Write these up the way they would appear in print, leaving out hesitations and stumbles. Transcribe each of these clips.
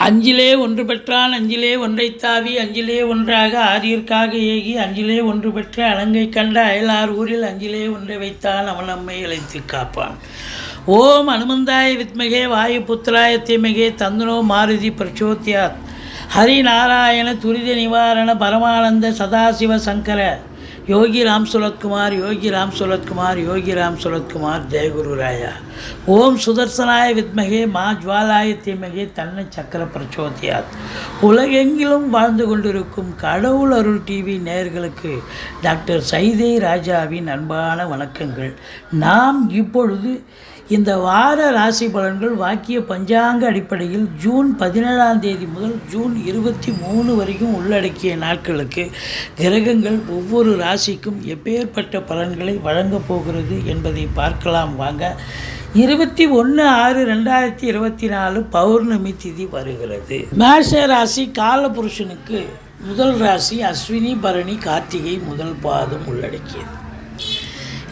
அஞ்சிலே ஒன்று பெற்றான் அஞ்சிலே ஒன்றைத் தாவி அஞ்சிலே ஒன்றாக ஆரியர்க்காக ஏகி அஞ்சிலே ஒன்று பெற்ற அலங்கை கண்ட அயலார் ஊரில் அஞ்சிலே ஒன்றை வைத்தான் அவன் நம்மை அழைத்து காப்பான். ஓம் அனுமந்தாய வித்மகே வாயு புத்திராய தீமகே தந்தனோ மாருதி பிரச்சோத்யாத் ஹரிநாராயண துரித நிவாரண பரமானந்த சதாசிவ சங்கர யோகி ராம் சுரத்குமார் யோகி ராம் சுரத்குமார் யோகி ராம் சுரத்குமார் ஜெயகுரு ராயா. ஓம் சுதர்சனாய வித்மகே மா ஜுவாலாய தீமகே தன்னை சக்கர பிரச்சோதியாத். உலகெங்கிலும் வாழ்ந்து கொண்டிருக்கும் கடவுள் அருள் டிவி நேயர்களுக்கு டாக்டர் சைதை ராஜாவின் அன்பான வணக்கங்கள். நாம் இப்பொழுது இந்த வார ராசி பலன்கள் வாக்கிய பஞ்சாங்க அடிப்படையில் ஜூன் 17 முதல் ஜூன் 23 வரைக்கும் உள்ளடக்கிய நாட்களுக்கு கிரகங்கள் ஒவ்வொரு ராசிக்கும் எப்பேற்பட்ட பலன்களை வழங்கப் போகிறது என்பதை பார்க்கலாம் வாங்க. 21/6/2024 பௌர்ணமி திதி வருகிறது. மேஷ ராசி காலபுருஷனுக்கு முதல் ராசி அஸ்வினி பரணி கார்த்திகை முதல் பாதம் உள்ளடக்கியது.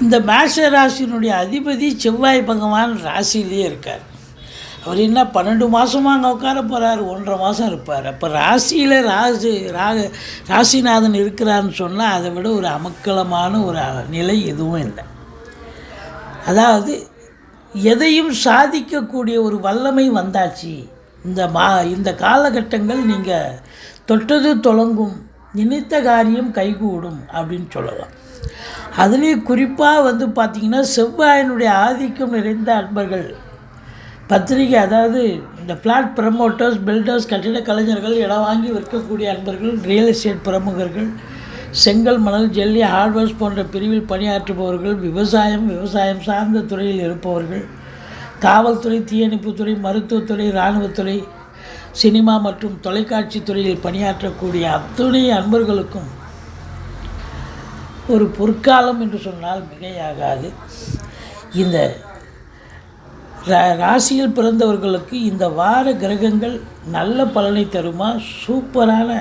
இந்த மேஷ ராசியினுடைய அதிபதி செவ்வாய் பகவான் ராசியிலே இருக்கார். அவர் என்ன 12 மாதமாக அங்கே உட்கார போகிறார், 1.5 மாதம் இருப்பார். அப்போ ராசியில் ராசிநாதன் இருக்கிறார்னு சொன்னால் அதை விட ஒரு அமக்கலமான ஒரு நிலை எதுவும் இல்லை. அதாவது எதையும் சாதிக்கக்கூடிய ஒரு வல்லமை வந்தாச்சு. இந்த காலகட்டங்கள் நீங்கள் தொட்டது தொடங்கும், நினைத்த காரியம் கைகூடும் அப்படின்னு சொல்லலாம். அதுலேயும் குறிப்பாக பார்த்திங்கன்னா செவ்வாயினுடைய ஆதிக்கம் நிறைந்த அன்பர்கள், பத்திரிகை, அதாவது இந்த ஃப்ளாட் ப்ரமோட்டர்ஸ், பில்டர்ஸ், கட்டிட கலைஞர்கள், இடம் வாங்கி விற்கக்கூடிய அன்பர்கள், ரியல் எஸ்டேட் பிரமுகர்கள், செங்கல் மணல் ஜல்லி ஹார்ட்வேர்ஸ் போன்ற பிரிவில் பணியாற்றுபவர்கள், விவசாயம் சார்ந்த துறையில் இருப்பவர்கள், காவல்துறை, தீயணைப்புத்துறை, மருத்துவத்துறை, இராணுவத்துறை, சினிமா மற்றும் தொலைக்காட்சி துறையில் பணியாற்றக்கூடிய அத்துணை அன்பர்களுக்கும் ஒரு பொற்காலம் என்று சொன்னால் மிகையாகாது. இந்த ராசியில் பிறந்தவர்களுக்கு இந்த வார கிரகங்கள் நல்ல பலனை தருமா,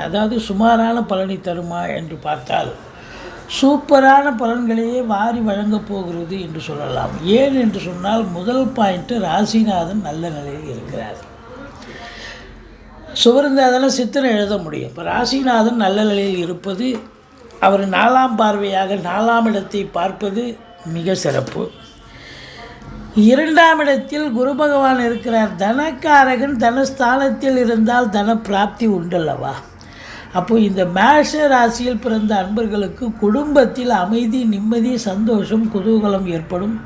அதாவது சுமாரான பலனை தருமா என்று பார்த்தால் சூப்பரான பலன்களையே வாரி வழங்கப் போகிறது என்று சொல்லலாம். ஏன் என்று சொன்னால் முதல் பாயிண்ட்டு, ராசிநாதன் நல்ல நிலையில் இருக்கிறார். சுவர்ந்தாதான சித்திரம் எழுத முடியும். இப்போ ராசிநாதன் நல்ல நிலையில் இருப்பது, அவர் 4ஆம் பார்வையாக 4ஆம் இடத்தை பார்ப்பது மிக சிறப்பு. 2ஆம் இடத்தில் குரு பகவான் இருக்கிறார். தனக்காரகன் தனஸ்தானத்தில் இருந்தால் தன பிராப்தி உண்டல்லவா. அப்போது இந்த மேஷ ராசியில் பிறந்த அன்பர்களுக்கு குடும்பத்தில் அமைதி, நிம்மதி, சந்தோஷம், குதூகலம் ஏற்படும்.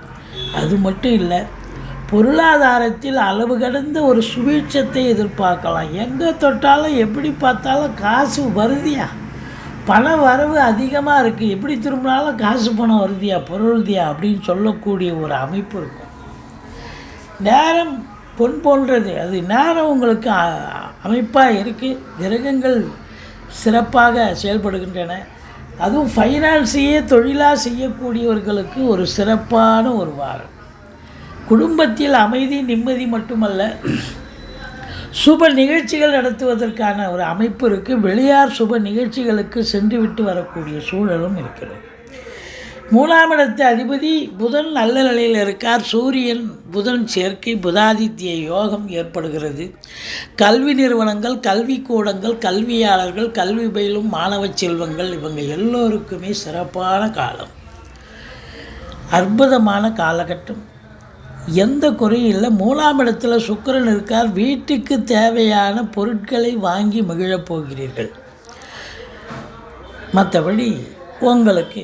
அது மட்டும் இல்லை, பொருளாதாரத்தில் அளவு கடந்த ஒரு சுபீட்சத்தை எதிர்பார்க்கலாம். எங்கே தொட்டாலும் எப்படி பார்த்தாலும் காசு வருதியா, பண வரவு அதிகமாக இருக்குது, எப்படி திரும்பினாலும் காசு பணம் வருதியா, பொருள்தியா அப்படின்னு சொல்லக்கூடிய ஒரு அமைப்பு இருக்கும். நேரம் பொன் போன்றது, அது நேரம் உங்களுக்கு அமைப்பாக இருக்குது. கிரகங்கள் சிறப்பாக செயல்படுகின்றன. அதுவும் ஃபைனான்ஸையே தொழிலாக செய்யக்கூடியவர்களுக்கு ஒரு சிறப்பான ஒரு வாரம். குடும்பத்தில் அமைதி, நிம்மதி மட்டுமல்ல, சுப நிகழ்ச்சிகள் நடத்துவதற்கான ஒரு அமைப்பு இருக்குது. வெளியார் சுப நிகழ்ச்சிகளுக்கு சென்று விட்டு வரக்கூடிய சூழலும் இருக்கிறது. 3ஆம் இடத்து அதிபதி புதன் நல்ல நிலையில் இருக்கார். சூரியன் புதன் சேர்க்கை, புதாதித்ய யோகம் ஏற்படுகிறது. கல்வி நிறுவனங்கள், கல்விக்கூடங்கள், கல்வியாளர்கள், கல்வி பயிலும் மாணவ செல்வங்கள், இவங்க எல்லோருக்குமே சிறப்பான காலம், அற்புதமான காலகட்டம். எந்த குறையும் இல்லை. 3ஆம் இடத்துல சுக்கிரன் இருக்கார். வீட்டுக்கு தேவையான பொருட்களை வாங்கி மகிழப் போகிறீர்கள். மற்றபடி உங்களுக்கு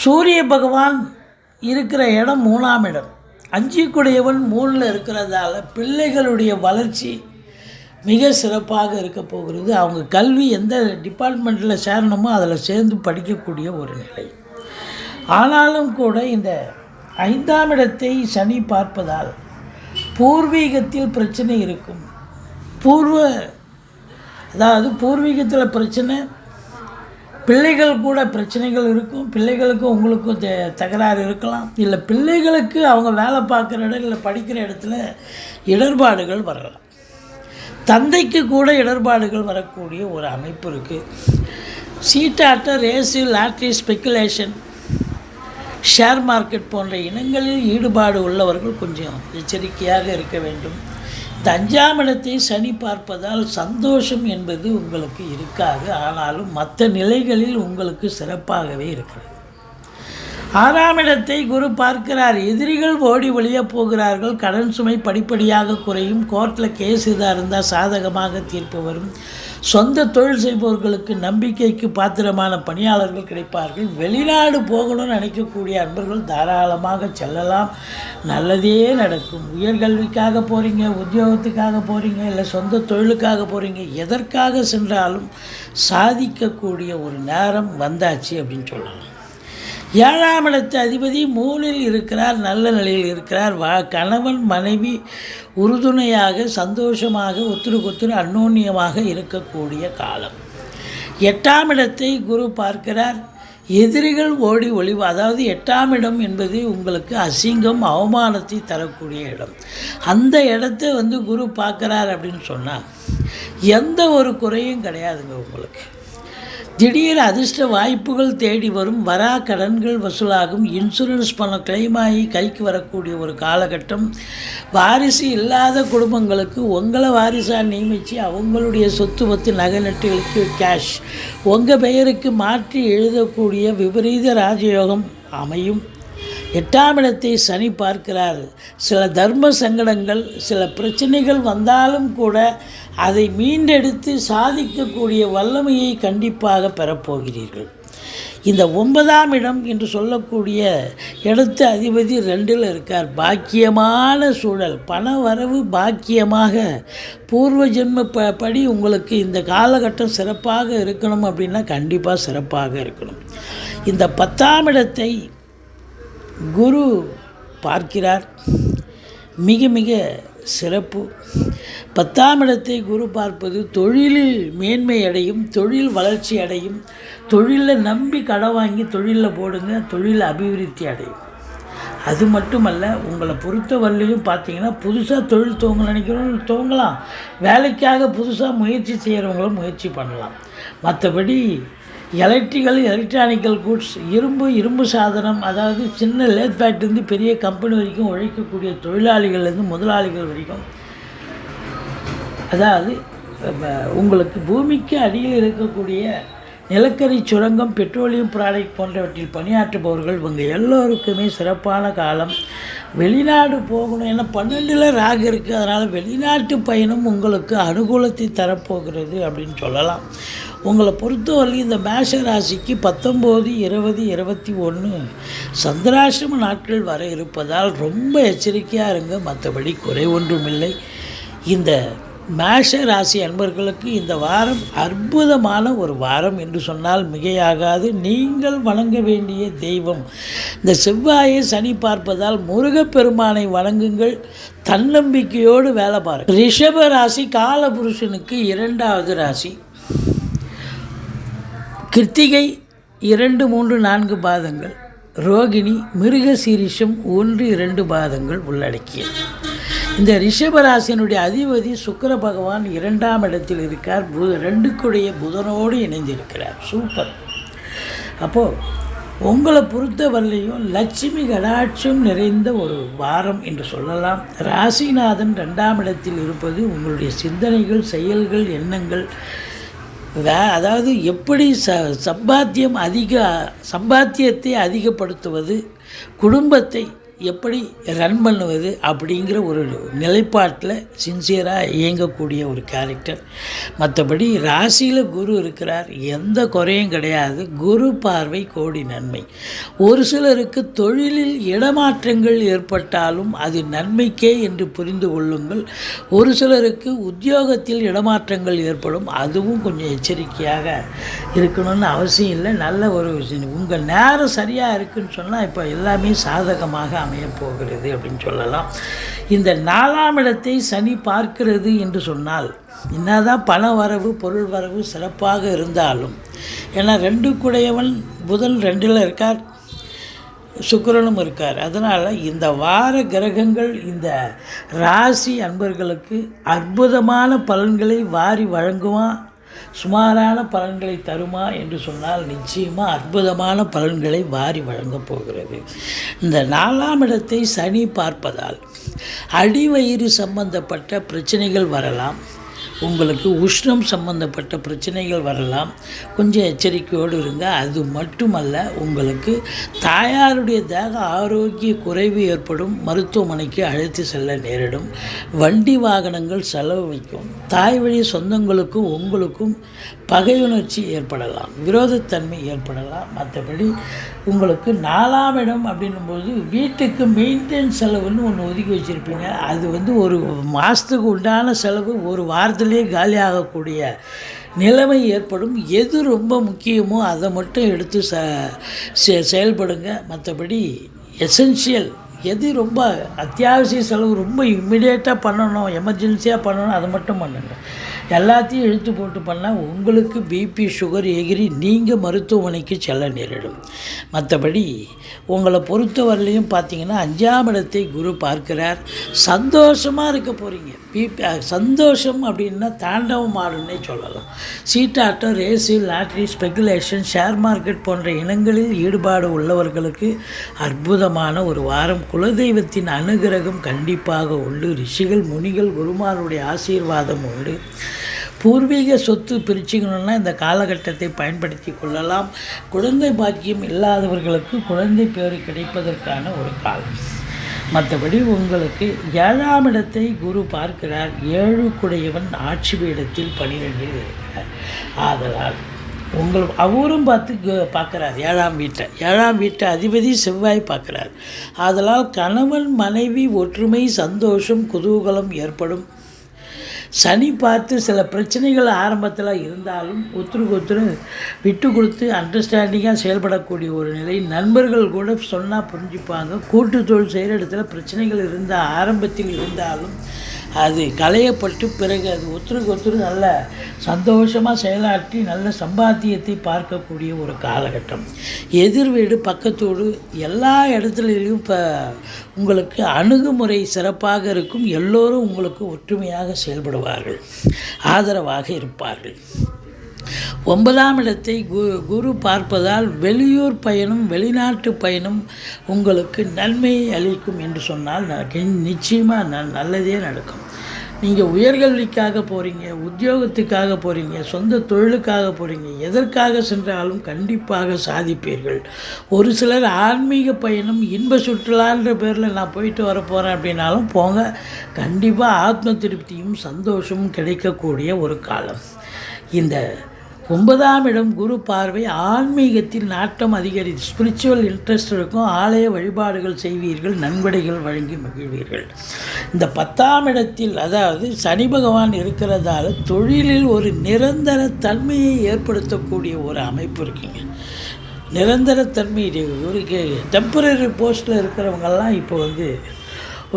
சூரிய பகவான் இருக்கிற இடம் 3ஆம் இடம். 5 3 இருக்கிறதால பிள்ளைகளுடைய வளர்ச்சி மிக சிறப்பாக இருக்க போகிறது. அவங்க கல்வி எந்த டிபார்ட்மெண்ட்டில் சேரணுமோ அதில் சேர்ந்து படிக்கக்கூடிய ஒரு நிலை. ஆனாலும் கூட இந்த 5ஆம் இடத்தை சனி பார்ப்பதால் பூர்வீகத்தில் பிரச்சனை இருக்கும். பூர்வீகத்தில் பிரச்சனை, பிள்ளைகள் கூட பிரச்சனைகள் இருக்கும். பிள்ளைகளுக்கும் உங்களுக்கும் தகராறு இருக்கலாம். இல்லை பிள்ளைகளுக்கு அவங்க வேலை பார்க்குற இடம் இல்லை படிக்கிற இடத்துல இடர்பாடுகள் வரலாம். தந்தைக்கு கூட இடர்பாடுகள் வரக்கூடிய ஒரு அமைப்பு இருக்குது. சீட்டாட்டம், race, lottery, speculation, share market போன்ற இனங்களில் ஈடுபாடு உள்ளவர்கள் கொஞ்சம் எச்சரிக்கையாக இருக்க வேண்டும். இந்த 5ஆம் இடத்தை சனி பார்ப்பதால் சந்தோஷம் என்பது உங்களுக்கு இருக்காது. ஆனாலும் மற்ற நிலைகளில் உங்களுக்கு சிறப்பாகவே இருக்கிறது. 6ஆம் இடத்தை குரு பார்க்கிறார். எதிரிகள் ஓடி ஒளிய போகிறார்கள். கடன் சுமை படிப்படியாக குறையும். கோர்ட்டில் கேஸ் இதாக இருந்தால் சாதகமாக தீர்ப்பு வரும். சொந்த தொழில் செய்பவர்களுக்கு நம்பிக்கைக்கு பாத்திரமான பணியாளர்கள் கிடைப்பார்கள். வெளிநாடு போகணும்னு நினைக்கக்கூடிய அன்பர்கள் தாராளமாக செல்லலாம். நல்லதே நடக்கும். உயர்கல்விக்காக போகிறீங்க, உத்தியோகத்துக்காக போகிறீங்க, இல்லை சொந்த தொழிலுக்காக போகிறீங்க, எதற்காக சென்றாலும் சாதிக்கக்கூடிய ஒரு நேரம் வந்தாச்சு அப்படின்னு சொல்லலாம். 7ஆம் இடத்து அதிபதி 3இல் இருக்கிறார். நல்ல நிலையில் இருக்கிறார். கணவன் மனைவி உறுதுணையாக சந்தோஷமாக ஒத்துரு அந்யோன்யமாக இருக்கக்கூடிய காலம். 8ஆம் இடத்தை குரு பார்க்கிறார். எதிரிகள் ஓடி ஒளிவு. அதாவது 8ஆம் இடம் என்பது உங்களுக்கு அசிங்கம் அவமானத்தை தரக்கூடிய இடம். அந்த இடத்த குரு பார்க்குறார் அப்படின்னு சொன்னால் எந்த ஒரு குறையும் கிடையாதுங்க. உங்களுக்கு திடீர் அதிர்ஷ்ட வாய்ப்புகள் தேடி வரும். வரா கடன்கள் வசூலாகும். இன்சூரன்ஸ் பணம் கிளைம் ஆகி கைக்கு வரக்கூடிய ஒரு காலகட்டம். வாரிசு இல்லாத குடும்பங்களுக்கு உங்களை வாரிசாக நியமித்து அவங்களுடைய சொத்து பத்து நகை நட்டுகளுக்கு கேஷ் உங்கள் பெயருக்கு மாற்றி எழுதக்கூடிய விபரீத ராஜயோகம் அமையும். 8ஆம் இடத்தை சனி பார்க்கிறார். சில தர்ம சங்கடங்கள், சில பிரச்சனைகள் வந்தாலும் கூட அதை மீண்டெடுத்து சாதிக்கக்கூடிய வல்லமையை கண்டிப்பாக பெறப்போகிறீர்கள். இந்த 9ஆம் இடம் என்று சொல்லக்கூடிய இடத்து அதிபதி 2இல் இருக்கார். பாக்கியமான சூழல், பண வரவு பாக்கியமாக பூர்வ ஜென்ம படி உங்களுக்கு இந்த காலகட்டம் சிறப்பாக இருக்கணும் அப்படின்னா கண்டிப்பாக சிறப்பாக இருக்கணும். இந்த 10ஆம் இடத்தை குரு பார்க்கிறார். மிக மிக சிறப்பு. 10ஆம் இடத்தை குரு பார்ப்பது தொழிலில் மேன்மை அடையும், தொழில் வளர்ச்சி அடையும். தொழிலில் நம்பி கடன் வாங்கி தொழிலில் போடுங்க, தொழில் அபிவிருத்தி அடையும். அது மட்டுமல்ல, உங்களை பொறுத்தவரையிலையும் பார்த்தீங்கன்னா புதுசாக தொழில் துவங்க நினைக்கிறவங்க துவங்கலாம். வேலைக்காக புதுசாக முயற்சி செய்கிறவங்களும் முயற்சி பண்ணலாம். மற்றபடி எலக்ட்ரானிக்கல் கூட்ஸ், இரும்பு சாதனம், அதாவது சின்ன லேத் ஃபேக்ட்ரிலேருந்து பெரிய கம்பெனி வரைக்கும் உழைக்கக்கூடிய தொழிலாளிகள்லேருந்து முதலாளிகள் வரைக்கும், அதாவது உங்களுக்கு பூமிக்கு அடியில் இருக்கக்கூடிய நிலக்கரி சுரங்கம், பெட்ரோலியம் ப்ராடக்ட் போன்றவற்றில் பணியாற்றுபவர்கள் இவங்க எல்லோருக்குமே சிறப்பான காலம். வெளிநாடு போகணும், ஏன்னா 12இல் ராகு இருக்குது. அதனால் வெளிநாட்டு பயணம் உங்களுக்கு அனுகூலத்தை தரப்போகிறது அப்படின்னு சொல்லலாம். உங்களை பொறுத்தவரை இந்த மேஷ ராசிக்கு 19, 20, 21 சந்திராசிரம நாட்கள் வர இருப்பதால் ரொம்ப எச்சரிக்கையாக இருங்க. மற்றபடி குறை ஒன்றுமில்லை. இந்த மேஷ ராசி அன்பர்களுக்கு இந்த வாரம் அற்புதமான ஒரு வாரம் என்று சொன்னால் மிகையாகாது. நீங்கள் வணங்க வேண்டிய தெய்வம், இந்த செவ்வாயை சனி பார்ப்பதால் முருகப்பெருமானை வணங்குங்கள். தன்னம்பிக்கையோடு வேலை பாருங்கள். ரிஷப ராசி காலபுருஷனுக்கு 2வது ராசி. கிருத்திகை 2, 3, 4 பாதங்கள், ரோகிணி, மிருகசீரிஷம் 1, 2 பாதங்கள் உள்ளடக்கியது. இந்த ரிஷபராசினுடைய அதிபதி சுக்கிர பகவான் 2ஆம் இடத்தில் இருக்கார். 2க்குடைய புதனோடு இணைந்திருக்கிறார். சூப்பர். அப்போது உங்களை பொறுத்தவரையிலையும் லட்சுமி கடாட்சம் நிறைந்த ஒரு வாரம் என்று சொல்லலாம். ராசிநாதன் 2ஆம் இடத்தில் இருப்பது உங்களுடைய சிந்தனைகள், செயல்கள், எண்ணங்கள், அதாவது எப்படி சம்பாத்தியத்தை அதிகப்படுத்துவது, குடும்பத்தை எப்படி ரன் பண்ணுவது அப்படிங்கிற ஒரு நிலைப்பாட்டில் சின்சியராக இயங்கக்கூடிய ஒரு கேரக்டர். மற்றபடி ராசியில் குரு இருக்கிறார், எந்த குறையும் கிடையாது. குரு பார்வை கோடி நன்மை. ஒரு சிலருக்கு தொழிலில் இடமாற்றங்கள் ஏற்பட்டாலும் அது நன்மைக்கே என்று புரிந்து கொள்ளுங்கள். ஒரு சிலருக்கு உத்தியோகத்தில் இடமாற்றங்கள் ஏற்படும், அதுவும் கொஞ்சம் எச்சரிக்கையாக இருக்கணும்னு அவசியம் இல்லை. நல்ல ஒரு உங்கள் நேரம் சரியாக இருக்குதுன்னு சொன்னால் இப்போ எல்லாமே சாதகமாக அமையப்போகிறது அப்படின்னு சொல்லலாம். இந்த 4ஆம் இடத்தை சனி பார்க்கிறது என்று சொன்னால் என்னதான் பண வரவு, பொருள் வரவு சிறப்பாக இருந்தாலும், ஏன்னா 2க்குடையவன் புதன் 2இல் இருக்கார், சுக்கிரனும் இருக்கார். அதனால் இந்த வார கிரகங்கள் இந்த ராசி அன்பர்களுக்கு அற்புதமான பலன்களை வாரி வழங்குமா, சுமாரான பலன்களை தருமா என்று சொன்னால் நிச்சயமாக அற்புதமான பலன்களை வாரி வழங்கப் போகிறது. இந்த 4ஆம் இடத்தை சனி பார்ப்பதால் அடிவயிறு சம்பந்தப்பட்ட பிரச்சனைகள் வரலாம். உங்களுக்கு உஷ்ணம் சம்பந்தப்பட்ட பிரச்சனைகள் வரலாம். கொஞ்சம் எச்சரிக்கையோடு இருங்க. அது மட்டுமல்ல, உங்களுக்கு தாயாருடைய தேக ஆரோக்கிய குறைவு ஏற்படும். மருத்துவமனைக்கு அழைத்து செல்ல நேரிடும். வண்டி வாகனங்கள் செலவு வைக்கும். தாய் வழி சொந்தங்களுக்கும் உங்களுக்கும் பகையுணர்ச்சி ஏற்படலாம், விரோதத்தன்மை ஏற்படலாம். மற்றபடி உங்களுக்கு 4ஆம் இடம் அப்படின்னும்போது வீட்டுக்கு மெயின்டெனன்ஸ் செலவுன்னு ஒன்று ஒதுக்கி வச்சுருப்பீங்க. அது ஒரு மாதத்துக்கு உண்டான செலவு ஒரு வாரத்திலே காலியாகக்கூடிய நிலைமை ஏற்படும். எது ரொம்ப முக்கியமோ அதை மட்டும் எடுத்து செயல்படுங்க. மற்றபடி எசென்ஷியல் எது ரொம்ப அத்தியாவசிய செலவு, ரொம்ப இம்மிடியேட்டாக பண்ணணும், எமர்ஜென்சியாக பண்ணணும், அதை மட்டும் பண்ணுங்க. எல்லாத்தையும் இழுத்து போட்டு பண்ணால் உங்களுக்கு பிபி சுகர் எகிரி நீங்கள் மருத்துவமனைக்கு செல்ல நேரிடும். மற்றபடி உங்களை பொறுத்தவரையிலையும் பார்த்தீங்கன்னா 5ஆம் இடத்தை குரு பார்க்கிறார். சந்தோஷமாக இருக்க போகிறீங்க. சந்தோஷம் அப்படின்னா தாண்டவம் ஆடுன்னே சொல்லலாம். சீட்டாட்டம், race, lottery, speculation, share market போன்ற இனங்களில் ஈடுபாடு உள்ளவர்களுக்கு அற்புதமான ஒரு வாரம். குலதெய்வத்தின் அனுகிரகம் கண்டிப்பாக உண்டு. ரிஷிகள், முனிகள், குருமாருடைய ஆசீர்வாதம் உண்டு. பூர்வீக சொத்து பிரிச்சுக்கணுன்னா இந்த காலகட்டத்தை பயன்படுத்தி கொள்ளலாம். குழந்தை பாக்கியம் இல்லாதவர்களுக்கு குழந்தை பேறு கிடைப்பதற்கான ஒரு காலம். மற்றபடி உங்களுக்கு 7ஆம் இடத்தை குரு பார்க்கிறார். 7 குடையவன் ஆட்சி பீடத்தில் 12இல் இருக்கிறார். ஆதலால் அவரும் பார்க்குறார் 7ஆம் வீட்டை அதிபதி செவ்வாய் பார்க்குறார். ஆதலால் கணவன் மனைவி ஒற்றுமை, சந்தோஷம், குதூகலம் ஏற்படும். சனி பார்த்து சில பிரச்சனைகள் ஆரம்பத்தில் இருந்தாலும் ஒருத்தருக்கு விட்டு கொடுத்து அண்டர்ஸ்டாண்டிங்காக செயல்படக்கூடிய ஒரு நிலை. நண்பர்கள் கூட சொன்னால் புரிஞ்சுப்பாங்க. கூட்டு தொழில் செய்கிற இடத்துல பிரச்சனைகள் ஆரம்பத்தில் இருந்தாலும் அது களையப்பட்டு பிறகு அது ஒருத்தருக்கு நல்ல சந்தோஷமாக செயலாற்றி நல்ல சம்பாத்தியத்தை பார்க்கக்கூடிய ஒரு காலகட்டம். எதிர் வீடு, பக்கத்தோடு எல்லா இடத்துலையும் இப்போ உங்களுக்கு அணுகுமுறை சிறப்பாக இருக்கும். எல்லோரும் உங்களுக்கு ஒற்றுமையாக செயல்படுவார்கள், ஆதரவாக இருப்பார்கள். 9ஆம் இடத்தை குரு பார்ப்பதால் வெளியூர் பயணம், வெளிநாட்டு பயணம் உங்களுக்கு நன்மையை அளிக்கும் என்று சொன்னால் நிச்சயமாக நல்லதே நடக்கும். நீங்கள் உயர்கல்விக்காக போகிறீங்க, உத்தியோகத்துக்காக போகிறீங்க, சொந்த தொழிலுக்காக போகிறீங்க, எதற்காக சென்றாலும் கண்டிப்பாக சாதிப்பீர்கள். ஒரு சிலர் ஆன்மீக பயணம், இன்ப சுற்றுலான்ற பேரில் நான் போயிட்டு வர போகிறேன் அப்படின்னாலும் போங்க. கண்டிப்பாக ஆத்ம திருப்தியும் சந்தோஷமும் கிடைக்கக்கூடிய ஒரு காலம். இந்த 9ஆம் இடம் குரு பார்வை ஆன்மீகத்தில் நாட்டம் அதிகரித்து ஸ்பிரிச்சுவல் இன்ட்ரெஸ்ட் இருக்கும். ஆலய வழிபாடுகள் செய்வீர்கள், நன்கொடைகள் வழங்கி மகிழ்வீர்கள். இந்த 10ஆம் இடத்தில் அதாவது சனி பகவான் இருக்கிறதால தொழிலில் ஒரு நிரந்தர தன்மையை ஏற்படுத்தக்கூடிய ஒரு அமைப்பு இருக்குங்க. நிரந்தரத்தன்மை ஒரு டெம்பரரி போஸ்ட்டில் இருக்கிறவங்கெல்லாம் இப்போ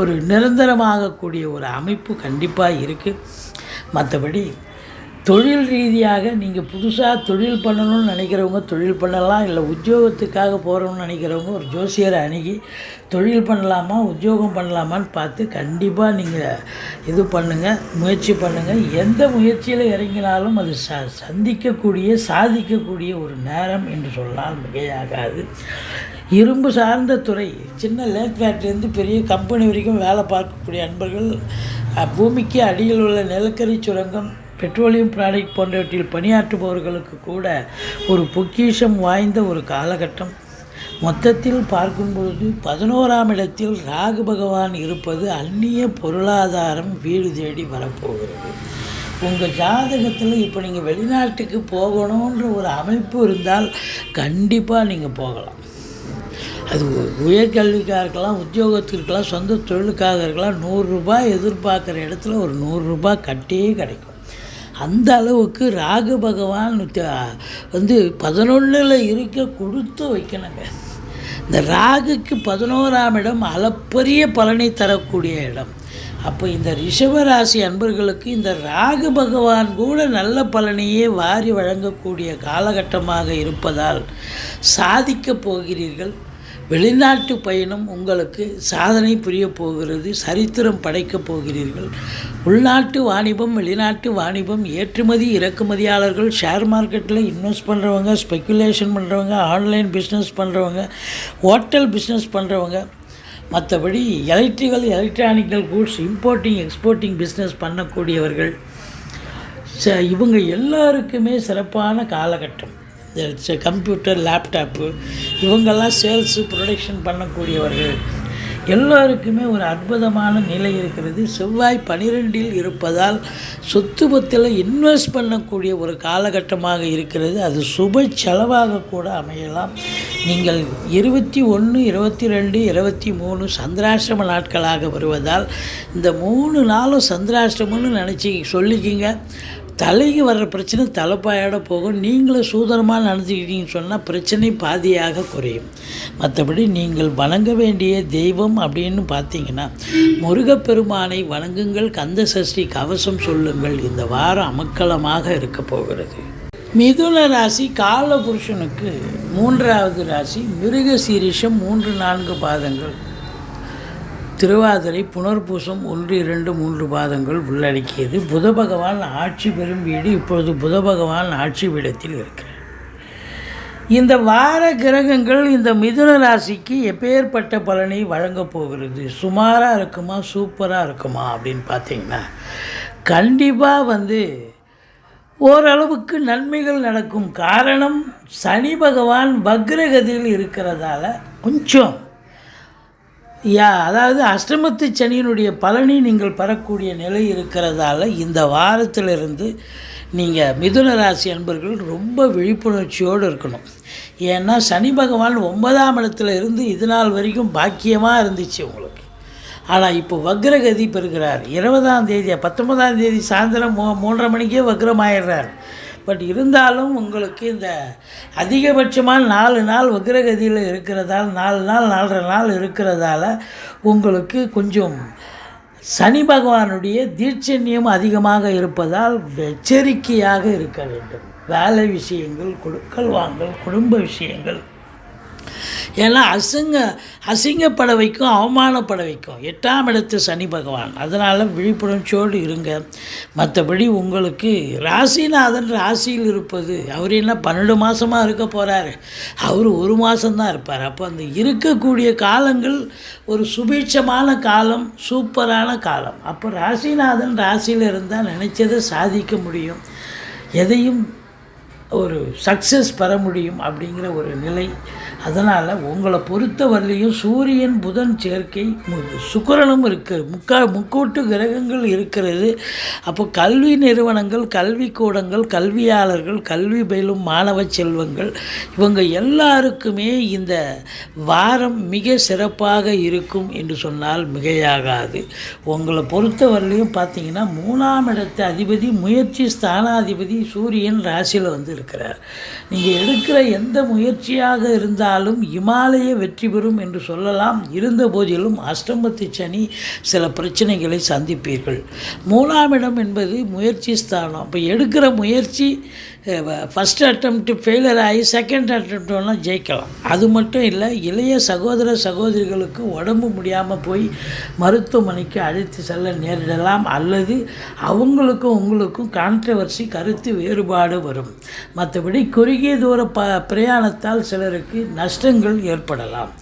ஒரு நிரந்தரமாகக்கூடிய ஒரு அமைப்பு கண்டிப்பாக இருக்குது. மற்றபடி தொழில் ரீதியாக நீங்கள் புதுசாக தொழில் பண்ணணும்னு நினைக்கிறவங்க தொழில் பண்ணலாம். இல்லை உத்தியோகத்துக்காக போகிறோம்னு நினைக்கிறவங்க ஒரு ஜோசியரை அணுகி தொழில் பண்ணலாமா உத்தியோகம் பண்ணலாமான்னு பார்த்து கண்டிப்பாக நீங்கள் இது பண்ணுங்கள், முயற்சி பண்ணுங்கள். எந்த முயற்சியில் இறங்கினாலும் அது சாதிக்கக்கூடிய ஒரு நேரம் என்று சொன்னால் மிகையாகாது. இரும்பு சார்ந்த துறை, சின்ன லேத் ஃபேக்ட்ரிலேருந்து பெரிய கம்பெனி வரைக்கும் வேலை பார்க்கக்கூடிய அன்பர்கள், பூமிக்கு அடியில் உள்ள நிலக்கரி சுரங்கம், பெட்ரோலியம் ப்ராடக்ட் போன்றவற்றில் பணியாற்றுபவர்களுக்கு கூட ஒரு பொக்கிஷம் வாய்ந்த ஒரு காலகட்டம். மொத்தத்தில் பார்க்கும்பொழுது 11ஆம் இடத்தில் ராகு பகவான் இருப்பது அந்நிய பொருளாதாரம் வீடு தேடி வரப்போகிறது. உங்கள் ஜாதகத்தில் இப்போ நீங்கள் வெளிநாட்டுக்கு போகணுன்ற ஒரு அமைப்பு இருந்தால் கண்டிப்பாக நீங்கள் போகலாம். அது உயர்கல்விக்காக இருக்கலாம், உத்தியோகத்துக்கு இருக்கலாம், சொந்த தொழிலுக்காக இருக்கலாம். 100 ரூபாய் எதிர்பார்க்குற இடத்துல ஒரு 100 ரூபாய் கட்டியே கிடைக்கும். அந்த அளவுக்கு ராகு பகவான் 11ல் இருக்க கொடுத்து வைக்கணுங்க. இந்த ராகுக்கு 11ஆம் இடம் அளப்பரிய பலனை தரக்கூடிய இடம். அப்போ இந்த ரிஷபராசி அன்பர்களுக்கு இந்த ராகு பகவான் கூட நல்ல பலனையே வாரி வழங்கக்கூடிய காலகட்டமாக இருப்பதால் சாதிக்கப் போகிறீர்கள். வெளிநாட்டு பயணம் உங்களுக்கு சாதனை புரியப் போகிறது, சரித்திரம் படைக்கப் போகிறீர்கள். உள்நாட்டு வாணிபம், வெளிநாட்டு வாணிபம், ஏற்றுமதி இறக்குமதியாளர்கள், ஷேர் மார்க்கெட்டில் இன்வெஸ்ட் பண்ணுறவங்க, ஸ்பெக்குலேஷன் பண்ணுறவங்க, ஆன்லைன் பிஸ்னஸ் பண்ணுறவங்க, ஹோட்டல் பிஸ்னஸ் பண்ணுறவங்க, மற்றபடி electronical goods importing exporting business பண்ணக்கூடியவர்கள் இவங்க எல்லாருக்குமே சிறப்பான காலகட்டம். இந்த கம்ப்யூட்டர், லேப்டாப்பு, இவங்கெல்லாம் சேல்ஸு ப்ரொடக்ஷன் பண்ணக்கூடியவர்கள் எல்லோருக்குமே ஒரு அற்புதமான நிலை இருக்கிறது. செவ்வாய் 12இல் இருப்பதால் சொத்து பத்தில் இன்வெஸ்ட் பண்ணக்கூடிய ஒரு காலகட்டமாக இருக்கிறது. அது சுப செலவாக கூட அமையலாம். நீங்கள் 21, 22, 23 சந்திராஷ்டம நாட்களாக வருவதால் இந்த 3 நாளும் சந்திராஷ்டமம்னு நினச்சி சொல்லிக்கிங்க. தலைக்கு வர்ற பிரச்சனை தலைப்பாயோட போகும். நீங்களும் சூதனமாக நடந்துக்கிட்டீங்கன்னு சொன்னால் பிரச்சனை பாதியாக குறையும். மற்றபடி நீங்கள் வணங்க வேண்டிய தெய்வம் அப்படின்னு பார்த்தீங்கன்னா முருகப்பெருமானை வணங்குங்கள், கந்த சஷ்டி கவசம் சொல்லுங்கள். இந்த வாரம் அமக்கலமாக இருக்க போகிறது. மிதுன ராசி காலபுருஷனுக்கு 3வது ராசி. மிருக சீரிஷம் 3, 4 பாதங்கள், திருவாதிரை, புனர்பூசம் 1, 2, 3 பாதங்கள் உள்ளடக்கியது. புத பகவான் ஆட்சி பெறும் வீடு. இப்பொழுது புத பகவான் ஆட்சி வீடத்தில் இருக்கிறார். இந்த வார கிரகங்கள் இந்த மிதுன ராசிக்கு எப்பேற்பட்ட பலனை வழங்கப் போகிறது? சுமாராக இருக்குமா, சூப்பராக இருக்குமா அப்படின்னு பார்த்தீங்கன்னா கண்டிப்பாக ஓரளவுக்கு நன்மைகள் நடக்கும். காரணம், சனி பகவான் வக்ரகதியில் இருக்கிறதால கொஞ்சம் அதாவது அஷ்டமத்து சனியினுடைய பலனை நீங்கள் பெறக்கூடிய நிலை இருக்கிறதால இந்த வாரத்திலிருந்து நீங்கள் மிதுன ராசி அன்பர்கள் ரொம்ப விழிப்புணர்ச்சியோடு இருக்கணும். ஏன்னா சனி பகவான் 9ஆம் இடத்துல இருந்து இது நாள் வரைக்கும் பாக்கியமாக இருந்துச்சு உங்களுக்கு. ஆனால் இப்போ வக்ரகதி பெறுகிறார். 20ஆம் தேதி 19ஆம் தேதி சாயந்தரம் 3:30 மணிக்கே வக்ரமாயிடுறார். பட் இருந்தாலும் உங்களுக்கு இந்த அதிகபட்சமாக 4 நாள் வக்ரகதியில் இருக்கிறதால் 4 நாள் 4.5 நாள் இருக்கிறதால உங்களுக்கு கொஞ்சம் சனி பகவானுடைய தீட்சண்யம் அதிகமாக இருப்பதால் எச்சரிக்கையாக இருக்க வேண்டும். வேலை விஷயங்கள், கொடுக்கல் வாங்கல், குடும்ப விஷயங்கள், ஏன்னா அசிங்கப்பட வைக்கும், அவமானப்பட வைக்கும் 8ஆம் இடத்து சனி பகவான். அதனால் விழிப்புணர்ச்சியோடு இருங்க. மற்றபடி உங்களுக்கு ராசிநாதன் ராசியில் இருப்பது, அவர் என்ன 12 மாதமாக இருக்க போகிறாரு, அவர் 1 மாதம்தான் இருப்பார். அப்போ அந்த இருக்கக்கூடிய காலங்கள் ஒரு சுபீட்சமான காலம், சூப்பரான காலம். அப்போ ராசிநாதன் ராசியில் இருந்தால் நினச்சதை சாதிக்க முடியும், எதையும் ஒரு சக்ஸஸ் பெற முடியும் அப்படிங்கிற ஒரு நிலை. அதனால் உங்களை பொறுத்தவரையிலையும் சூரியன் புதன் சேர்க்கை, சுக்கிரனும் இருக்குது, முக்கூட்டு கிரகங்கள் இருக்கிறது. அப்போ கல்வி நிறுவனங்கள், கல்விக்கூடங்கள், கல்வியாளர்கள், கல்வி பயிலும் மாணவ செல்வங்கள், இவங்க எல்லாருக்குமே இந்த வாரம் மிக சிறப்பாக இருக்கும் என்று சொன்னால் மிகையாகாது. உங்களை பொறுத்தவரையிலையும் பார்த்தீங்கன்னா 3ஆம் இடத்து அதிபதி, முயற்சி ஸ்தானாதிபதி சூரியன் ராசியில் இருக்கிறார். நீங்கள் எடுக்கிற எந்த முயற்சியாக இருந்தாலும் இமாலய வெற்றி பெறும் என்று சொல்லலாம். இருந்த போதிலும் அஷ்டமத்து சனி சில பிரச்சனைகளை சந்திப்பீர்கள். 3ஆம் இடம் என்பது முயற்சி ஸ்தானம். இப்போ எடுக்கிற முயற்சி ஃபஸ்ட் அட்டம்ப்ட்டு ஃபெயிலியர் ஆகி செகண்ட் அட்டம்ப்ட்லாம் ஜெயிக்கலாம். அது மட்டும் இல்லை, இளைய சகோதர சகோதரிகளுக்கு உடம்பு முடியாமல் போய் மருத்துவமனைக்கு அழைத்து செல்ல நேரிடலாம். அல்லது அவங்களுக்கும் உங்களுக்கும் கான்ட்ரவர்சி, கருத்து வேறுபாடு வரும். மற்றபடி குறுகிய தூர பிரயாணத்தால் சிலருக்கு நஷ்டங்கள் ஏற்படலாம்.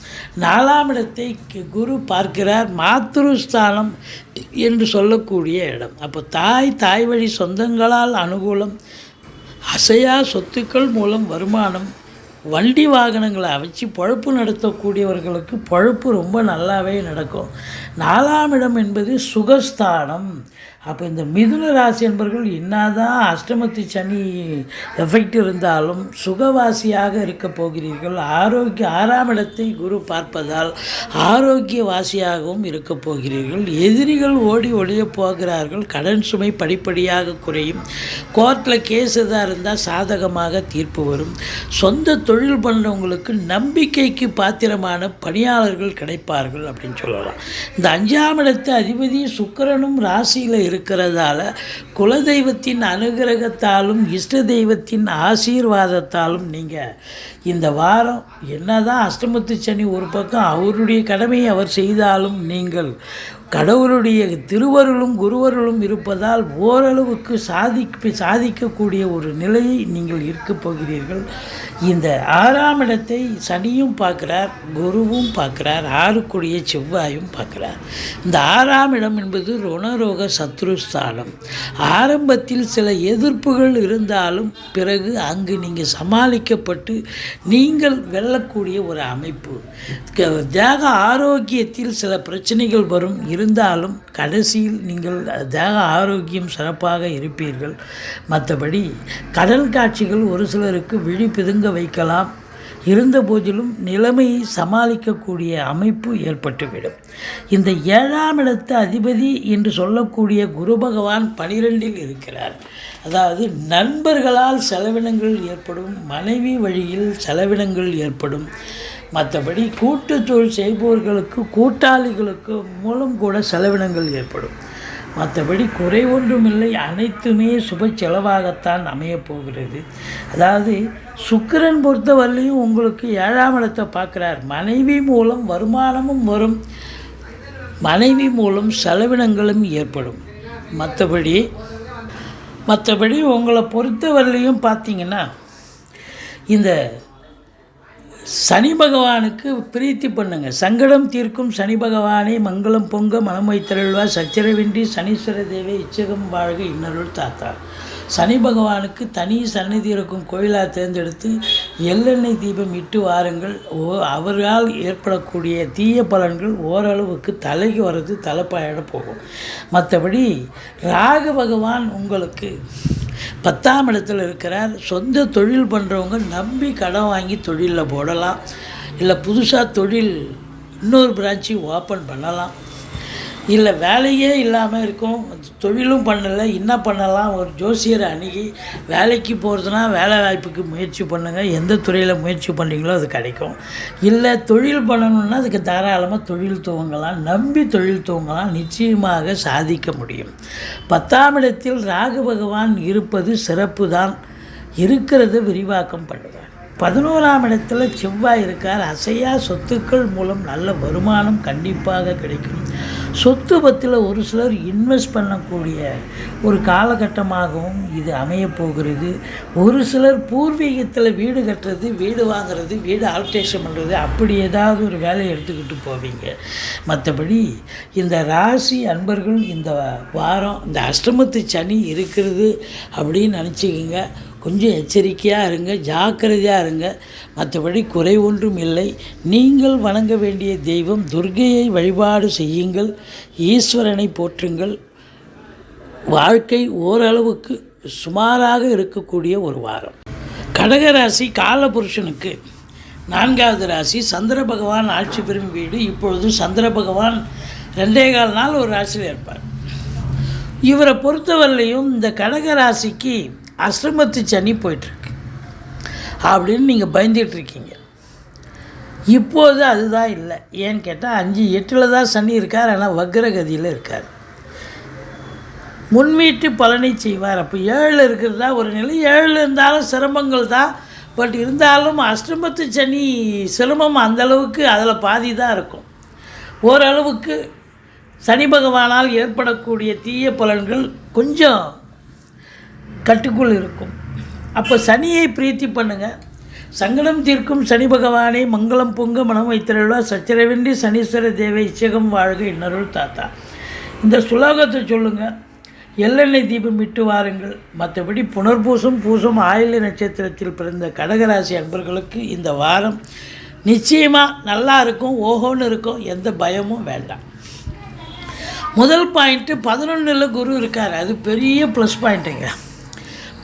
4ஆம் இடத்தை குரு பார்க்கிறார். மாத்ருஸ்தானம் என்று சொல்லக்கூடிய இடம். அப்போ தாய் வழி சொந்தங்களால் அனுகூலம், அசையா சொத்துக்கள் மூலம் வருமானம், வண்டி வாகனங்களை வச்சு பொழப்பு நடத்தக்கூடியவர்களுக்கு பொழப்பு ரொம்ப நல்லாவே நடக்கும். 4ஆம் இடம் என்பது சுகஸ்தானம். அப்போ இந்த மிதுன ராசி என்பவர்கள் என்னதான் அஷ்டமத்து சனி எஃபெக்ட் இருந்தாலும் சுகவாசியாக இருக்க போகிறீர்கள். 6ஆம் இடத்தை குரு பார்ப்பதால் ஆரோக்கியவாசியாகவும் இருக்க போகிறீர்கள். எதிரிகள் ஓடி ஒழிய போகிறார்கள். கடன் சுமை படிப்படியாக குறையும். கோர்ட்டில் கேஸ் எதாக இருந்தால் சாதகமாக தீர்ப்பு வரும். சொந்த தொழில் பண்ணுறவங்களுக்கு நம்பிக்கைக்கு பாத்திரமான பணியாளர்கள் கிடைப்பார்கள் அப்படின்னு சொல்லலாம். இந்த 5ஆம் இடத்து அதிபதி சுக்கிரனும் ராசியில் இருக்கிறதால குலதெய்வத்தின் அனுகிரகத்தாலும் இஷ்ட தெய்வத்தின் ஆசீர்வாதத்தாலும் நீங்கள் இந்த வாரம் என்னதான் அஷ்டமத்து சனி ஒரு பக்கம் அவருடைய கடமையை அவர் செய்தாலும் நீங்கள் கடவுளுடைய திருவருளும் குருவருளும் இருப்பதால் ஓரளவுக்கு சாதிக்கக்கூடிய ஒரு நிலையை நீங்கள் இருக்கப் போகிறீர்கள். இந்த 6ஆம் இடத்தை சனியும் பார்க்குறார், குருவும் பார்க்குறார், 6க்குரிய செவ்வாயும் பார்க்குறார். இந்த 6ஆம் இடம் என்பது ருணரோக சத்ருஸ்தானம். ஆரம்பத்தில் சில எதிர்ப்புகள் இருந்தாலும் பிறகு அங்கு நீங்கள் சமாளிக்கப்பட்டு நீங்கள் வெல்லக்கூடிய ஒரு அமைப்பு. தேக ஆரோக்கியத்தில் சில பிரச்சனைகள் வரும், இருந்தாலும் கடைசியில் நீங்கள் தேக ஆரோக்கியம் சிறப்பாக இருப்பீர்கள். மற்றபடி கடல் காட்சிகள் ஒரு சிலருக்கு விழி பிதுங்க வைக்கலாம். இருந்த போதிலும் நிலைமையை சமாளிக்கக்கூடிய அமைப்பு ஏற்பட்டுவிடும். இந்த 7ஆம் இடத்து அதிபதி என்று சொல்லக்கூடிய குரு பகவான் 12இல் இருக்கிறார். அதாவது நண்பர்களால் செலவினங்கள் ஏற்படும், மனைவி வழியில் செலவினங்கள் ஏற்படும். மற்றபடி கூட்டு தொழில் செய்பவர்களுக்கு கூட்டாளிகளுக்கு மூலம் கூட செலவினங்கள் ஏற்படும். மற்றபடி குறை ஒன்றுமில்லை, அனைத்துமே சுப செலவாகத்தான் அமையப்போகிறது. அதாவது சுக்கிரன் பொறுத்தவரையிலையும் உங்களுக்கு 7ஆம் இடத்தை பார்க்குறார். மனைவி மூலம் வருமானமும் வரும், மனைவி மூலம் செலவினங்களும் ஏற்படும். மற்றபடி உங்களை பொறுத்தவரையிலையும் பார்த்தீங்கன்னா இந்த சனி பகவானுக்கு பிரீத்தி பண்ணுங்கள். சங்கடம் தீர்க்கும் சனி பகவானே மங்களம் பொங்க மனம் வைத்தருள்வா, சச்சரவின்றி சனீஸ்வர தேவை இச்சகம் வாழ்க இன்னருள் தாத்தா. சனி பகவானுக்கு தனி சந்நிதி இருக்கும் கோயிலாக தேர்ந்தெடுத்து எள்ளெண்ணெய் தீபம் இட்டு வாருங்கள். அவரால் ஏற்படக்கூடிய தீய பலன்கள் ஓரளவுக்கு தலைக்கு வர்றது தலைப்பாயிட போகும். மற்றபடி ராகு பகவான் உங்களுக்கு 10ஆம் இடத்தில் இருக்கிறார். சொந்த தொழில் பண்ணுறவங்க நம்பி கடன் வாங்கி தொழிலில் போடலாம், இல்லை புதுசாக தொழில் இன்னொரு பிரான்ச்சு ஓப்பன் பண்ணலாம், இல்லை வேலையே இல்லாமல் இருக்கும், தொழிலும் பண்ணலை, என்ன பண்ணலாம், ஒரு ஜோசியரை அணுகி வேலைக்கு போகிறதுனா வேலை வாய்ப்புக்கு முயற்சி பண்ணுங்கள். எந்த துறையில் முயற்சி பண்ணுறீங்களோ அது கிடைக்கும். இல்லை தொழில் பண்ணணுன்னா அதுக்கு தாராளமாக தொழில் துவங்கலாம், நம்பி தொழில் துவங்கலாம், நிச்சயமாக சாதிக்க முடியும். 10ஆம் இடத்தில் ராகு பகவான் இருப்பது சிறப்பு தான். இருக்கிறத விரிவாக்கம் பண்ணுவார். 11ஆம் இடத்துல செவ்வாய் இருக்கார். அசையா சொத்துக்கள் மூலம் நல்ல வருமானம் கண்டிப்பாக கிடைக்கும். சொத்து பற்றில் ஒரு சிலர் இன்வெஸ்ட் பண்ணக்கூடிய ஒரு காலகட்டமாகவும் இது அமையப்போகிறது. ஒரு சிலர் பூர்வீகத்தில் வீடு கட்டுறது, வீடு வாங்கிறது, வீடு ஆல்ட்ரேஷன் பண்ணுறது, அப்படி ஏதாவது ஒரு வேலையை எடுத்துக்கிட்டு போவீங்க. மற்றபடி இந்த ராசி அன்பர்கள் இந்த வாரம் இந்த அஷ்டமத்து சனி இருக்கிறது அப்படின்னு நினச்சிக்கிங்க. கொஞ்சம் எச்சரிக்கையாக இருங்க, ஜாக்கிரதையாக இருங்க. மற்றபடி குறை ஒன்றும் இல்லை. நீங்கள் வணங்க வேண்டிய தெய்வம் துர்க்கையை வழிபாடு செய்யுங்கள், ஈஸ்வரனை போற்றுங்கள். வாழ்க்கை ஓரளவுக்கு சுமாராக இருக்கக்கூடிய ஒரு வாரம். கடகராசி காலபுருஷனுக்கு 4வது ராசி. சந்திர பகவான் ஆட்சி பெறும் வீடு. இப்பொழுது சந்திர பகவான் 2.25 நாள் ஒரு ராசியில் இருப்பார். இவரை பொறுத்தவரையிலையும் இந்த கடகராசிக்கு அஷ்டமத்து சனி போயிட்டுருக்கு அப்படின்னு நீங்கள் பயந்துட்டுருக்கீங்க. இப்போது அதுதான் இல்லை. ஏன்னு கேட்டால் 5-8 தான் சனி இருக்கார், ஆனால் வக்ரகதியில் இருக்கார். முன்வீட்டு பலனை செய்வார். அப்போ 7 இருக்கிறதா ஒரு நிலை. 7 இருந்தாலும் சிரமங்கள் தான். பட் இருந்தாலும் அஷ்டமத்து சனி சிரமம் அந்தளவுக்கு அதில் பாதி தான் இருக்கும். ஓரளவுக்கு சனி பகவானால் ஏற்படக்கூடிய தீய பலன்கள் கொஞ்சம் கட்டுக்குள் இருக்கும். அப்போ சனியை பிரீத்தி பண்ணுங்கள். சங்கடம் தீர்க்கும் சனி பகவானை மங்களம் பொங்க மனம் வைத்திருவா, சச்சரவின்றி சனீஸ்வர தேவை இச்சகம் வாழ்க இன்னருள் தாத்தா. இந்த சுலோகத்தை சொல்லுங்கள். எள்ளெண்ணெய் தீபம் இட்டு வாருங்கள். மற்றபடி புனர்பூசம் பூசம் ஆயில்ய நட்சத்திரத்தில் பிறந்த கடகராசி அன்பர்களுக்கு இந்த வாரம் நிச்சயமாக நல்லா இருக்கும், ஓஹோன்னு இருக்கும், எந்த பயமும் வேண்டாம். முதல் பாயிண்ட்டு 11ல் குரு இருக்கார். அது பெரிய ப்ளஸ் பாயிண்ட்டுங்க.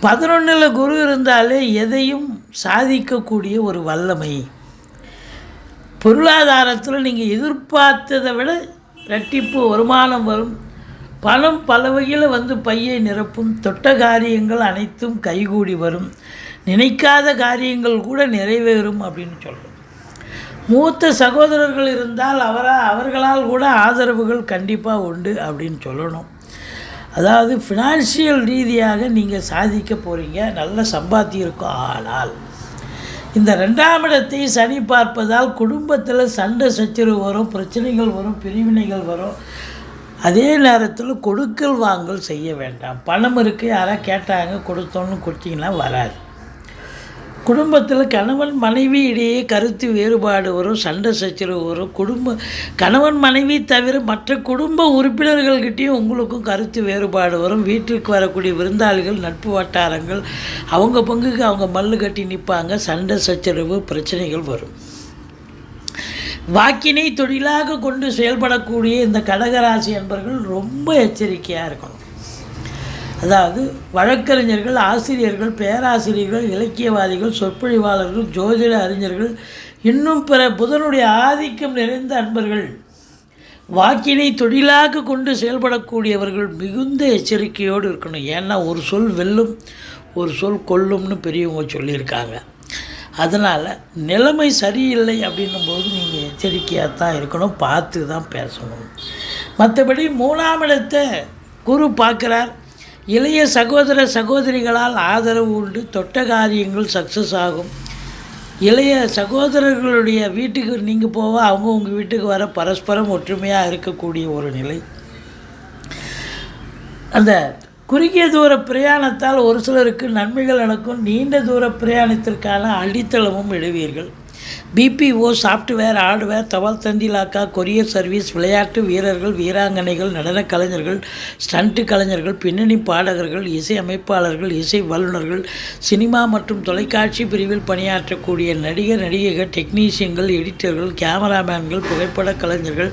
11ல் குரு இருந்தாலே எதையும் சாதிக்கக்கூடிய ஒரு வல்லமை. பொருளாதாரத்தில் நீங்கள் எதிர்பார்த்ததை விட இரட்டிப்பு வருமானம் வரும். பணம் பல வகையில் பையை நிரப்பும். தொட்ட காரியங்கள் அனைத்தும் கைகூடி வரும். நினைக்காத காரியங்கள் கூட நிறைவேறும் அப்படின்னு சொல்கிறோம். மூத்த சகோதரர்கள் இருந்தால் அவர்களால் கூட ஆதரவுகள் கண்டிப்பாக உண்டு அப்படின்னு சொல்லணும். அதாவது ஃபினான்ஷியல் ரீதியாக நீங்கள் சாதிக்க போகிறீங்க, நல்ல சம்பாத்தியம் இருக்கும். ஆனால் இந்த 2ஆம் இடத்தை சனி பார்ப்பதால் குடும்பத்தில் சண்டை சச்சரவு வரும், பிரச்சனைகள் வரும், பிரிவினைகள் வரும். அதே நேரத்தில் கொடுக்கல் வாங்கல் செய்ய வேண்டாம். பணம் இருக்குது, யாராவது கேட்டாங்க கொடுத்தோன்னு கொடுத்தீங்கன்னா வராது. குடும்பத்தில் கணவன் மனைவி இடையே கருத்து வேறுபாடு வரும், சண்டை சச்சரவு வரும். கணவன் மனைவி தவிர மற்ற குடும்ப உறுப்பினர்கள்கிட்டையும் உங்களுக்கும் கருத்து வேறுபாடு வரும். வீட்டிற்கு வரக்கூடிய விருந்தாளிகள், நட்பு வட்டாரங்கள் அவங்க பங்குக்கு அவங்க மல்லு கட்டி நிற்பாங்க. சண்டை சச்சரவு பிரச்சனைகள் வரும். வாக்கினை தொழிலாக கொண்டு செயல்படக்கூடிய இந்த கடகராசி என்பவர்கள் ரொம்ப எச்சரிக்கையாக இருக்கணும். அதாவது வழக்கறிஞர்கள், ஆசிரியர்கள், பேராசிரியர்கள், இலக்கியவாதிகள், சொற்பொழிவாளர்கள், ஜோதிட அறிஞர்கள், இன்னும் பிற புதனுடைய ஆதிக்கம் நிறைந்த அன்பர்கள், வாக்கினை தொழிலாக கொண்டு செயல்படக்கூடியவர்கள் மிகுந்த எச்சரிக்கையோடு இருக்கணும். ஏன்னா ஒரு சொல் வெல்லும், ஒரு சொல் கொல்லும்னு பெரியவங்க சொல்லியிருக்காங்க. அதனால் நிலைமை சரியில்லை அப்படின்னும்போது நீங்கள் எச்சரிக்கையாக தான் இருக்கணும், பார்த்து தான் பேசணும். மற்றபடி 3ஆம் இடத்தை குரு பார்க்குறார். இளைய சகோதர சகோதரிகளால் ஆதரவு உண்டு, தொட்ட காரியங்கள் சக்ஸஸ் ஆகும். இளைய சகோதரர்களுடைய வீட்டுக்கு நீங்கள் போக, அவங்க உங்கள் வீட்டுக்கு வர, பரஸ்பரம் ஒற்றுமையாக இருக்கக்கூடிய ஒரு நிலை. அந்த குறுகிய தூர பிரயாணத்தால் ஒரு சிலருக்கு நன்மைகள் நடக்கும். நீண்ட தூர பிரயாணத்திற்கான அடித்தளமும் இடுவீர்கள். பிபிஓ, சாஃப்ட்வேர், ஹார்ட்வேர், தபால் தந்தி இலாக்கா, கொரியர் சர்வீஸ், விளையாட்டு வீரர்கள், வீராங்கனைகள், நடன கலைஞர்கள், ஸ்டண்ட் கலைஞர்கள், பின்னணி பாடகர்கள், இசை அமைப்பாளர்கள், இசை வல்லுநர்கள், சினிமா மற்றும் தொலைக்காட்சி பிரிவில் பணியாற்றக்கூடிய நடிகர், நடிகைகள், டெக்னீஷியன்கள், எடிட்டர்கள், கேமராமேன்கள், புகைப்பட கலைஞர்கள்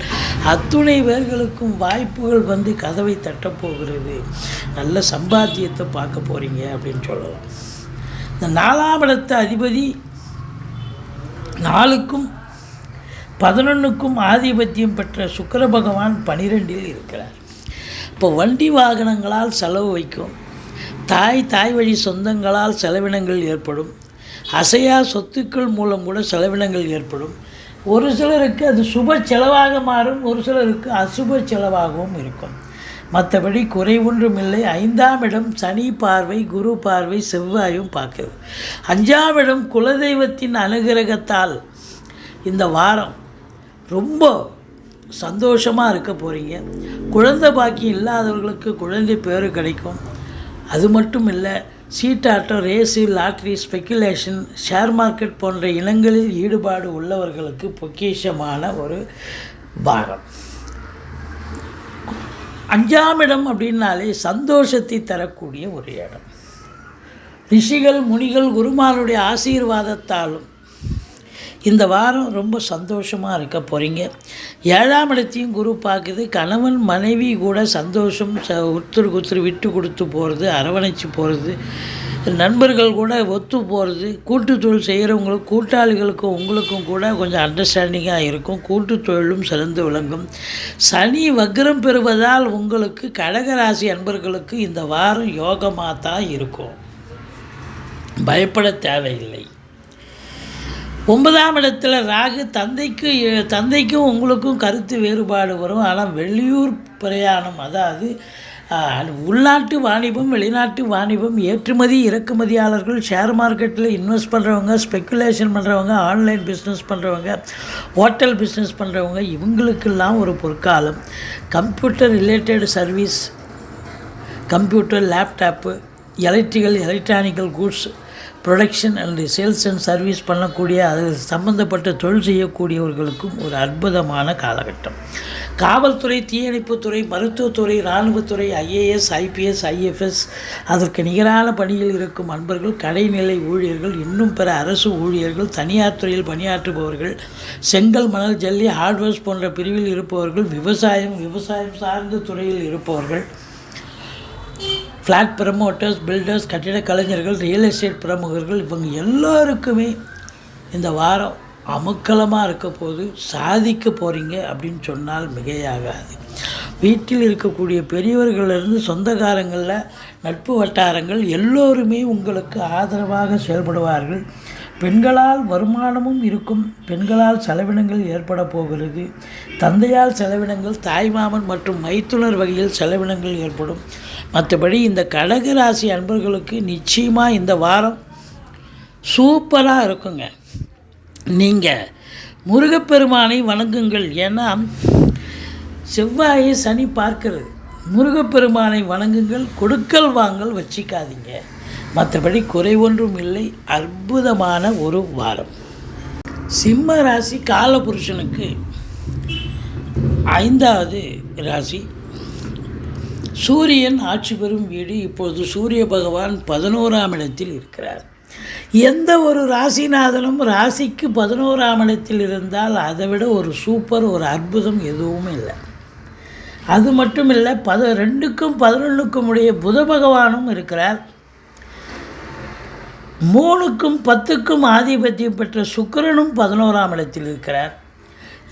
அத்துணை பேர்களுக்கும் வாய்ப்புகள் வந்து கதவை தட்டப்போகிறது. நல்ல சம்பாத்தியத்தை பார்க்க போகிறீங்க அப்படின்னு சொல்லலாம். இந்த 4ஆம் இடத்த அதிபதி 4க்கும் 11க்கும் ஆதிபத்தியம் பெற்ற சுக்கிர பகவான் 12இல் இருக்கிறார். இப்போ வண்டி வாகனங்களால் செலவு வைக்கும், தாய் வழி சொந்தங்களால் செலவினங்கள் ஏற்படும், அசையா சொத்துக்கள் மூலம் கூட செலவினங்கள் ஏற்படும். ஒரு சிலருக்கு அது சுப செலவாக மாறும், ஒரு சிலருக்கு அசுப செலவாகவும் இருக்கும். மற்றபடி குறை ஒன்றும் இல்லை. 5ஆம் இடம் சனி பார்வை, குரு பார்வை, செவ்வாயும் பார்க்குது. 5ஆம் இடம் குலதெய்வத்தின் அனுகிரகத்தால் இந்த வாரம் ரொம்ப சந்தோஷமாக இருக்க போகிறீங்க. குழந்தை பாக்கியம் இல்லாதவர்களுக்கு குழந்தை பேரு கிடைக்கும். அது மட்டும் இல்லை, சீட்டாட்டம், race, lottery, speculation, share market போன்ற இனங்களில் ஈடுபாடு உள்ளவர்களுக்கு பொக்கிஷமான ஒரு வாரம். 5ஆம் இடம் அப்படின்னாலே சந்தோஷத்தை தரக்கூடிய ஒரு இடம். ரிஷிகள், முனிகள், குருமாருடைய ஆசீர்வாதத்தாலும் இந்த வாரம் ரொம்ப சந்தோஷமாக இருக்க போகிறீங்க. 7ஆம் இடத்தையும் குரு பார்க்குது. கணவன் மனைவி கூட சந்தோஷம், ஒருத்தருக்கு விட்டு கொடுத்து போகிறது, அரவணைச்சு போகிறது, நண்பர்கள் கூட ஒத்து போகிறது, கூட்டு தொழில் செய்கிறவங்களுக்கு, கூட்டாளிகளுக்கும் உங்களுக்கும் கூட கொஞ்சம் அண்டர்ஸ்டாண்டிங்காக இருக்கும். கூட்டு தொழிலும் சிறந்து விளங்கும். சனி வக்ரம் பெறுவதால் உங்களுக்கு கடகராசி அன்பர்களுக்கு இந்த வாரம் யோகமாக தான் இருக்கும், பயப்பட தேவையில்லை. 9ஆம் இடத்துல ராகு, தந்தைக்கும் உங்களுக்கும் கருத்து வேறுபாடு வரும். ஆனால் வெளியூர் பிரயாணம், அதாவது உள்நாட்டு வாணிபம், வெளிநாட்டு வாணிபம், ஏற்றுமதி இறக்குமதியாளர்கள், ஷேர் மார்க்கெட்டில் இன்வெஸ்ட் பண்ணுறவங்க, ஸ்பெக்குலேஷன் பண்ணுறவங்க, ஆன்லைன் பிஸ்னஸ் பண்ணுறவங்க, ஹோட்டல் பிஸ்னஸ் பண்ணுறவங்க, இவங்களுக்கெல்லாம் ஒரு பொற்காலம். Computer related service, computer, laptop, electronical goods production and sales and service பண்ணக்கூடிய, அது சம்பந்தப்பட்ட தொழில் செய்யக்கூடியவர்களுக்கும் ஒரு அற்புதமான காலகட்டம். காவல்துறை, தீயணைப்புத்துறை, மருத்துவத்துறை, இராணுவத்துறை, ஐஏஎஸ், ஐபிஎஸ், ஐஎஃப்எஸ், அதற்கு நிகரான பணியில் இருக்கும் அன்பர்கள், கடைநிலை ஊழியர்கள், இன்னும் பிற அரசு ஊழியர்கள், தனியார் துறையில் பணியாற்றுபவர்கள், செங்கல், மணல், ஜல்லி, ஹார்ட்வேர்ஸ் போன்ற பிரிவில் இருப்பவர்கள், விவசாயம் சார்ந்த துறையில் இருப்பவர்கள், ஃப்ளாட் ப்ரமோட்டர்ஸ், பில்டர்ஸ், கட்டிட கலைஞர்கள், ரியல் எஸ்டேட் பிரமுகர்கள், இவங்க எல்லோருக்குமே இந்த வாரம் அமக்கலமாக இருக்க போது சாதிக்க போகிறீங்க அப்படின்னு சொன்னால் மிகையாகாது. வீட்டில் இருக்கக்கூடிய பெரியவர்களிலிருந்து சொந்தக்காரங்களில், நட்பு வட்டாரங்கள் எல்லோருமே உங்களுக்கு ஆதரவாக செயல்படுவார்கள். பெண்களால் வருமானமும் இருக்கும். பெண்களால் செலவினங்கள் ஏற்பட போகிறது. தந்தையால் செலவினங்கள், தாய்மாமன் மற்றும் மைத்துனர் வகையில் செலவினங்கள் ஏற்படும். மற்றபடி இந்த கடகராசி அன்பர்களுக்கு நிச்சயமாக இந்த வாரம் சூப்பராக இருக்குங்க. நீங்கள் முருகப்பெருமானை வணங்குங்கள். ஏன்னா செவ்வாயை சனி பார்க்கிறது. முருகப்பெருமானை வணங்குங்கள். கொடுக்கல் வாங்கல் வச்சிக்காதீங்க. மற்றபடி குறை ஒன்றும் இல்லை. அற்புதமான ஒரு வாரம். சிம்ம ராசி காலபுருஷனுக்கு 5வது ராசி. சூரியன் ஆட்சி பெறும் வீடு. இப்பொழுது சூரிய பகவான் 11ஆம் இடத்தில் இருக்கிறார். எந்த ஒரு ராசிநாதனும் ராசிக்கு 11ஆம் இடத்தில் இருந்தால் அதை விட ஒரு சூப்பர், ஒரு அற்புதம் எதுவுமே இல்லை. அது மட்டும் இல்லை, 2க்கும் 11க்கும் உடைய புத பகவானும் இருக்கிறார். 3க்கும் 10க்கும் ஆதிபத்தியம் பெற்ற சுக்கிரனும் 11ஆம் இடத்தில் இருக்கிறார்.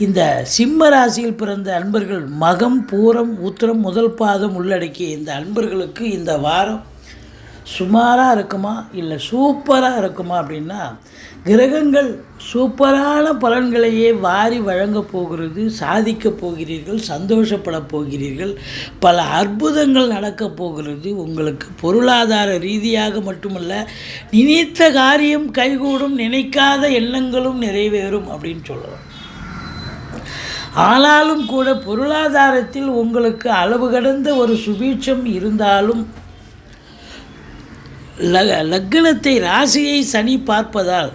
இந்த சிம்ம ராசியில் பிறந்த அன்பர்கள், மகம், பூரம், உத்திரம், முதல் பாதம் உள்ளடக்கிய இந்த அன்பர்களுக்கு இந்த வாரம் சுமாராக இருக்குமா இல்லை சூப்பராக இருக்குமா அப்படின்னா, கிரகங்கள் சூப்பரான பலன்களையே வாரி வழங்கப் போகிறது. சாதிக்கப் போகிறீர்கள், சந்தோஷப்பட போகிறீர்கள், பல அற்புதங்கள் நடக்கப் போகிறது. உங்களுக்கு பொருளாதார ரீதியாக மட்டுமல்ல, நினைத்த காரியம் கைகூடும், நினைக்காத எண்ணங்களும் நிறைவேறும் அப்படின்னு சொல்லலாம். ஆனாலும் கூட பொருளாதாரத்தில் உங்களுக்கு அளவு கடந்த ஒரு சுபீட்சம் இருந்தாலும், லக்னத்தை ராசியை சனி பார்ப்பதால்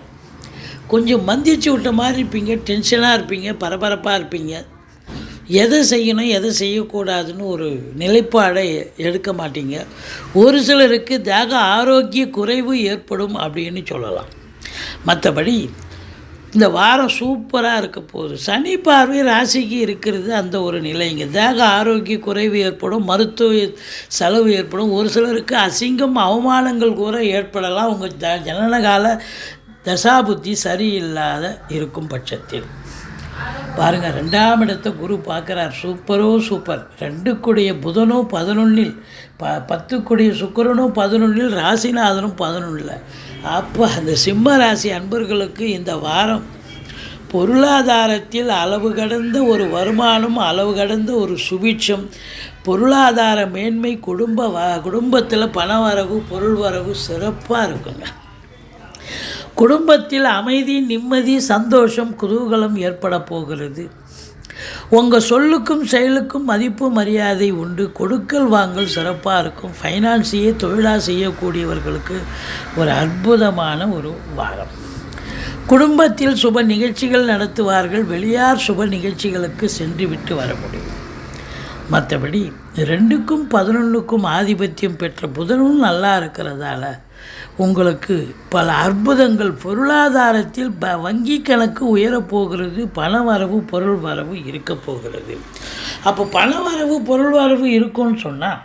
கொஞ்சம் மந்திச்சு விட்ட மாதிரி இருப்பீங்க, டென்ஷனாக இருப்பீங்க, பரபரப்பாக இருப்பீங்க. எதை செய்யணும் எதை செய்யக்கூடாதுன்னு ஒரு நிலைப்பாடை எடுக்க மாட்டீங்க. ஒரு சிலருக்கு தேக ஆரோக்கிய குறைவு ஏற்படும் அப்படின்னு சொல்லலாம். மற்றபடி இந்த வாரம் சூப்பராக இருக்க போகுது. சனி பார்வை ராசிக்கு இருக்கிறது அந்த ஒரு நிலைங்க. தேக ஆரோக்கிய குறைவு ஏற்படும், மருத்துவ செலவு ஏற்படும். ஒரு சிலருக்கு அசிங்கம் அவமானங்கள் கூட ஏற்படலாம் உங்கள் ஜனனகால தசாபுத்தி சரியில்லாத இருக்கும் பட்சத்தில். பாருங்கள், 2ஆம் இடத்தை குரு பார்க்குறார். சூப்பரோ சூப்பர். 2க்குடைய புதனும் 11, 10க்குடைய சுக்கிரனும் 11, ராசிநாதனும் 11. அப்போ அந்த சிம்ம ராசி அன்பர்களுக்கு இந்த வாரம் பொருளாதாரத்தில் அளவு கடந்த ஒரு வருமானம், அளவு கடந்த ஒரு சுபிட்சம், பொருளாதார மேன்மை, குடும்பத்தில் பண வரவு, பொருள் வரவு சிறப்பாக இருக்குங்க. குடும்பத்தில் அமைதி, நிம்மதி, சந்தோஷம், குதூகலம் ஏற்பட போகிறது. உங்கள் சொல்லுக்கும் செயலுக்கும் மதிப்பு மரியாதை உண்டு. கொடுக்கல் வாங்கல் சிறப்பாக இருக்கும். ஃபைனான்ஸையே தொழிலாக செய்யக்கூடியவர்களுக்கு ஒரு அற்புதமான ஒரு வாரம். குடும்பத்தில் சுப நிகழ்ச்சிகள் நடத்துவார்கள். வெளியார் சுப நிகழ்ச்சிகளுக்கு சென்று விட்டு வர முடியும். மற்றபடி 2க்கும் 11க்கும் ஆதிபத்தியம் பெற்ற புதனும் நல்லா இருக்கிறதால உங்களுக்கு பல அற்புதங்கள். பொருளாதாரத்தில் வங்கி கணக்கு உயரப்போகிறது. பண வரவு, பொருள் வரவு இருக்க போகிறது. அப்போ பண வரவு, பொருள் வரவு இருக்கும்னு சொன்னால்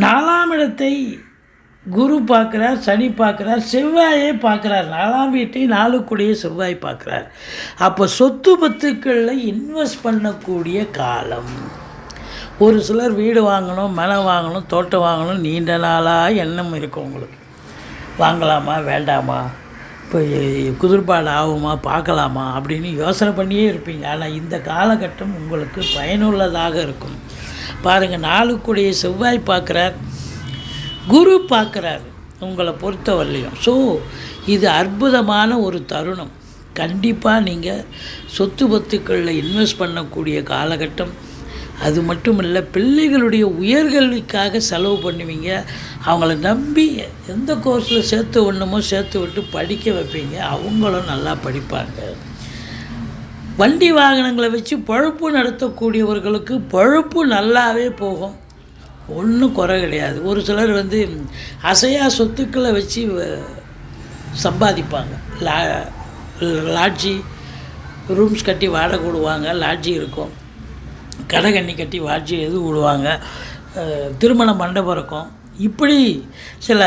4ஆம் இடத்தை குரு பார்க்குறார், சனி பார்க்குறார், செவ்வாயே பார்க்குறார். 4ஆம் வீட்டை 4க்குடைய செவ்வாய் பார்க்குறார். அப்போ சொத்து பத்துக்களில் இன்வெஸ்ட் பண்ணக்கூடிய காலம். ஒரு சிலர் வீடு வாங்கணும், மனம் வாங்கணும், தோட்டம் வாங்கணும், நீண்ட நாளாக எண்ணம் இருக்கும் உங்களுக்கு. வாங்கலாமா வேண்டாமா, இப்போ குதிர்பாடு ஆகுமா பார்க்கலாமா அப்படின்னு யோசனை பண்ணியே இருப்பீங்க. ஆனால் இந்த காலகட்டம் உங்களுக்கு பயனுள்ளதாக இருக்கும். பாருங்கள், 4க்குடைய செவ்வாய் பார்க்குறார், குரு பார்க்குறார் உங்களை பொறுத்தவரையிலையும். ஸோ இது அற்புதமான ஒரு தருணம். கண்டிப்பாக நீங்கள் சொத்து பத்துக்களில் இன்வெஸ்ட் பண்ணக்கூடிய காலகட்டம். அது மட்டும் இல்லை, பிள்ளைகளுடைய உயர்கல்விக்காக செலவு பண்ணுவீங்க. அவங்கள நம்பி எந்த கோர்ஸில் சேர்த்து ஒன்றுமோ சேர்த்து விட்டு படிக்க வைப்பீங்க. அவங்களும் நல்லா படிப்பாங்க. வண்டி வாகனங்களை வச்சு பொழப்பு நடத்தக்கூடியவர்களுக்கு பொழப்பு நல்லாவே போகும். ஒன்றும் குறை கிடையாது. ஒரு சிலர் அசையா சொத்துக்களை வச்சு சம்பாதிப்பாங்க. லாட்ஜி ரூம்ஸ் கட்டி வாடகை விடுவாங்க, லாட்ஜி இருக்கும். கடகண்ணி கட்டி வாட்சி எது விடுவாங்க, திருமண மண்டபம் இருக்கும். இப்படி சில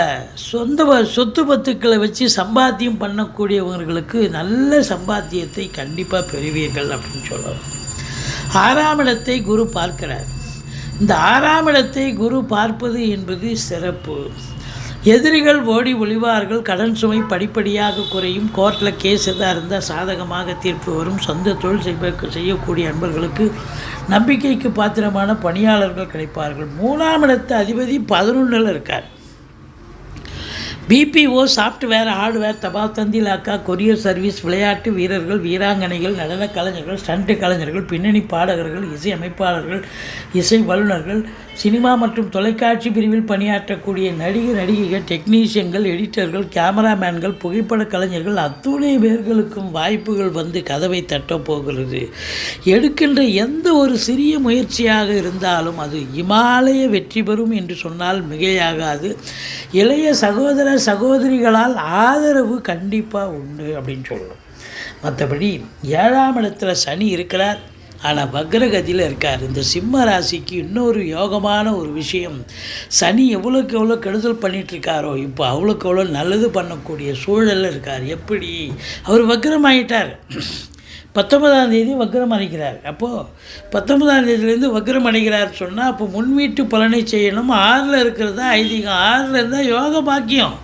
சொத்து பத்துக்களை வச்சு சம்பாத்தியம் பண்ணக்கூடியவர்களுக்கு நல்ல சம்பாத்தியத்தை கண்டிப்பாக பெறுவீர்கள் அப்படின்னு சொல்லலாம். 6ஆம் இடத்தை குரு பார்க்கிறார். இந்த 6ஆம் இடத்தை குரு பார்ப்பது என்பது சிறப்பு. எதிரிகள் ஓடி ஒளிவார்கள். கடன் சுமை படிப்படியாக குறையும். கோர்ட்டில் கேஸ் எதாக இருந்தால் சாதகமாக தீர்ப்பு வரும். சொந்த தொழில் செய்யக்கூடிய அன்பர்களுக்கு நம்பிக்கைக்கு பாத்திரமான பணியாளர்கள் கிடைப்பார்கள். 3ஆம் இடத்து அதிபதி 11ல் இருக்கார். பிபிஓ, சாஃப்ட்வேர், ஹார்ட்வேர், தபால் தந்தி இலாக்கா, கொரியர் சர்வீஸ், விளையாட்டு வீரர்கள், வீராங்கனைகள், நடன கலைஞர்கள், ஸ்டண்ட் கலைஞர்கள், பின்னணி பாடகர்கள், இசை அமைப்பாளர்கள், இசை வல்லுநர்கள், சினிமா மற்றும் தொலைக்காட்சி பிரிவில் பணியாற்றக்கூடிய நடிகைகள், டெக்னீஷியன்கள், எடிட்டர்கள், கேமராமேன்கள், புகைப்பட கலைஞர்கள் அத்துணை பேர்களுக்கும் வாய்ப்புகள் வந்து கதவை தட்டப் போகிறது. எடுக்கின்ற எந்த ஒரு சிறிய முயற்சியாக இருந்தாலும் அது இமாலய வெற்றி பெறும் என்று சொன்னால் மிகையாகாது. இளைய சகோதரிகளால் ஆதரவு கண்டிப்பாக உண்டு அப்படின்னு சொல்லணும். மற்றபடி 7ஆம் இடத்துல சனி இருக்கிறார், ஆனால் வக்ரகதியில் இருக்கார். இந்த சிம்ம ராசிக்கு இன்னொரு யோகமான ஒரு விஷயம், சனி எவ்வளோக்கு எவ்வளோ கெடுதல் பண்ணிகிட்ருக்காரோ இப்போ அவ்வளோக்கு எவ்வளோ நல்லது பண்ணக்கூடிய சூழலில் இருக்கார். எப்படி அவர் வக்ரமாயிட்டார், 19ஆம் தேதி வக்ரம் அடைகிறார். அப்போது 19ஆம் தேதியிலேருந்து வக்ரம் அடைகிறார்னு சொன்னால் அப்போ முன்வீட்டு பலனை செய்யணும். 6ல் இருக்கிறது தான் ஐதீகம், 6ல் இருந்தால் யோக பாக்கியம்,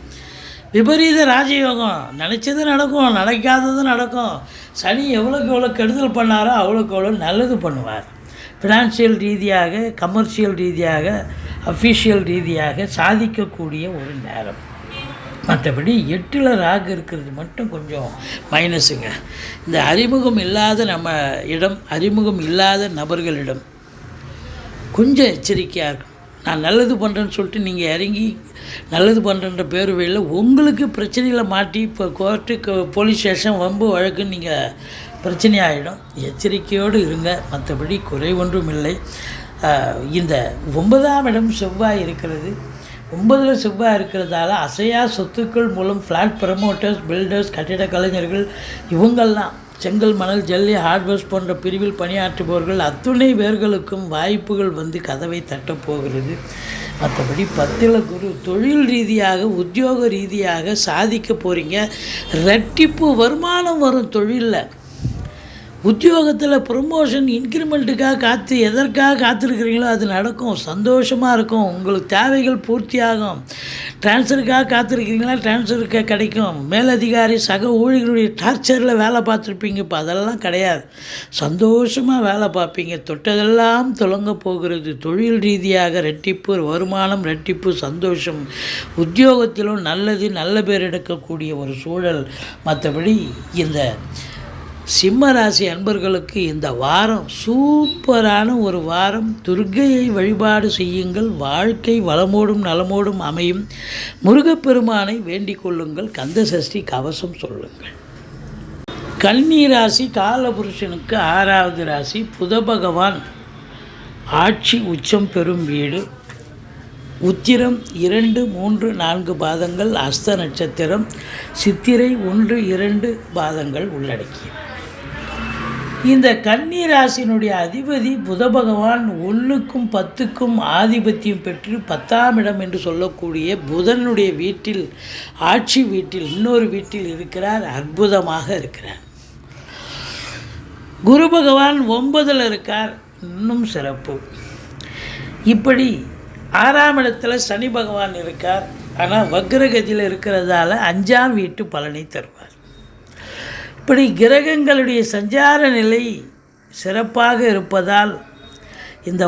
விபரீத ராஜயோகம், நினச்சது நடக்கும், நடக்காதது நடக்கும். சனி எவ்வளோக்கு எவ்வளோ கெடுதல் பண்ணாரோ அவ்வளோக்கு எவ்வளோ நல்லது பண்ணுவார். ஃபினான்ஷியல் ரீதியாக, கமர்ஷியல் ரீதியாக, அஃபிஷியல் ரீதியாக சாதிக்கக்கூடிய ஒரு நேரம். மற்றபடி 8ல் ராகு இருக்கிறது மட்டும் கொஞ்சம் மைனஸுங்க. இந்த அறிமுகம் இல்லாத அறிமுகம் இல்லாத நபர்களிடம் கொஞ்சம் எச்சரிக்கையாக இருக்கும். நான் நல்லது பண்ணுறேன்னு சொல்லிட்டு நீங்கள் இறங்கி நல்லது பண்ணுறன்ற பேர் வழியில் உங்களுக்கு பிரச்சனையில் மாட்டி இப்போ கோர்ட்டு, போலீஸ் ஸ்டேஷன், வம்பு வழக்குன்னு நீங்கள் பிரச்சனை ஆகிடும். எச்சரிக்கையோடு இருங்க, மற்றபடி குறை ஒன்றும் இல்லை. இந்த 9ஆம் இடம் செவ்வாய் இருக்கிறது. 9ல் செவ்வாய் இருக்கிறதால அசையா சொத்துக்கள் மூலம் ஃப்ளாட் ப்ரமோட்டர்ஸ், பில்டர்ஸ், கட்டிட கலைஞர்கள், இவங்கள்லாம் செங்கல், மணல், ஜல்லி, ஹார்ட்வேர்ஸ் போன்ற பிரிவில் பணியாற்றுபவர்கள் அத்துணை பேர்களுக்கும் வாய்ப்புகள் வந்து கதவை தட்டப்போகிறது. மற்றபடி 10ல் குரு, தொழில் ரீதியாக, உத்தியோக ரீதியாக சாதிக்க போகிறீங்க. ரெட்டிப்பு வருமானம் வரும் தொழிலில். உத்தியோகத்தில் ப்ரொமோஷன், இன்க்ரிமெண்ட்டுக்காக எதற்காக காத்திருக்கிறீங்களோ அது நடக்கும், சந்தோஷமாக இருக்கும், உங்களுக்கு தேவைகள் பூர்த்தியாகும். ட்ரான்ஸ்ஃபருக்காக காத்திருக்கிறீங்களா, ட்ரான்ஸ்ஃபருக்கு கிடைக்கும். மேலதிகாரி, சக ஊழியர்களுடைய டார்ச்சரில் வேலை பார்த்துருப்பீங்க, இப்போ அதெல்லாம் கிடையாது, சந்தோஷமாக வேலை பார்ப்பீங்க. தொட்டதெல்லாம் தொடங்க போகிறது. தொழில் ரீதியாக ரெட்டிப்பு வருமானம், ரெட்டிப்பு சந்தோஷம், உத்தியோகத்திலும் நல்ல பேர் எடுக்கக்கூடிய ஒரு சூழல். மற்றபடி இந்த சிம்ம ராசி அன்பர்களுக்கு இந்த வாரம் சூப்பரான ஒரு வாரம். துர்க்கையை வழிபாடு செய்யுங்கள், வாழ்க்கை வளமோடும் நலமோடும் அமையும். முருகப்பெருமானை வேண்டிக் கொள்ளுங்கள், கந்த சஷ்டி கவசம் சொல்லுங்கள். கன்னி ராசி காலபுருஷனுக்கு 6வது ராசி. புத பகவான் ஆட்சி உச்சம் பெறும் வீடு. உத்திரம் 2, 3, 4 பாதங்கள், அஸ்த நட்சத்திரம், சித்திரை 1, 2 பாதங்கள் உள்ளடக்கிய இந்த கன்னி ராசியினுடைய அதிபதி புத பகவான் 1க்கும் 10க்கும் ஆதிபத்தியம் பெற்று 10ஆம் இடம் என்று சொல்லக்கூடிய புதனுடைய வீட்டில், ஆட்சி வீட்டில், இன்னொரு வீட்டில் இருக்கிறார். அற்புதமாக இருக்கிறார். குரு பகவான் 9ல் இருக்கார், இன்னும் சிறப்பு. இப்படி 6ஆம் இடத்துல சனி பகவான் இருக்கார். ஆனால் வக்ரகதியில் இருக்கிறதால 5ஆம் வீட்டு பலனை தருவார். இப்படி கிரகங்களுடைய சஞ்சார நிலை சிறப்பாக இருப்பதால் இந்த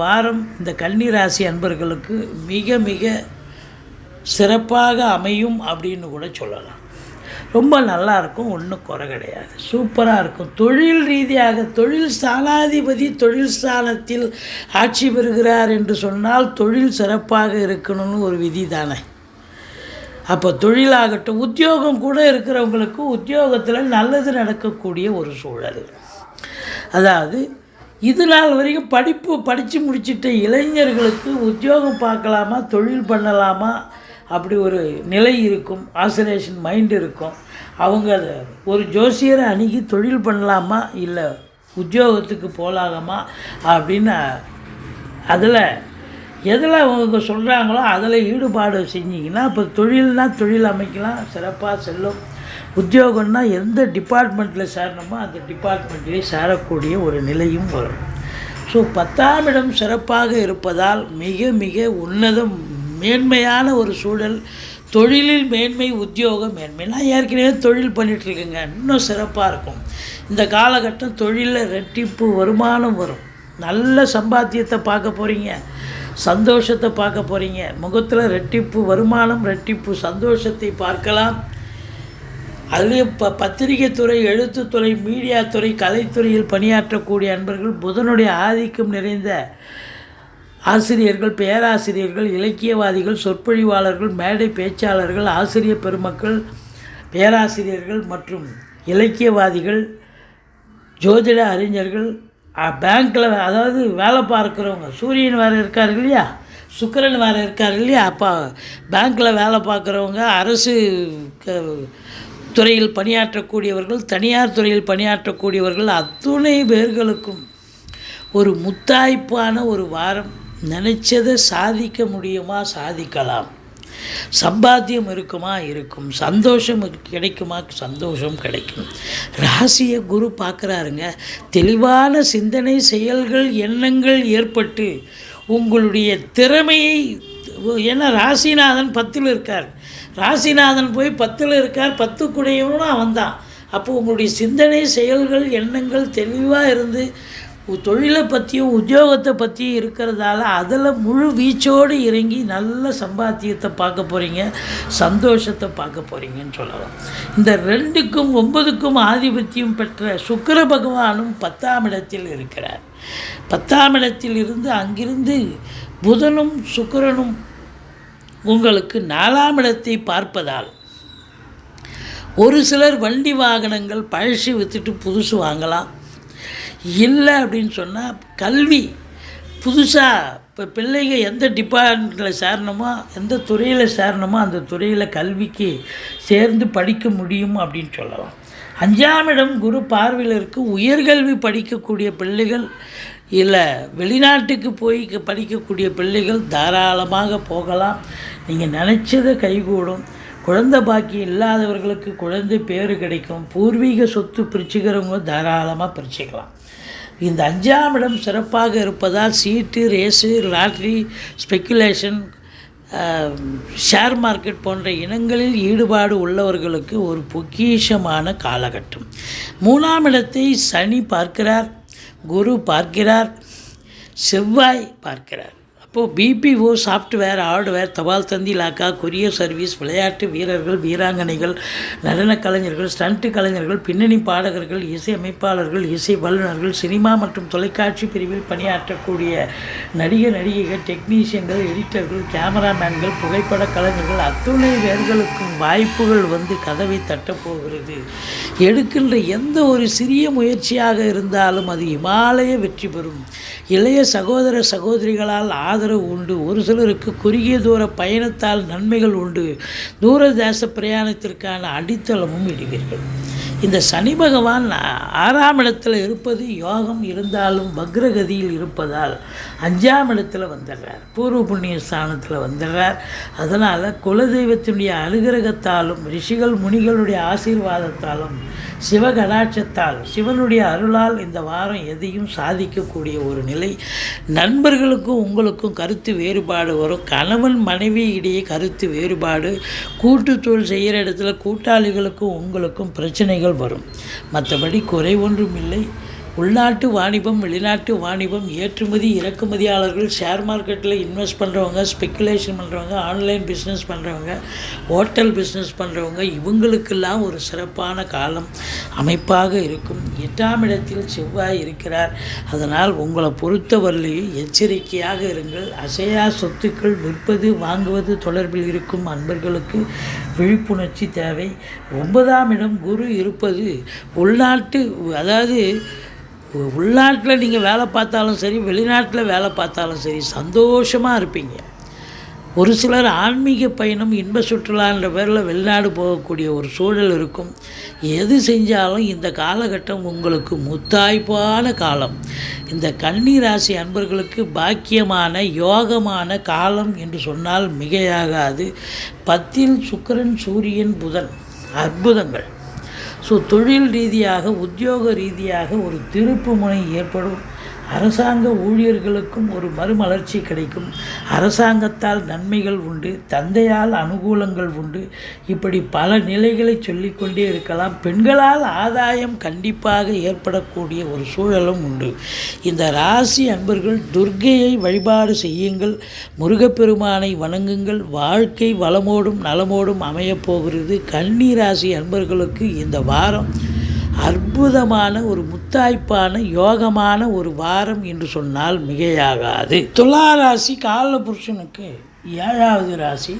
வாரம் இந்த கன்னி ராசி அன்பர்களுக்கு மிக மிக சிறப்பாக அமையும் அப்படின்னு கூட சொல்லலாம். ரொம்ப நல்லாயிருக்கும், ஒன்றும் குறை கிடையாது, சூப்பராக இருக்கும். தொழில் ரீதியாக, தொழில் ஸ்தானாதிபதி தொழில் ஸ்தானத்தில் ஆட்சி பெறுகிறார் என்று சொன்னால் தொழில் சிறப்பாக இருக்கணும்னு ஒரு விதி தானே. அப்போ தொழிலாகட்டும், உத்தியோகம் கூட இருக்கிறவங்களுக்கு உத்தியோகத்தில் நல்லது நடக்கக்கூடிய ஒரு சூழல். அதாவது இது நாள் வரைக்கும் படித்து முடிச்சிட்ட இளைஞர்களுக்கு உத்தியோகம் பார்க்கலாமா, தொழில் பண்ணலாமா, அப்படி ஒரு நிலை இருக்கும், ஆசோலேஷன் மைண்ட் இருக்கும். அவங்க அதை ஒரு ஜோசியரை அணுகி தொழில் பண்ணலாமா இல்லை உத்தியோகத்துக்கு போகலாமா அப்படின்னு அதில் எதில் அவங்க சொல்கிறாங்களோ அதில் ஈடுபாடு செஞ்சிங்கன்னா இப்போ தொழில் அமைக்கலாம், சிறப்பாக செல்லும். உத்தியோகம்னா எந்த டிபார்ட்மெண்ட்டில் சேரணுமோ அந்த டிபார்ட்மெண்ட்லேயே சேரக்கூடிய ஒரு நிலையும் வரும். ஸோ 10ஆம் இடம் சிறப்பாக இருப்பதால் மிக மிக உன்னதம், மேன்மையான ஒரு சூழல். தொழிலில் மேன்மை, உத்தியோகம் மேன்மை. நான் ஏற்கனவே தொழில் பண்ணிகிட்ருக்கேங்க, இன்னும் சிறப்பாக இருக்கும். இந்த காலகட்டம் தொழிலில் ரெட்டிப்பு வருமானம் வரும், நல்ல சம்பாத்தியத்தை பார்க்க போகிறீங்க. சந்தோஷத்தை பார்க்க போகிறீங்க. முகத்தில் ரெட்டிப்பு வருமானம், ரெட்டிப்பு சந்தோஷத்தை பார்க்கலாம். அதுலேயும் பத்திரிகை துறை, எழுத்துத்துறை, மீடியா துறை, கலைத்துறையில் பணியாற்றக்கூடிய அன்பர்கள், புதனுடைய ஆதிக்கம் நிறைந்த ஆசிரியர்கள், பேராசிரியர்கள், இலக்கியவாதிகள், சொற்பொழிவாளர்கள், மேடை பேச்சாளர்கள், ஆசிரியர் பெருமக்கள், பேராசிரியர்கள் மற்றும் இலக்கியவாதிகள், ஜோதிட அறிஞர்கள், பேங்க்கில் அதாவது வேலை பார்க்குறவங்க, சூரியன் வேறு இருக்கார் இல்லையா, சுக்கிரன் வேறு இருக்கார் இல்லையா, அப்போ பேங்க்கில் வேலை பார்க்குறவங்க, அரசு துறையில் பணியாற்றக்கூடியவர்கள், தனியார் துறையில் பணியாற்றக்கூடியவர்கள், அத்துணை பேர்களுக்கும் ஒரு முத்தாய்ப்பான ஒரு வாரம். நினச்சதை சாதிக்க முடியுமா? சாதிக்கலாம். சம்பாத்தியம் இருக்குமா? இருக்கும். சந்தோஷம் கிடைக்குமா? சந்தோஷம் கிடைக்கும். ராசியை குரு பார்க்குறாருங்க. தெளிவான சிந்தனை, செயல்கள், எண்ணங்கள் ஏற்பட்டு உங்களுடைய திறமையை, ஏன்னா ராசிநாதன் 10ல் இருக்கார். ராசிநாதன் போய் 10ல் இருக்கார், 10 கூடையவனும் அவன் தான். அப்போது உங்களுடைய சிந்தனை, செயல்கள், எண்ணங்கள் தெளிவாக இருந்து தொழிலை பற்றியும் உத்தியோகத்தை பற்றியும் இருக்கிறதால அதில் முழு வீச்சோடு இறங்கி நல்ல சம்பாத்தியத்தை பார்க்க போகிறீங்க, சந்தோஷத்தை பார்க்க போகிறீங்கன்னு சொல்லலாம். இந்த 2க்கும் 9க்கும் ஆதிபத்தியம் பெற்ற சுக்கிர பகவானும் 10ஆம் இடத்தில் இருக்கிறார். 10ஆம் இடத்தில் இருந்து அங்கிருந்து புதனும் சுக்கிரனும் உங்களுக்கு 4ஆம் இடத்தை பார்ப்பதால் ஒரு சிலர் வண்டி வாகனங்கள் பழசு விற்றுட்டு புதுசு வாங்கலாம். இல்லை அப்படின்னு சொன்னால் கல்வி புதுசாக இப்போ பிள்ளைங்க எந்த டிபார்ட்மெண்ட்டில் சேரணுமோ, எந்த துறையில் சேரணுமோ அந்த துறையில் கல்விக்கு சேர்ந்து படிக்க முடியும் அப்படின்னு சொல்லலாம். 5ஆம் இடம் குரு பார்வையில் இருக்குது. உயர்கல்வி படிக்கக்கூடிய பிள்ளைகள், இல்லை வெளிநாட்டுக்கு போய் படிக்கக்கூடிய பிள்ளைகள் தாராளமாக போகலாம். நீங்கள் நினச்சதை கைகூடும். குழந்தை பாக்கியம் இல்லாதவர்களுக்கு குழந்தை பேர் கிடைக்கும். பூர்வீக சொத்து பிரிச்சுக்கிறவங்க தாராளமாக பிரிச்சுக்கலாம். இந்த 5ஆம் இடம் சிறப்பாக இருப்பதால் சீட்டு, race, lottery, speculation, share market போன்ற இனங்களில் ஈடுபாடு உள்ளவர்களுக்கு ஒரு பொக்கிஷமான காலகட்டம். 3ஆம் இடத்தை சனி பார்க்கிறார், குரு பார்க்கிறார், செவ்வாய் பார்க்கிறார். அப்போது பிபிஓ, சாஃப்ட்வேர், ஹார்ட்வேர், தபால் தந்தி இலாக்கா, கொரியர் சர்வீஸ், விளையாட்டு வீரர்கள், வீராங்கனைகள், நடனக் கலைஞர்கள், ஸ்டண்ட் கலைஞர்கள், பின்னணி பாடகர்கள், இசை அமைப்பாளர்கள், இசை வல்லுநர்கள், சினிமா மற்றும் தொலைக்காட்சி பிரிவில் பணியாற்றக்கூடிய நடிகைகள், டெக்னீஷியன்கள், எடிட்டர்கள், கேமராமேன்கள், புகைப்பட கலைஞர்கள், அத்துணை பேர்களுக்கும் வாய்ப்புகள் வந்து கதவை தட்டப்போகிறது. எடுக்கின்ற எந்த ஒரு சிறிய முயற்சியாக இருந்தாலும் அது இமாலய வெற்றி பெறும். இளைய சகோதர சகோதரிகளால் ஆதரவு உண்டு. ஒரு சிலருக்கு குறுகிய தூர பயணத்தால் நன்மைகள் உண்டு. தூரதேச பிரயாணத்திற்கான அடித்தளமும் இடுவீர்கள். இந்த சனி பகவான் 6ஆம் இடத்தில் இருப்பது யோகம் இருந்தாலும் வக்ரகதியில் இருப்பதால் 5ஆம் இடத்துல வந்துடுறார், பூர்வ புண்ணிய ஸ்தானத்தில் வந்துடுறார். அதனால் குலதெய்வத்தினுடைய அனுகிரகத்தாலும் ரிஷிகள் முனிகளுடைய ஆசீர்வாதத்தாலும் சிவகடாட்சத்தால் சிவனுடைய அருளால் இந்த வாரம் எதையும் சாதிக்கக்கூடிய ஒரு நிலை. நண்பர்களுக்கும் உங்களுக்கும் கருத்து வேறுபாடு வரும். கணவன் மனைவி இடையே கருத்து வேறுபாடு. கூட்டு தொழில் செய்கிற இடத்துல கூட்டாளிகளுக்கும் உங்களுக்கும் பிரச்சனைகள் வரும். மற்றபடி குறை ஒன்றும் இல்லை. உள்நாட்டு வாணிபம், வெளிநாட்டு வாணிபம், ஏற்றுமதி இறக்குமதியாளர்கள், ஷேர் மார்க்கெட்டில் இன்வெஸ்ட் பண்ணுறவங்க, ஸ்பெக்குலேஷன் பண்ணுறவங்க, ஆன்லைன் பிஸ்னஸ் பண்ணுறவங்க, ஹோட்டல் பிஸ்னஸ் பண்ணுறவங்க, இவங்களுக்கெல்லாம் ஒரு சிறப்பான காலம் அமைப்பாக இருக்கும். 8ஆம் இடத்தில் செவ்வாய் இருக்கிறார். அதனால் உங்களை பொறுத்தவரையிலேயே எச்சரிக்கையாக இருங்கள். அசையா சொத்துக்கள் விற்பது வாங்குவது தொடர்பில் இருக்கும் அன்பர்களுக்கு விழிப்புணர்ச்சி தேவை. 9ஆம் இடம் குரு இருப்பது உள்நாட்டு, அதாவது உள்நாட்டில் நீங்கள் வேலை பார்த்தாலும் சரி, வெளிநாட்டில் வேலை பார்த்தாலும் சரி சந்தோஷமாக இருப்பீங்க. ஒரு சிலர் ஆன்மீக பயணம், இன்ப சுற்றுலான்ற பேரில் வெளிநாடு போகக்கூடிய ஒரு சூழல் இருக்கும். எது செஞ்சாலும் இந்த காலகட்டம் உங்களுக்கு முத்தாய்ப்பான காலம். இந்த கன்னி ராசி அன்பர்களுக்கு பாக்கியமான யோகமான காலம் என்று சொன்னால் மிகையாகாது. 10ல் சுக்கிரன், சூரியன், புதன், அற்புதங்கள். ஸோ தொழில் ரீதியாக, உத்தியோக ரீதியாக ஒரு திருப்பு முனை ஏற்படும். அரசாங்க ஊழியர்களுக்கும் ஒரு மறுமலர்ச்சி கிடைக்கும். அரசாங்கத்தால் நன்மைகள் உண்டு, தந்தையால் அனுகூலங்கள் உண்டு. இப்படி பல நிலைகளை சொல்லிக்கொண்டே இருக்கலாம். பெண்களால் ஆதாயம் கண்டிப்பாக ஏற்படக்கூடிய ஒரு சூழலும் உண்டு. இந்த ராசி அன்பர்கள் துர்க்கையை வழிபாடு செய்யுங்கள், முருகப்பெருமானை வணங்குங்கள். வாழ்க்கை வளமோடும் நலமோடும் அமையப்போகிறது. கன்னி ராசி அன்பர்களுக்கு இந்த வாரம் அற்புதமான ஒரு முத்தாய்ப்பான யோகமான ஒரு வாரம் என்று சொன்னால் மிகையாகாது. துலா ராசி காலபுருஷனுக்கு 7வது ராசி.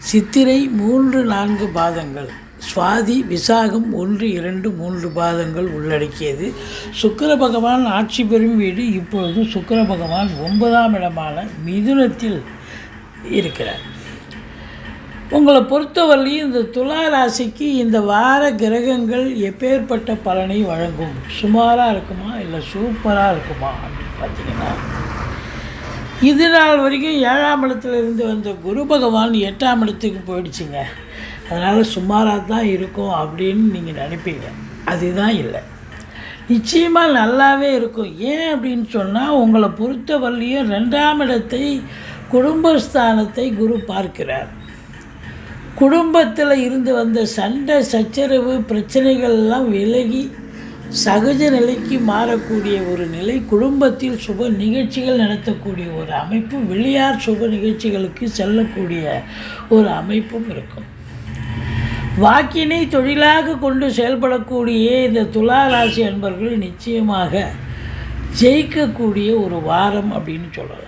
சித்திரை 3-4 பாதங்கள், சுவாதி விசாகம் 1-2-3 பாதங்கள் உள்ளடக்கியது. சுக்கிர பகவான் ஆட்சி பெறும் வீடு. இப்பொழுது சுக்கிர பகவான் 9ஆம் இடமான மிதுனத்தில் இருக்கிறார். உங்களை பொறுத்தவரையிலும் இந்த துலா ராசிக்கு இந்த வார கிரகங்கள் எப்பேற்பட்ட பலனை வழங்கும்? சுமாராக இருக்குமா இல்லை சூப்பராக இருக்குமா அப்படின்னு பார்த்தீங்கன்னா, இது நாள் வரைக்கும் 7ஆம் இடத்துலேருந்து வந்த குரு பகவான் 8ஆம் இடத்துக்கு போயிடுச்சுங்க. அதனால் சுமாராக தான் இருக்கும் அப்படின்னு நீங்கள் நினைப்பீங்க. அதுதான் இல்லை, நிச்சயமாக நல்லாவே இருக்கும். ஏன் அப்படின்னு சொன்னால், உங்களை பொறுத்தவரையிலும் 2ஆம் இடத்தை, குடும்பஸ்தானத்தை குரு பார்க்கிறார். குடும்பத்தில் இருந்து வந்த சண்டை சச்சரவு பிரச்சனைகள்லாம் விலகி சகஜ நிலைக்கு மாறக்கூடிய ஒரு நிலை. குடும்பத்தில் சுப நிகழ்ச்சிகள் நடத்தக்கூடிய ஒரு அமைப்பு, வெளியார் சுப நிகழ்ச்சிகளுக்கு செல்லக்கூடிய ஒரு அமைப்பும் இருக்கும். வாக்கினை தொழிலாக கொண்டு செயல்படக்கூடிய இந்த துலா ராசி அன்பர்கள் நிச்சயமாக ஜெயிக்கக்கூடிய ஒரு வாரம் அப்படின்னு சொல்லலாம்.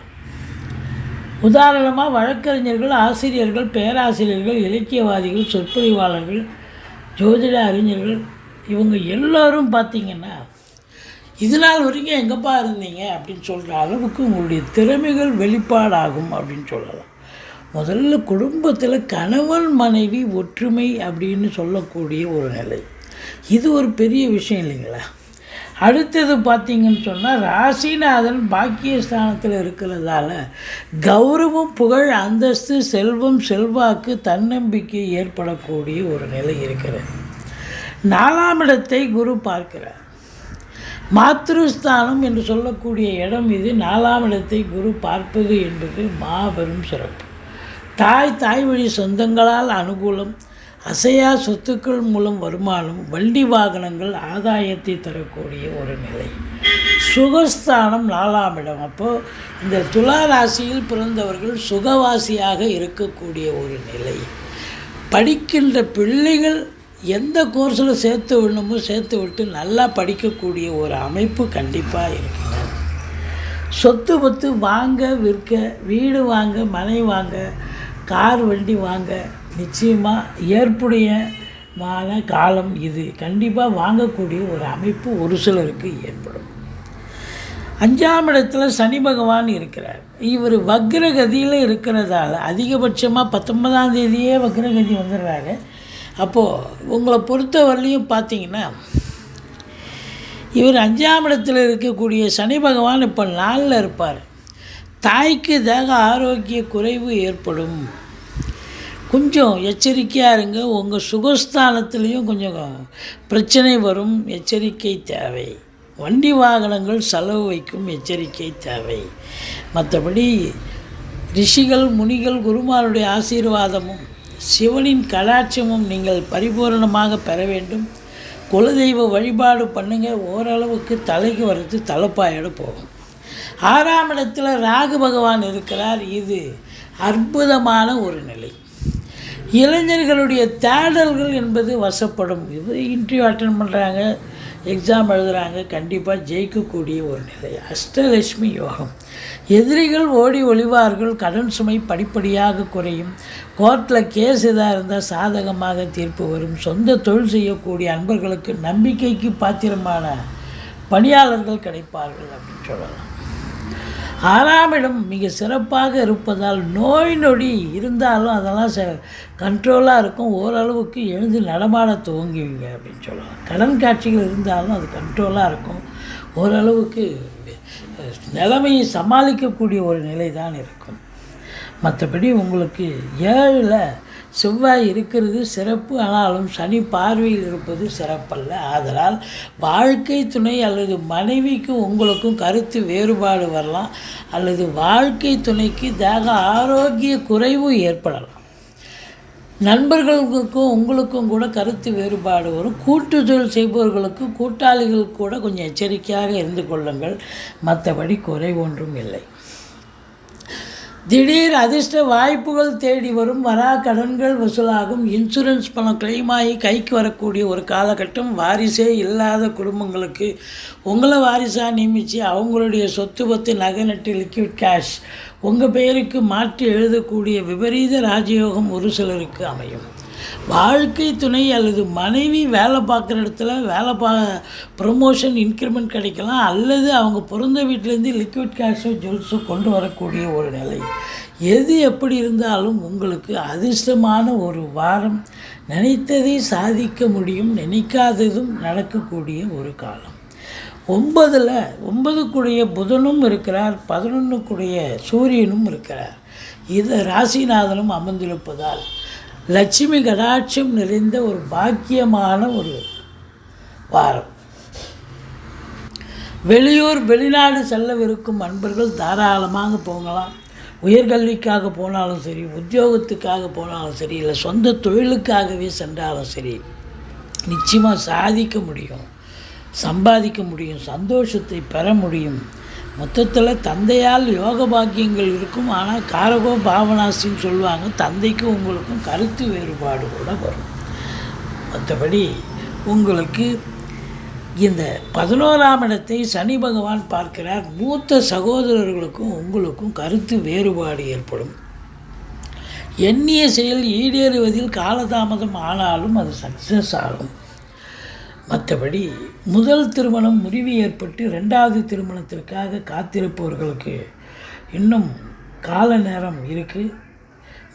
உதாரணமாக வழக்கறிஞர்கள், ஆசிரியர்கள், பேராசிரியர்கள், இலக்கியவாதிகள், சொற்பொழிவாளர்கள், ஜோதிட அறிஞர்கள், இவங்க எல்லோரும் பார்த்திங்கன்னா இது நாள் வரைக்கும் எங்கேப்பா இருந்தீங்க அப்படின்னு சொல்கிற அளவுக்கு உங்களுடைய திறமைகள் வெளிப்பாடாகும் அப்படின்னு சொல்லலாம். முதல்ல குடும்பத்தில் கணவன் மனைவி ஒற்றுமை அப்படின்னு சொல்லக்கூடிய ஒரு நிலை, இது ஒரு பெரிய விஷயம் இல்லைங்களா? அடுத்தது பார்த்திங்கன்னு சொன்னால், ராசிநாதன் பாக்கியஸ்தானத்தில் இருக்கிறதால கௌரவம், புகழ், அந்தஸ்து, செல்வம், செல்வாக்கு, தன்னம்பிக்கை ஏற்படக்கூடிய ஒரு நிலை இருக்கிறது. 4ஆம் இடத்தை குரு பார்க்கிறார். மாத்ருஸ்தானம் என்று சொல்லக்கூடிய இடம் இது. 4ஆம் இடத்தை குரு பார்ப்பது என்பது மாபெரும் சிறப்பு. தாய் வழி சொந்தங்களால் அனுகூலம், அசையா சொத்துக்கள் மூலம் வருமானம், வண்டி வாகனங்கள் ஆதாயத்தை தரக்கூடிய ஒரு நிலை. சுகஸ்தானம் 4ஆம் இடம். அப்போது இந்த துலா ராசியில் பிறந்தவர்கள் சுகவாசியாக இருக்கக்கூடிய ஒரு நிலை. படிக்கின்ற பிள்ளைகள் எந்த கோர்ஸில் சேர்த்து விடணுமோ சேர்த்து விட்டு நல்லா படிக்கக்கூடிய ஒரு அமைப்பு கண்டிப்பாக இருக்குங்க. சொத்து பத்து வாங்க விற்க, வீடு வாங்க, மனை வாங்க, கார் வண்டி வாங்க நிச்சயமாக ஏற்புடையமான காலம் இது. கண்டிப்பாக வாங்கக்கூடிய ஒரு அமைப்பு ஒரு சிலருக்கு ஏற்படும். 5ஆம் இடத்துல சனி பகவான் இருக்கிறார். இவர் வக்ரகதியில் இருக்கிறதால அதிகபட்சமாக 19ஆம் தேதியே வக்ரகதி வந்துடுறாரு. அப்போது உங்களை பொறுத்தவரையிலையும் பார்த்தீங்கன்னா, இவர் 5ஆம் இடத்தில் இருக்கக்கூடிய சனி பகவான் இப்போ 4ல் இருப்பார். தாய்க்கு தேக ஆரோக்கிய குறைவு ஏற்படும். கொஞ்சம் எச்சரிக்கையாக இருங்க. உங்கள் சுகஸ்தானத்துலேயும் கொஞ்சம் பிரச்சனை வரும், எச்சரிக்கை தேவை. வண்டி வாகனங்கள் செலவு வைக்கும், எச்சரிக்கை தேவை. மற்றபடி ரிஷிகள், முனிகள், குருமாருடைய ஆசீர்வாதமும் சிவனின் கடாட்சமும் நீங்கள் பரிபூரணமாக பெற வேண்டும். குலதெய்வ வழிபாடு பண்ணுங்கள். ஓரளவுக்கு தலைக்கு வர்றது தலைப்பாயோடு போகும். 6ஆம் இடத்துல ராகு பகவான் இருக்கிறார். இது அற்புதமான ஒரு நிலை. இளைஞர்களுடைய தேடல்கள் என்பது வசப்படும். இது இன்டர்வியூ அட்டென்ட் பண்ணுறாங்க, எக்ஸாம் எழுதுகிறாங்க, கண்டிப்பாக ஜெயிக்கக்கூடிய ஒரு நிலை. அஷ்டலட்சுமி யோகம். எதிரிகள் ஓடி ஒளிவார்கள். கடன் சுமை படிப்படியாக குறையும். கோர்ட்டில் கேஸ் எதாக இருந்தால் சாதகமாக தீர்ப்பு வரும். சொந்த தொழில் செய்யக்கூடிய அன்பர்களுக்கு நம்பிக்கைக்கு பாத்திரமான பணியாளர்கள் கிடைப்பார்கள் அப்படின்னு சொல்லலாம். 6ஆம் இடம் மிக சிறப்பாக இருப்பதால் நோய் நொடி இருந்தாலும் அதெல்லாம் கண்ட்ரோலாக இருக்கும். ஓரளவுக்கு எழுந்து நடமாட துவங்குவீங்க அப்படின்னு சொல்லலாம். கடன் காட்சிகள் இருந்தாலும் அது கண்ட்ரோலாக இருக்கும். ஓரளவுக்கு நிலைமையை சமாளிக்கக்கூடிய ஒரு நிலை தான் இருக்கும். மற்றபடி உங்களுக்கு 7ல் செவ்வாய் இருக்கிறது சிறப்பு, ஆனாலும் சனி பார்வையில் இருப்பது சிறப்பல்ல. ஆதலால் வாழ்க்கை துணை அல்லது மனைவிக்கு உங்களுக்கும் கருத்து வேறுபாடு வரலாம், அல்லது வாழ்க்கை துணைக்கு தேக ஆரோக்கிய குறைவு ஏற்படலாம். நண்பர்களுக்கும் உங்களுக்கும் கூட கருத்து வேறுபாடு வரும். கூட்டு தொழில் செய்பவர்களுக்கு கூட்டாளிகள் கூட கொஞ்சம் எச்சரிக்கையாக இருந்து கொள்ளுங்கள். மற்றபடி குறை ஒன்றும் இல்லை. திடீர் அதிர்ஷ்ட வாய்ப்புகள் தேடி வரும். வரா கடன்கள் வசூலாகும். இன்சூரன்ஸ் பணம் கிளைம் ஆகி கைக்கு வரக்கூடிய ஒரு காலகட்டம். வாரிசே இல்லாத குடும்பங்களுக்கு உங்களை வாரிசாக நியமித்து அவங்களுடைய சொத்து பத்து நகை நட்டு லிக்விட் கேஷ் உங்கள் பெயருக்கு மாற்றி எழுதக்கூடிய விபரீத ராஜயோகம் ஒரு சிலருக்கு அமையும். வாழ்க்கை துணை அல்லது மனைவி வேலை பார்க்குற இடத்துல ப்ரமோஷன் இன்க்ரிமெண்ட் கிடைக்கலாம், அல்லது அவங்க பிறந்த வீட்டிலேருந்து லிக்விட் கேஷோ ஜுவல்ஸோ கொண்டு வரக்கூடிய ஒரு நிலை. எது எப்படி இருந்தாலும் உங்களுக்கு அதிர்ஷ்டமான ஒரு வாரம். நினைத்ததை சாதிக்க முடியும், நினைக்காததும் நடக்கக்கூடிய ஒரு காலம். 9க்குடைய புதனும் இருக்கிறார், 11க்குடைய சூரியனும் இருக்கிறார். இது ராசிநாதனும் அமர்ந்திருப்பதால் லட்சுமி கடாட்சம் நிறைந்த ஒரு பாக்கியமான ஒரு வாரம். வெளியூர் வெளிநாடு செல்லவிருக்கும் அன்பர்கள் தாராளமாக போகலாம். உயர்கல்விக்காக போனாலும் சரி, உத்தியோகத்துக்காக போனாலும் சரி, இல்லை சொந்த தொழிலுக்காகவே சென்றாலும் சரி, நிச்சயமாக சாதிக்க முடியும், சம்பாதிக்க முடியும், சந்தோஷத்தை பெற முடியும். மொத்தத்தில் தந்தையால் யோக பாக்கியங்கள் இருக்கும். ஆனால் காரகோ பாவனாசின்னு சொல்லுவாங்க. தந்தைக்கும் உங்களுக்கும் கருத்து வேறுபாடு கூட வரும். மற்றபடி உங்களுக்கு இந்த 11ஆம் இடத்தை சனி பகவான் பார்க்கிறார். மூத்த சகோதரர்களுக்கும் உங்களுக்கும் கருத்து வேறுபாடு ஏற்படும். எண்ணிய செயல் ஈடேறுவதில் காலதாமதம் ஆனாலும் அது சக்ஸஸ் ஆகும். மற்றபடி முதல் திருமணம் முறிவு ஏற்பட்டு 2வது திருமணத்திற்காக காத்திருப்பவர்களுக்கு இன்னும் கால நேரம் இருக்குது.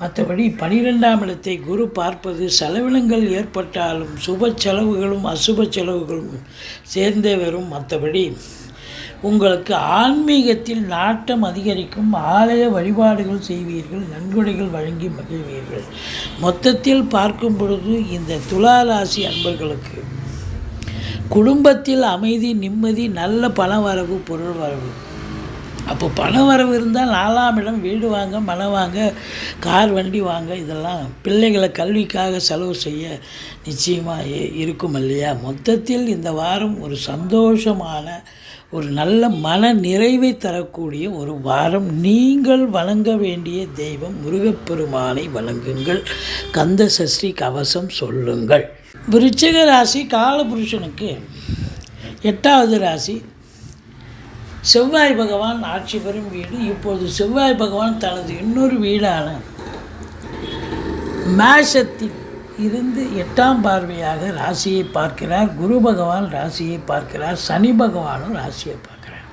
மற்றபடி 12ஆம் இடத்தை குரு பார்ப்பது செலவினங்கள் ஏற்பட்டாலும் சுப செலவுகளும் அசுப செலவுகளும் சேர்ந்தே வரும். மற்றபடி உங்களுக்கு ஆன்மீகத்தில் நாட்டம் அதிகரிக்கும். ஆலய வழிபாடுகள் செய்வீர்கள், நன்கொடைகள் வழங்கி மகிழ்வீர்கள். மொத்தத்தில் பார்க்கும் பொழுது இந்த துலா ராசி அன்பர்களுக்கு குடும்பத்தில் அமைதி, நிம்மதி, நல்ல பணவரவு, பொருள் வரவு. அப்போ பணவரவு இருந்தால் 4ஆம் இடம் வீடு வாங்க, மனம் வாங்க, கார் வண்டி வாங்க, இதெல்லாம் பிள்ளைகளை கல்விக்காக செலவு செய்ய நிச்சயமாக இருக்கும் இல்லையா. மொத்தத்தில் இந்த வாரம் ஒரு சந்தோஷமான ஒரு நல்ல மன நிறைவை தரக்கூடிய ஒரு வாரம். நீங்கள் வணங்க வேண்டிய தெய்வம் முருகப்பெருமானை வணங்குங்கள். கந்த சஷ்டி கவசம் சொல்லுங்கள். விருச்சிக ராசி காலபுருஷனுக்கு 8வது ராசி. செவ்வாய் பகவான் ஆட்சி பெறும் வீடு. இப்போது செவ்வாய் பகவான் தனது இன்னொரு வீடான மேஷத்தில் இருந்து 8ஆம் பார்வையாக ராசியை பார்க்கிறார். குரு பகவான் ராசியை பார்க்கிறார். சனி பகவானும் ராசியை பார்க்கிறார்.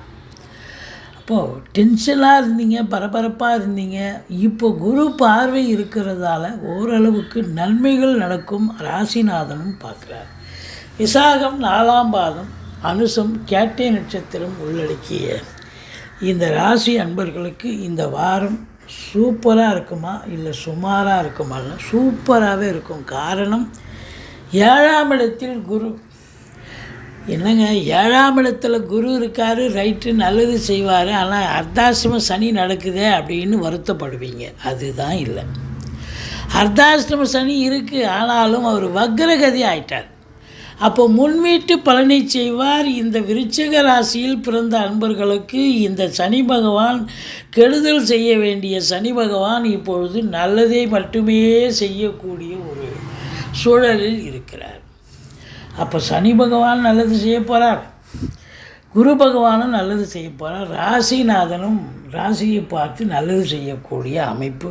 அப்போது டென்ஷனாக இருந்தீங்க, பரபரப்பாக இருந்தீங்க. இப்போ குரு பார்வை இருக்கிறதால ஓரளவுக்கு நன்மைகள் நடக்கும். ராசிநாதனும் பார்க்குறார். விசாகம் 4ஆம் பாதம், அனுசம், கேட்டை நட்சத்திரம் உள்ளடக்கிய இந்த ராசி அன்பர்களுக்கு இந்த வாரம் சூப்பராக இருக்குமா இல்லை சுமாராக இருக்குமான்னா சூப்பராகவே இருக்கும். காரணம் 7ஆம் இடத்தில் குரு. என்னங்க 7ஆம் இடத்துல குரு இருக்கார், ரைட்டு, நல்லது செய்வார். ஆனால் அர்த்தாசிரம சனி நடக்குதே அப்படின்னு வருத்தப்படுவீங்க. அதுதான் இல்லை. அர்த்தாசிரம சனி இருக்குது, ஆனாலும் அவர் வக்ரகதி ஆயிட்டார். அப்போ முன்வீட்டு பலனை செய்வார். இந்த விருச்சிக ராசியில் பிறந்த அன்பர்களுக்கு இந்த சனி பகவான், கெடுதல் செய்ய வேண்டிய சனி பகவான் இப்பொழுது நல்லதை மட்டுமே செய்யக்கூடிய ஒரு சூழலில் இருக்கிறார். அப்போ சனி பகவான் நல்லது செய்ய போகிறார், குரு பகவானும் நல்லது செய்ய போகிறார். ராசிநாதனும் ராசியை பார்த்து நல்லது செய்யக்கூடிய அமைப்பு.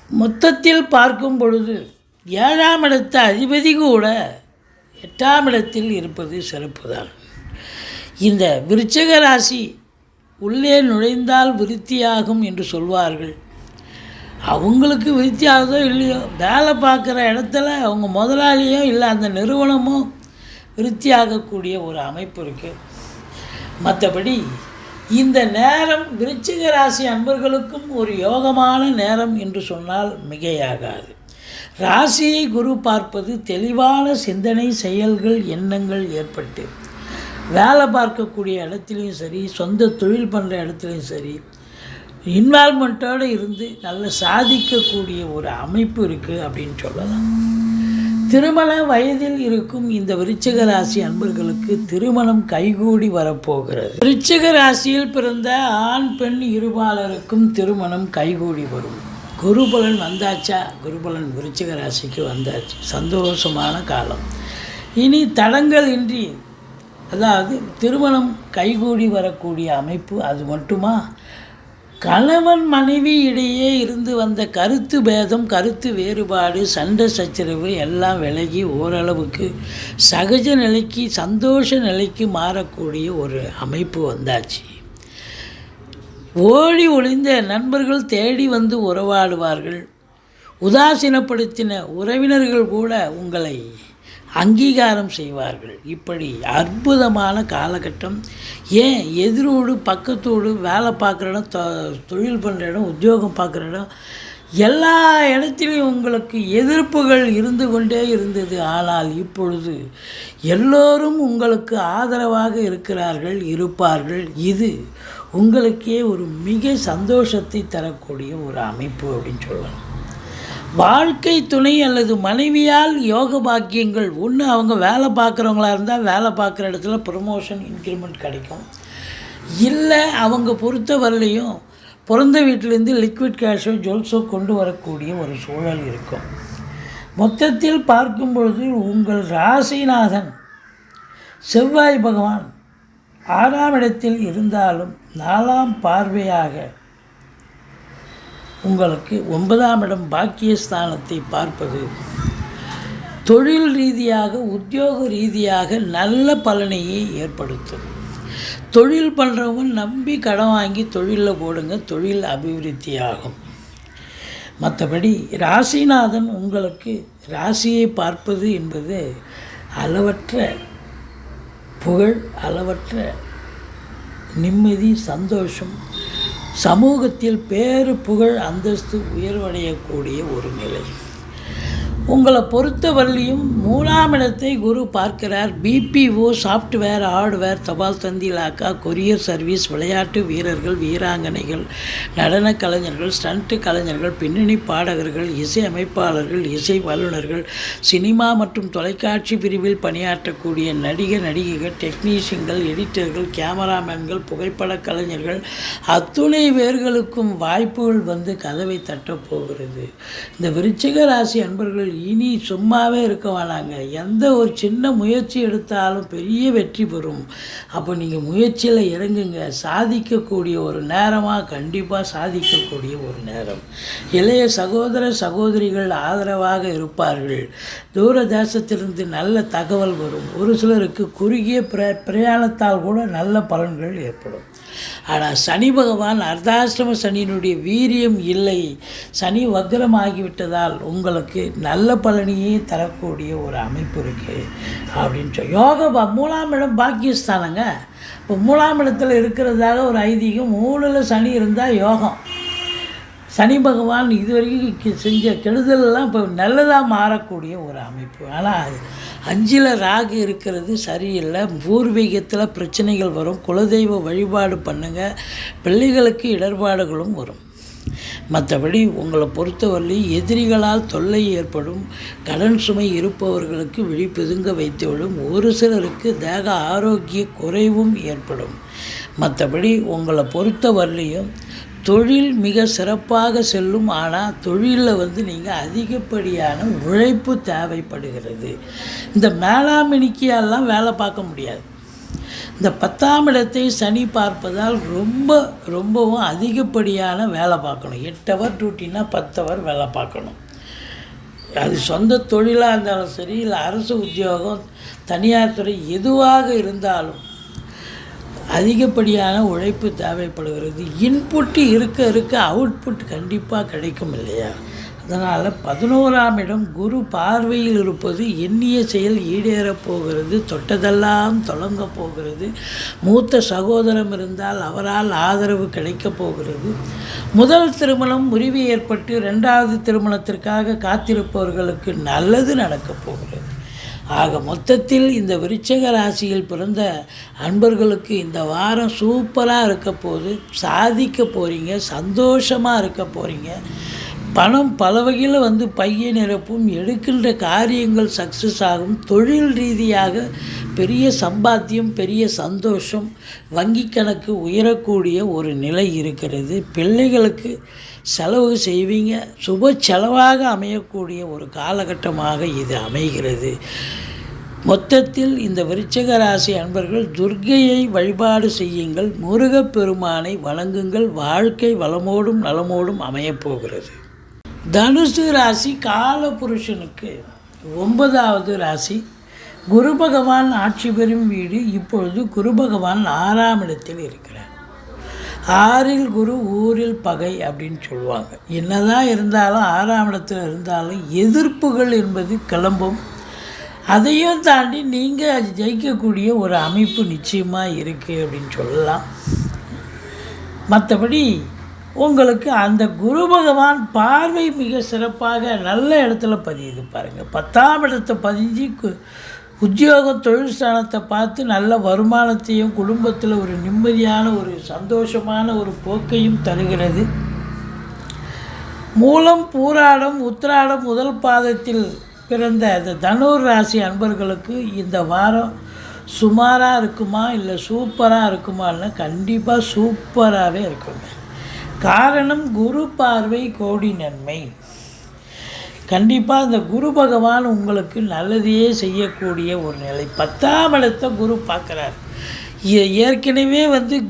மொத்தத்தில் பார்க்கும் பொழுது 7ஆம் இடத்து அதிபதி கூட 8ஆம் இடத்தில் இருப்பது சிறப்பு தான். இந்த விருச்சிக ராசி உள்ளே நுழைந்தால் விருத்தியாகும் என்று சொல்வார்கள். அவங்களுக்கு விருத்தி ஆகுதோ இல்லையோ, வேலை பார்க்குற இடத்துல அவங்க முதலாளியோ இல்லை அந்த நிறுவனமோ விருத்தி ஆகக்கூடிய ஒரு அமைப்பு இருக்குது. மற்றபடி இந்த நேரம் விருச்சிக ராசி அன்பர்களுக்கும் ஒரு யோகமான நேரம் என்று சொன்னால் மிகையாகாது. ராசியை குரு பார்ப்பது தெளிவான சிந்தனை, செயல்கள், எண்ணங்கள் ஏற்பட்டு வேலை பார்க்கக்கூடிய இடத்துலையும் சரி, சொந்த தொழில் பண்ணுற இடத்துலையும் சரி, இன்வால்மெண்ட்டோடு இருந்து நல்ல சாதிக்கக்கூடிய ஒரு அமைப்பு இருக்குது அப்படின்னு சொல்லலாம். திருமண வயதில் இருக்கும் இந்த விருச்சிக ராசி அன்பர்களுக்கு திருமணம் கைகூடி வரப்போகிறது. விருச்சிக ராசியில் பிறந்த ஆண் பெண் இருபாலருக்கும் திருமணம் கைகூடி வரும். குருபலன் வந்தாச்சா? குருபலன் விருச்சிக ராசிக்கு வந்தாச்சு. சந்தோஷமான காலம். இனி தடங்கள் இன்றி, அதாவது திருமணம் கைகூடி வரக்கூடிய அமைப்பு. அது மட்டுமா, கணவன் மனைவி இடையே இருந்து வந்த கருத்து பேதம், கருத்து வேறுபாடு, சண்டை சச்சரவு எல்லாம் விலகி ஓரளவுக்கு சகஜ நிலைக்கு, சந்தோஷ நிலைக்கு மாறக்கூடிய ஒரு அமைப்பு வந்தாச்சு. ஓடி ஒளிந்த நண்பர்கள் தேடி வந்து உறவாடுவார்கள். உதாசீனப்படுத்தின உறவினர்கள் கூட உங்களை அங்கீகாரம் செய்வார்கள். இப்படி அற்புதமான காலகட்டம். ஏன் எதிரோடு பக்கத்தோடு வேலை பார்க்குற இடம், தொழில் பண்ணுற இடம், உத்தியோகம் பார்க்குற இடம், எல்லா இடத்துலையும் உங்களுக்கு எதிர்ப்புகள் இருந்து கொண்டே இருந்தது. ஆனால் இப்பொழுது எல்லோரும் உங்களுக்கு ஆதரவாக இருக்கிறார்கள், இருப்பார்கள். இது உங்களுக்கே ஒரு மிக சந்தோஷத்தை தரக்கூடிய ஒரு அமைப்பு அப்படின்னு சொல்லலாம். வாழ்க்கை துணை அல்லது மனைவியால் யோக பாக்கியங்கள். ஒன்று, அவங்க வேலை பார்க்குறவங்களா இருந்தால் வேலை பார்க்குற இடத்துல ப்ரமோஷன், இன்க்ரிமெண்ட் கிடைக்கும். இல்லை அவங்க பொறுத்த வரலையும் பிறந்த வீட்டிலேருந்து லிக்விட் கேஷோ ஜுவல்ஸோ கொண்டு வரக்கூடிய ஒரு சூழல் இருக்கும். மொத்தத்தில் பார்க்கும் பொழுது உங்கள் ராசிநாதன் செவ்வாய் பகவான் 6ஆம் இடத்தில் இருந்தாலும் 4ஆம் பார்வையாக உங்களுக்கு 9ஆம் இடம் பாக்கியஸ்தானத்தை பார்ப்பது தொழில் ரீதியாக, உத்தியோக ரீதியாக நல்ல பலனையை ஏற்படுத்தும். தொழில் பண்ணுறவங்க நம்பி கடன் வாங்கி தொழிலில் போடுங்க, தொழில் அபிவிருத்தி ஆகும். மற்றபடி ராசிநாதன் உங்களுக்கு ராசியை பார்ப்பது என்பது அளவற்ற புகழ், அளவற்ற நிம்மதி, சந்தோஷம், சமூகத்தில் பேரு புகழ், அந்தஸ்து உயர்வடையக்கூடிய ஒரு நிலை. உங்களை பொறுத்தவரையிலையும் 3ஆம் இடத்தை குரு பார்க்கிறார். பிபிஓ, சாஃப்ட்வேர், ஹார்ட்வேர், தபால் தந்தி இலாக்கா, கொரியர் சர்வீஸ், விளையாட்டு வீரர்கள், வீராங்கனைகள், நடன கலைஞர்கள், ஸ்டண்ட் கலைஞர்கள், பின்னணி பாடகர்கள், இசை அமைப்பாளர்கள், இசை வல்லுநர்கள், சினிமா மற்றும் தொலைக்காட்சி பிரிவில் பணியாற்றக்கூடிய நடிகர், நடிகைகள், டெக்னீஷியன்கள், எடிட்டர்கள், கேமராமேன்கள், புகைப்பட கலைஞர்கள், அத்துணை பேர்களுக்கும் வாய்ப்புகள் வந்து கதவை தட்டப்போகிறது. இந்த விருச்சிக ராசி அன்பர்கள் இனி சும்மாவே இருக்க வேணாங்க. எந்த ஒரு சின்ன முயற்சி எடுத்தாலும் பெரிய வெற்றி பெறும். அப்போ நீங்கள் முயற்சியில் இறங்குங்க. சாதிக்கக்கூடிய ஒரு நேரமாக, கண்டிப்பாக சாதிக்கக்கூடிய ஒரு நேரம். இளைய சகோதர சகோதரிகள் ஆதரவாக இருப்பார்கள். தூர தேசத்திலிருந்து நல்ல தகவல் வரும். ஒரு சிலருக்கு குறுகிய பிரயாணத்தால் கூட நல்ல பலன்கள் ஏற்படும். ஆனால் சனி பகவான் அர்த்தாஷ்டம சனியினுடைய வீரியம் இல்லை. சனி வக்ரமாகிவிட்டதால் உங்களுக்கு நல்ல பலனையே தரக்கூடிய ஒரு அமைப்பு இருக்குது அப்படின்னு சொல்லி யோக 3ஆம் இடம் பாக்கியஸ்தானங்க. இப்போ 3ஆம் இடத்துல இருக்கிறதாக ஒரு ஐதீகம். 3ல் சனி இருந்தால் யோகம். சனி பகவான் இதுவரைக்கும் செஞ்ச கெடுதலெல்லாம் இப்போ நல்லதாக மாறக்கூடிய ஒரு அமைப்பு. ஆனால் 5ல் ராகு இருக்கிறது சரியில்லை. பூர்வீகத்தில் பிரச்சனைகள் வரும். குலதெய்வ வழிபாடு பண்ணுங்கள். பிள்ளைகளுக்கு இடர்பாடுகளும் வரும். மற்றபடி உங்களை பொறுத்தவரை எதிரிகளால் தொல்லை ஏற்படும். கடன் சுமை இருப்பவர்களுக்கு விழிப்பெதுங்க வைத்துவிடும். ஒரு சிலருக்கு தேக ஆரோக்கிய குறைவும் ஏற்படும். மற்றபடி உங்களை பொறுத்தவரையிலையும் தொழில் மிக சிறப்பாக செல்லும். ஆனால் தொழிலில் நீங்கள் அதிகப்படியான உழைப்பு தேவைப்படுகிறது. இந்த மேலாமணிக்கையெல்லாம் வேலை பார்க்க முடியாது. இந்த 10ஆம் இடத்தை சனி பார்ப்பதால் ரொம்பவும் அதிகப்படியான வேலை பார்க்கணும். 8 ஹவர் டியூட்டின்னா 10 ஹவர் வேலை பார்க்கணும். அது சொந்த தொழிலாக இருந்தாலும் சரி, இல்லை அரசு உத்தியோகம், தனியார் துறை எதுவாக இருந்தாலும் அதிகப்படியான உழைப்பு தேவைப்படுகிறது. இன்புட்டு இருக்க இருக்க அவுட்புட் கண்டிப்பாக கிடைக்கும் இல்லையா? அதனால் 11ஆம் இடம் குரு பார்வையில் இருப்பது எண்ணிய செயல் ஈடேறப் போகிறது, தொட்டதெல்லாம் தொடங்கப் போகிறது. மூத்த சகோதரம் இருந்தால் அவரால் ஆதரவு கிடைக்கப் போகிறது. முதல் திருமணம் முறிவு ஏற்பட்டு 2வது திருமணத்திற்காக காத்திருப்பவர்களுக்கு நல்லது நடக்கப் போகிறது. ஆக மொத்தத்தில் இந்த விருச்சிக ராசியில் பிறந்த அன்பர்களுக்கு இந்த வாரம் சூப்பராக இருக்க போது, சாதிக்க போகிறீங்க, சந்தோஷமாக இருக்க போகிறீங்க. பணம் பல வகையில் பையை நிரப்பும், எடுக்கின்ற காரியங்கள் சக்ஸஸ் ஆகும். தொழில் ரீதியாக பெரிய சம்பாத்தியம், பெரிய சந்தோஷம், வங்கி கணக்கு உயரக்கூடிய ஒரு நிலை இருக்கிறது. பிள்ளைகளுக்கு செலவு செய்வீங்க, சுப செலவாக அமையக்கூடிய ஒரு காலகட்டமாக இது அமைகிறது. மொத்தத்தில் இந்த விருச்சிக ராசி அன்பர்கள் துர்க்கையை வழிபாடு செய்யுங்கள், முருகப்பெருமானை வணங்குங்கள். வாழ்க்கை வளமோடும் நலமோடும் அமையப்போகிறது. தனுசு ராசி காலபுருஷனுக்கு 9வது ராசி. குரு பகவான் ஆட்சி பெறும் வீடு. இப்பொழுது குரு பகவான் 6ஆம் இடத்தில் இருக்கிறார். 6இல் குரு ஊரில் பகை அப்படின்னு சொல்லுவாங்க. என்னதான் இருந்தாலும் 6ஆம் இடத்தில் இருந்தாலும் எதிர்ப்புகள் என்பது கிளம்பும். அதையும் தாண்டி நீங்கள் ஜெயிக்கக்கூடிய ஒரு அமைப்பு நிச்சயமாக இருக்குது அப்படின்னு சொல்லலாம். மற்றபடி உங்களுக்கு அந்த குரு பகவான் பார்வை மிக சிறப்பாக நல்ல இடத்துல பதியுது பாருங்கள். 10ஆம் இடத்தை பதிஞ்சு உத்தியோகம் தொழில் ஸ்தானத்தை பார்த்து நல்ல வருமானத்தையும் குடும்பத்தில் ஒரு நிம்மதியான ஒரு சந்தோஷமான ஒரு போக்கையும் தருகிறது. மூலம் பூராடம் உத்திராடம் முதல் பாதத்தில் பிறந்த இந்த தனுர் ராசி அன்பர்களுக்கு இந்த வாரம் சுமாராக இருக்குமா இல்லை சூப்பராக இருக்குமான்னு கண்டிப்பாக சூப்பராகவே இருக்குங்க. காரணம் குரு பார்வை கோடி நன்மை. கண்டிப்பாக இந்த குரு பகவான் உங்களுக்கு நல்லதையே செய்யக்கூடிய ஒரு நிலை. 10ஆம் இடத்தை குரு பார்க்குறார். ஏற்கனவே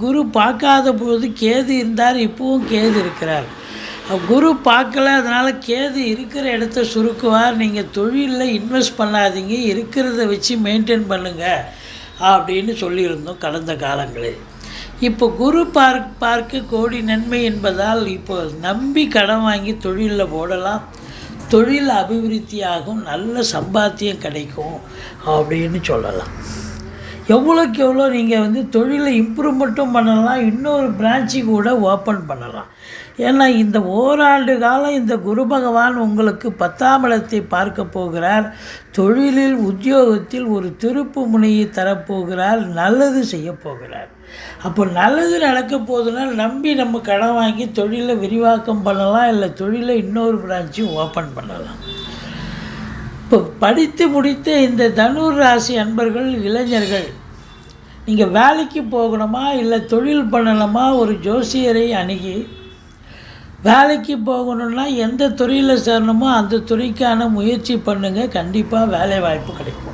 குரு பார்க்காத போது கேது இருந்தார், இப்போவும் கேது இருக்கிறார். குரு பார்க்கல, அதனால் கேது இருக்கிற இடத்த சுருக்குவார். நீங்கள் தொழிலில் இன்வெஸ்ட் பண்ணாதீங்க, இருக்கிறத வச்சு மெயின்டைன் பண்ணுங்கள் அப்படின்னு சொல்லியிருந்தோம் கடந்த காலங்களில். இப்போ குரு பார்க்க கோடி நன்மை என்பதால் இப்போ நம்பி கடன் வாங்கி தொழிலில் போடலாம். தொழில் அபிவிருத்தியாகும், நல்ல சம்பாத்தியம் கிடைக்கும் அப்படின்னு சொல்லலாம். எவ்வளோக்கு எவ்வளோ நீங்கள் தொழிலை இம்ப்ரூவ்மெண்ட்டும் பண்ணலாம், இன்னொரு பிரான்ச்சு கூட ஓப்பன் பண்ணலாம். ஏன்னா இந்த ஓராண்டு காலம் இந்த குரு பகவான் உங்களுக்கு 10ஆம் இடத்தை பார்க்க போகிறார். தொழிலில் உத்தியோகத்தில் ஒரு திருப்பு முனையை தரப்போகிறார், நல்லது செய்ய போகிறார். அப்போ நல்லது நடக்க போகுதுன்னா நம்பி நம்ம கடன் வாங்கி தொழிலை விரிவாக்கம் பண்ணலாம், இல்லை தொழிலை இன்னொரு பிரான்ச்சையும் ஓப்பன் பண்ணலாம். இப்போ படித்து முடித்த இந்த தனுர் ராசி அன்பர்கள், இளைஞர்கள், நீங்கள் வேலைக்கு போகணுமா இல்லை தொழில் பண்ணணுமா, ஒரு ஜோசியரை அணுகி வேலைக்கு போகணுன்னா எந்த துறையில் சேரணுமோ அந்த துறைக்கான முயற்சி பண்ணுங்கள், கண்டிப்பாக வேலை வாய்ப்பு கிடைக்கும்.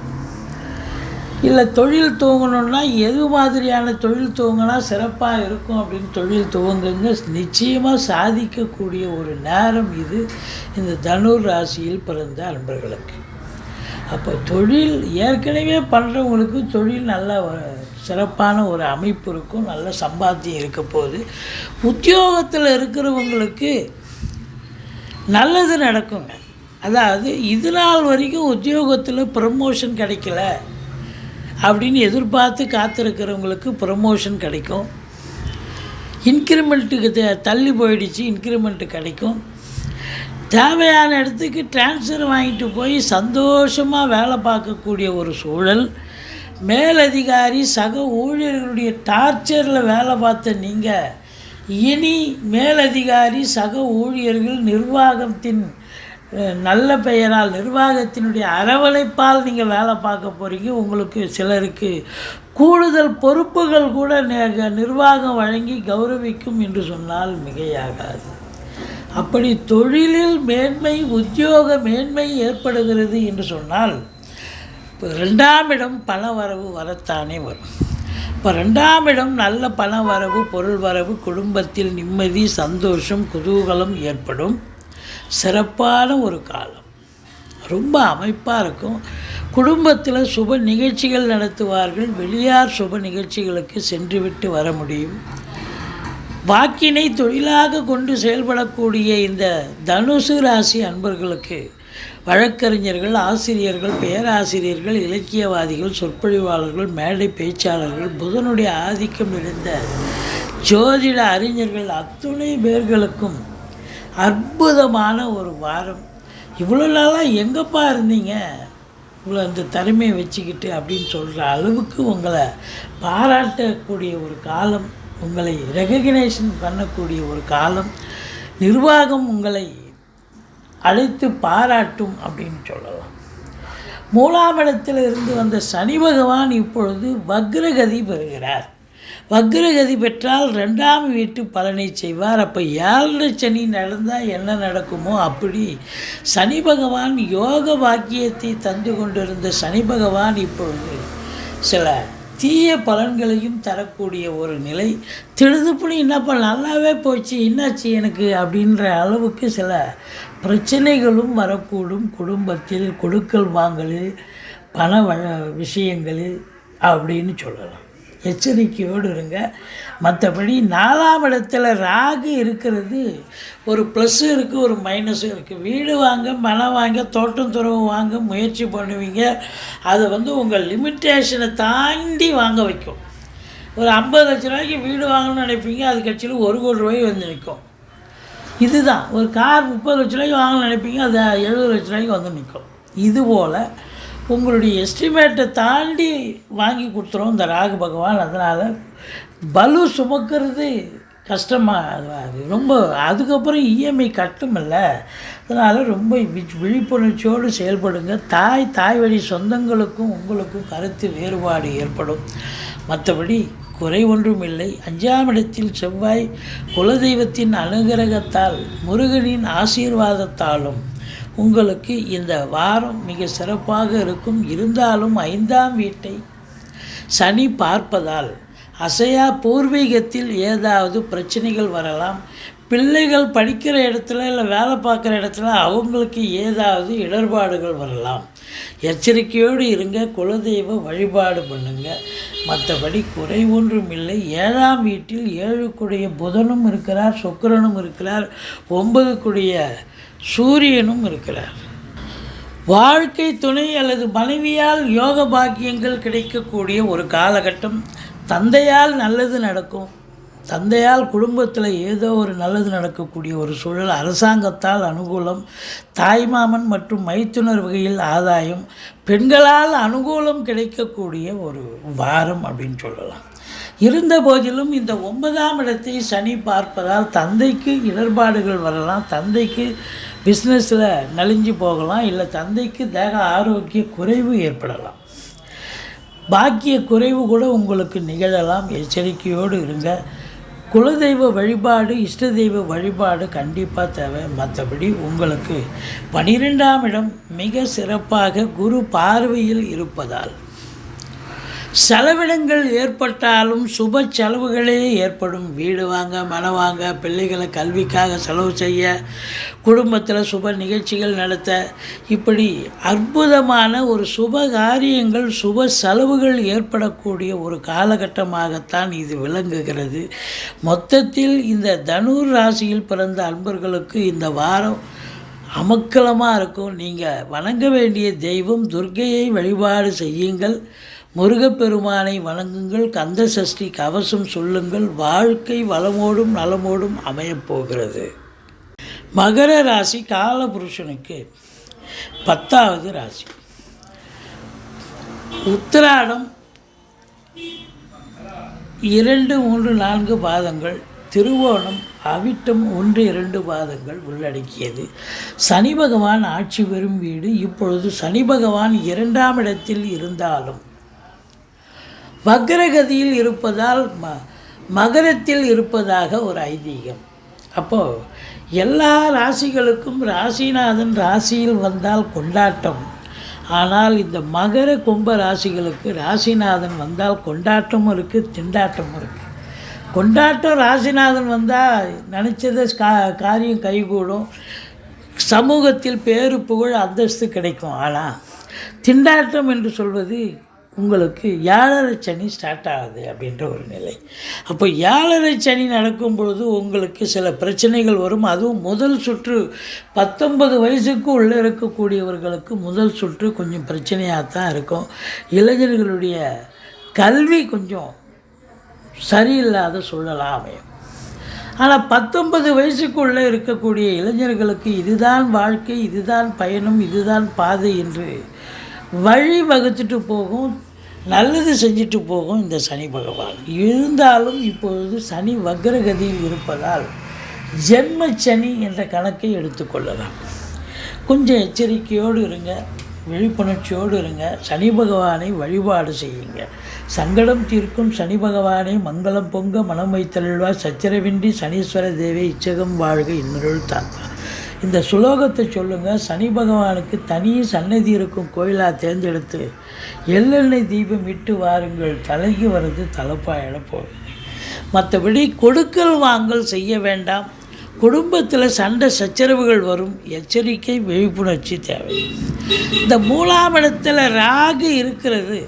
இல்லை தொழில் துவங்கணுன்னா எது மாதிரியான தொழில் துவங்கினா சிறப்பாக இருக்கும் அப்படின்னு தொழில் துவங்குங்க. நிச்சயமாக சாதிக்கக்கூடிய ஒரு நேரம் இது இந்த தனுர் ராசியில் பிறந்த அன்பர்களுக்கு. அப்போ தொழில் ஏற்கனவே பண்ணுறவங்களுக்கு தொழில் நல்ல சிறப்பான ஒரு அமைப்பு இருக்கும், நல்ல சம்பாத்தியம் இருக்க போகுது. உத்தியோகத்தில் இருக்கிறவங்களுக்கு நல்லது நடக்குங்க. அதாவது இது நாள் வரைக்கும் உத்தியோகத்தில் ப்ரமோஷன் கிடைக்கல அப்படின்னு எதிர்பார்த்து காத்திருக்கிறவங்களுக்கு ப்ரமோஷன் கிடைக்கும். இன்க்ரிமெண்ட்டுக்கு தள்ளி போயிடுச்சு, இன்க்ரிமெண்ட்டு கிடைக்கும். தேவையான இடத்துக்கு டிரான்ஸ்ஃபர் வாங்கிட்டு போய் சந்தோஷமாக வேலை பார்க்கக்கூடிய ஒரு சூழல். மேலதிகாரி சக ஊழியர்களுடைய டார்ச்சரில் வேலை பார்த்த நீங்கள் இனி மேலதிகாரி சக ஊழியர்கள் நிர்வாகத்தின் நல்ல பெயரால், நிர்வாகத்தினுடைய அரவணைப்பால் நீங்கள் வேலை பார்க்க போகிறீங்க. உங்களுக்கு சிலருக்கு கூடுதல் பொறுப்புகள் கூட நிர்வாகம் வழங்கி கௌரவிக்கும் என்று சொன்னால் மிகையாகாது. அப்படி தொழிலில் மேன்மை, உத்தியோக மேன்மை ஏற்படுகிறது என்று சொன்னால் இப்போ 2ஆம் இடம் பண வரவு வரத்தானே வரும். இப்போ 2ஆம் இடம் நல்ல பண வரவு, பொருள் வரவு, குடும்பத்தில் நிம்மதி, சந்தோஷம், குதூகலம் ஏற்படும். சிறப்பான ஒரு காலம், ரொம்ப அமைப்பாக இருக்கும். குடும்பத்தில் சுப நிகழ்ச்சிகள் நடத்துவார்கள். வெளியார் சுப நிகழ்ச்சிகளுக்கு சென்றுவிட்டு வர முடியும். வாக்கினை தொழிலாக கொண்டு செயல்படக்கூடிய இந்த தனுசு ராசி அன்பர்களுக்கு வழக்கறிஞர்கள், ஆசிரியர்கள், பேராசிரியர்கள், இலக்கியவாதிகள், சொற்பொழிவாளர்கள், மேடை பேச்சாளர்கள், புதனுடைய ஆதிக்கம் இருந்த ஜோதிட அறிஞர்கள் அத்துணை பேர்களுக்கும் அற்புதமான ஒரு வாரம். இவ்வளோ நாளாக எங்கப்பா இருந்தீங்க, இவ்வளோ இந்த திறமையை வச்சுக்கிட்டு அப்படின்னு சொல்கிற அளவுக்கு உங்களை பாராட்டக்கூடிய ஒரு காலம், உங்களை ரெகக்னேஷன் பண்ணக்கூடிய ஒரு காலம், நிர்வாகம் உங்களை அழைத்து பாராட்டும் அப்படின்னு சொல்லலாம். மூலாம் இடத்தில் இருந்து வந்த சனி பகவான் இப்பொழுது வக்ரகதி பெறுகிறார். வக்ரகதி பெற்றால் 2ஆம் வீட்டு பலனை செய்வார். அப்போ 7 சனி நடந்தால் என்ன நடக்குமோ அப்படி சனி பகவான் யோக பாக்கியத்தை தந்து கொண்டிருந்த சனி பகவான் இப்பொழுது சில தீய பலன்களையும் தரக்கூடிய ஒரு நிலை. திடுதுப்புனி என்னப்பா நல்லாவே போச்சு, என்னாச்சு எனக்கு அப்படின்ற அளவுக்கு சில பிரச்சனைகளும் வரக்கூடும். குடும்பத்தில் கொடுக்கல் வாங்கலில், பண விஷயங்களில் அப்படின்னு சொல்லலாம். எச்சரிக்கையோடு இருங்க. மற்றபடி 4ஆம் இடத்துல ராகு இருக்கிறது ஒரு ப்ளஸ்ஸும் இருக்குது, ஒரு மைனஸும் இருக்குது. வீடு வாங்க, மனம் வாங்க, தோட்டம் துறவு வாங்க முயற்சி பண்ணுவீங்க. அது உங்கள் லிமிட்டேஷனை தாண்டி வாங்க வைக்கும். ஒரு 50 லட்ச ரூபாய்க்கு வீடு வாங்கணும்னு நினைப்பீங்க, அது கட்சியில் 1 கோடி ரூபாய் நிற்கும். இதுதான். ஒரு கார் 30 லட்ச ரூபாய்க்கு வாங்கணும்னு நினைப்பீங்க, அது 70 லட்ச ரூபாய்க்கு நிற்கும். இதுபோல் உங்களுடைய எஸ்டிமேட்டை தாண்டி வாங்கி கொடுத்துரும் இந்த ராகு பகவான். அதனால் பலு சுமக்கிறது கஷ்டமாக அது ரொம்ப. அதுக்கப்புறம் இஎம்ஐ கட்டுமில்ல, அதனால் ரொம்ப விழிப்புணர்ச்சியோடு செயல்படுங்க. தாய் வழி சொந்தங்களுக்கும் உங்களுக்கும் கருத்து வேறுபாடு ஏற்படும். மற்றபடி குறை ஒன்றும் இல்லை. 5ஆம் இடத்தில் செவ்வாய் குலதெய்வத்தின் அனுகிரகத்தால், முருகனின் ஆசீர்வாதத்தாலும் உங்களுக்கு இந்த வாரம் மிக சிறப்பாக இருக்கும். இருந்தாலும் 5ஆம் வீட்டை சனி பார்ப்பதால் அசையா பூர்வீகத்தில் ஏதாவது பிரச்சனைகள் வரலாம். பிள்ளைகள் படிக்கிற இடத்துல இல்லை வேலை பார்க்குற இடத்துல அவங்களுக்கு ஏதாவது இடர்பாடுகள் வரலாம். எச்சரிக்கையோடு இருங்க. குலதெய்வ வழிபாடு பண்ணுங்க. மற்றபடி குறை ஒன்றும் இல்லை. 7ஆம் வீட்டில் 7க்குடைய புதனும் இருக்கிறார், சுக்கிரனும் இருக்கிறார், 9க்குடைய சூரியனும் இருக்கிறார். வாழ்க்கை துணை அல்லது மனைவியால் யோக பாக்கியங்கள் கிடைக்கக்கூடிய ஒரு காலகட்டம். தந்தையால் நல்லது நடக்கும். தந்தையால் குடும்பத்தில் ஏதோ ஒரு நல்லது நடக்கக்கூடிய ஒரு சூழல். அரசாங்கத்தால் அனுகூலம். தாய்மாமன் மற்றும் மைத்துனர் வகையில் ஆதாயம். பெண்களால் அனுகூலம் கிடைக்கக்கூடிய ஒரு வாரம் அப்படின்னு சொல்லலாம். இருந்த போதிலும் இந்த 9ஆம் இடத்தை சனி பார்ப்பதால் தந்தைக்கு இடர்பாடுகள் வரலாம். தந்தைக்கு பிஸ்னஸில் நலிஞ்சு போகலாம். இல்லை தந்தைக்கு தேக ஆரோக்கிய குறைவு ஏற்படலாம். பாக்கிய குறைவு கூட உங்களுக்கு நிகழலாம். எச்சரிக்கையோடு இருங்க. குலதெய்வ வழிபாடு, இஷ்ட தெய்வ வழிபாடு கண்டிப்பாக தேவை. மற்றபடி உங்களுக்கு 12ஆம் இடம் மிக சிறப்பாக குரு பார்வையில் இருப்பதால் செலவினங்கள் ஏற்பட்டாலும் சுப செலவுகளே ஏற்படும். வீடு வாங்க, மனம் வாங்க, பிள்ளைகளை கல்விக்காக செலவு செய்ய, குடும்பத்தில் சுப நிகழ்ச்சிகள் நடத்த, இப்படி அற்புதமான ஒரு சுப காரியங்கள், சுப செலவுகள் ஏற்படக்கூடிய ஒரு காலகட்டமாகத்தான் இது விளங்குகிறது. மொத்தத்தில் இந்த தனுர் ராசியில் பிறந்த அன்பர்களுக்கு இந்த வாரம் அமக்கலமாக இருக்கும். நீங்கள் வணங்க வேண்டிய தெய்வம் துர்க்கையை வழிபாடு செய்யுங்கள். முருகப்பெருமானை வணங்குங்கள். கந்த சஷ்டி கவசம் சொல்லுங்கள். வாழ்க்கை வளமோடும் நலமோடும் அமையப்போகிறது. மகர ராசி காலபுருஷனுக்கு 10வது ராசி. உத்திராடம் 2, 3, 4 பாதங்கள், திருவோணம், அவிட்டம் 1, 2 பாதங்கள் உள்ளடக்கியது. சனி பகவான் ஆட்சி பெறும் வீடு. இப்பொழுது சனி பகவான் 2ஆம் இடத்தில் இருந்தாலும் வக்ரகதியில் இருப்பதால் மகரத்தில் இருப்பதாக ஒரு ஐதீகம். அப்போது எல்லா ராசிகளுக்கும் ராசிநாதன் ராசியில் வந்தால் கொண்டாட்டம். ஆனால் இந்த மகர கும்ப ராசிகளுக்கு ராசிநாதன் வந்தால் கொண்டாட்டமும் இருக்குது, திண்டாட்டமும் இருக்குது. கொண்டாட்டம் ராசிநாதன் வந்தால் நினச்சதை காரியம் கைகூடும், சமூகத்தில் பேரு புகழ் அந்தஸ்து கிடைக்கும். ஆனால் திண்டாட்டம் என்று சொல்வது உங்களுக்கு 7.5 சனி ஸ்டார்ட் ஆகுது அப்படின்ற ஒரு நிலை. அப்போ 7.5 சனி நடக்கும் பொழுது உங்களுக்கு சில பிரச்சனைகள் வரும். அதுவும் முதல் சுற்று 19 வயசுக்கு உள்ளே இருக்கக்கூடியவர்களுக்கு முதல் சுற்று கொஞ்சம் பிரச்சனையாக தான் இருக்கும். இளைஞர்களுடைய கல்வி கொஞ்சம் சரியில்லாத சூழலாக அமையும். ஆனால் 19 வயசுக்குள்ளே இருக்கக்கூடிய இளைஞர்களுக்கு இதுதான் வாழ்க்கை, இதுதான் பயணம், இதுதான் பாதை என்று வழி வகுத்துட்டு போகும், நல்லது செஞ்சுட்டு போகும் இந்த சனி பகவான். இருந்தாலும் இப்பொழுது சனி வக்ரகதியில் இருப்பதால் ஜென்ம சனி என்ற கணக்கை எடுத்துக்கொள்ளலாம். கொஞ்சம் எச்சரிக்கையோடு இருங்க, விழிப்புணர்ச்சியோடு இருங்க. சனி பகவானை வழிபாடு செய்யுங்க. சங்கடம் தீர்க்கும் சனி பகவானை மங்களம் பொங்க மனம் வைத்தருள்வார். சச்சரவின்றி சனீஸ்வர தேவி இச்சகம் வாழ்க இன்னொருள் தாத்தா. இந்த சுலோகத்தை சொல்லுங்கள். சனி பகவானுக்கு தனி சன்னதி இருக்கும் கோயிலாக தேர்ந்தெடுத்து எள்ளெண்ணெய் தீபம் இட்டு வாருங்கள். தலைக்கு வர்றது தலைப்பாயிட போகுது. மற்றபடி கொடுக்கல் வாங்கல் செய்ய வேண்டாம். குடும்பத்தில் சண்டை சச்சரவுகள் வரும். எச்சரிக்கை, விழிப்புணர்ச்சி தேவை. இந்த 3ஆம் இடத்துல ராகு இருக்கிறது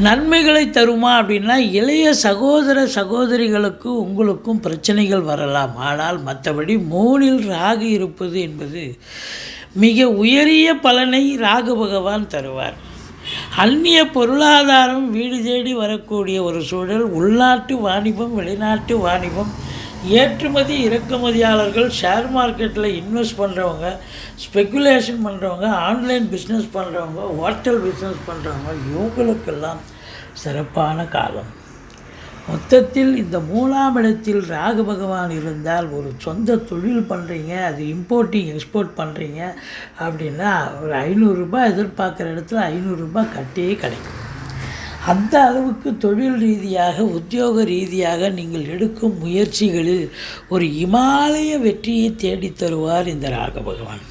நன்மைகளை தருமா அப்படின்னா, இளைய சகோதர சகோதரிகளுக்கு உங்களுக்கும் பிரச்சனைகள் வரலாம். ஆனால் மற்றபடி 3இல் ராகு இருப்பது என்பது மிக உயரிய பலனை ராகு பகவான் தருவார். அந்நிய பொருளாதாரம் வீடு தேடி வரக்கூடிய ஒரு சூழல். உள்நாட்டு வாணிபம், வெளிநாட்டு வாணிபம், ஏற்றுமதி இறக்குமதியாளர்கள், ஷேர் மார்க்கெட்டில் இன்வெஸ்ட் பண்ணுறவங்க, ஸ்பெக்குலேஷன் பண்ணுறவங்க, ஆன்லைன் பிஸ்னஸ் பண்ணுறவங்க, ஹோட்டல் பிஸ்னஸ் பண்ணுறவங்க, இவங்களுக்கெல்லாம் சிறப்பான காலம். மொத்தத்தில் இந்த 3ஆம் இடத்தில் ராகு பகவான் இருந்தால் ஒரு சொந்த தொழில் பண்ணுறீங்க, அது இம்போர்ட்டிங் எக்ஸ்போர்ட் பண்ணுறீங்க அப்படின்னா ஒரு 500 ரூபாய் எதிர்பார்க்குற இடத்துல 500 ரூபாய் கட்டியே கிடைக்கும். அந்த அளவுக்கு தொழில் ரீதியாக, உத்தியோக ரீதியாக நீங்கள் எடுக்கும் முயற்சிகளில் ஒரு இமாலய வெற்றியை தேடித் தருவார் இந்த ராகு பகவான்.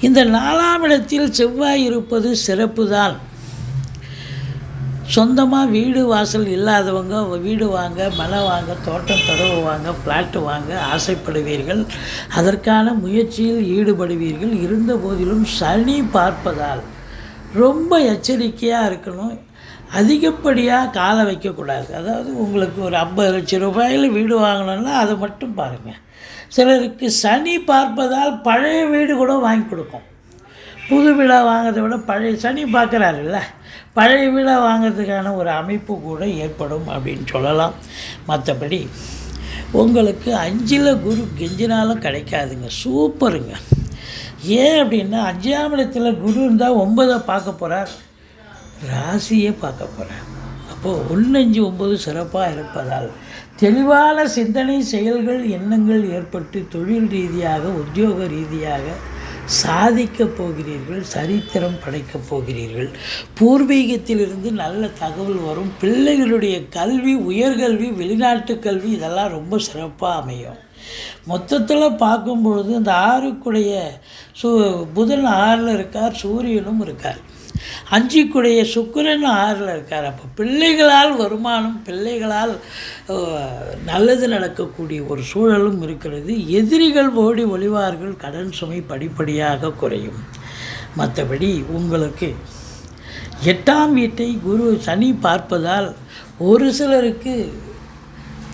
இந்த 4ஆம் இடத்தில் செவ்வாய் இருப்பது சிறப்பு தான். சொந்தமாக வீடு வாசல் இல்லாதவங்க வீடு வாங்க, மனை வாங்க, தோட்டம் தொடவு வாங்க, ஃப்ளாட்டு வாங்க ஆசைப்படுவீர்கள். அதற்கான முயற்சியில் ஈடுபடுவீர்கள். இருந்த போதிலும் சனி பார்ப்பதால் ரொம்ப எச்சரிக்கையாக இருக்கணும். அதிகப்படியாக காலை வைக்கக்கூடாது. அதாவது உங்களுக்கு ஒரு 50 லட்சம் ரூபாயில் வீடு வாங்கணுன்னா அதை மட்டும் பாருங்கள். சிலருக்கு சனி பார்ப்பதால் பழைய வீடு கூட வாங்கி கொடுக்கும். புது வீடாக வாங்கிறத விட பழைய சனி பார்க்குறாருல்ல, பழைய வீடாக வாங்கிறதுக்கான ஒரு அமைப்பு கூட ஏற்படும் அப்படின்னு சொல்லலாம். மற்றபடி உங்களுக்கு 5இல் குரு கெஞ்சினாலும் கிடைக்காதுங்க. சூப்பருங்க. ஏன் அப்படின்னா 5ஆம் இடத்துல குரு இருந்தால் 9ஐ பார்க்க போகிறார், ராசியே பார்க்க போகிறேன். அப்போது 1, 5, 9 சிறப்பாக இருப்பதால் தெளிவான சிந்தனை, செயல்கள், எண்ணங்கள் ஏற்பட்டு தொழில் ரீதியாக, உத்தியோக ரீதியாக சாதிக்கப் போகிறீர்கள். சரித்திரம் படைக்கப் போகிறீர்கள். பூர்வீகத்திலிருந்து நல்ல தகவல் வரும். பிள்ளைகளுடைய கல்வி, உயர்கல்வி, வெளிநாட்டு கல்வி இதெல்லாம் ரொம்ப சிறப்பாக அமையும். மொத்தத்தில் பார்க்கும் பொழுது இந்த 6க்குடைய புதன் 6இல் இருக்கார், சூரியனும் இருக்கார். 5க்குடைய சுக்கிரன் 6இல் இருக்கார். அப்போ பிள்ளைகளால் வருமானம், பிள்ளைகளால் நல்லது நடக்கக்கூடிய ஒரு சூழலும் இருக்கிறது. எதிரிகள் ஓடி ஒளிவார்கள். கடன் சுமை படிப்படியாக குறையும். மற்றபடி உங்களுக்கு 8ஆம் வீட்டை குரு சனி பார்ப்பதால் ஒரு சிலருக்கு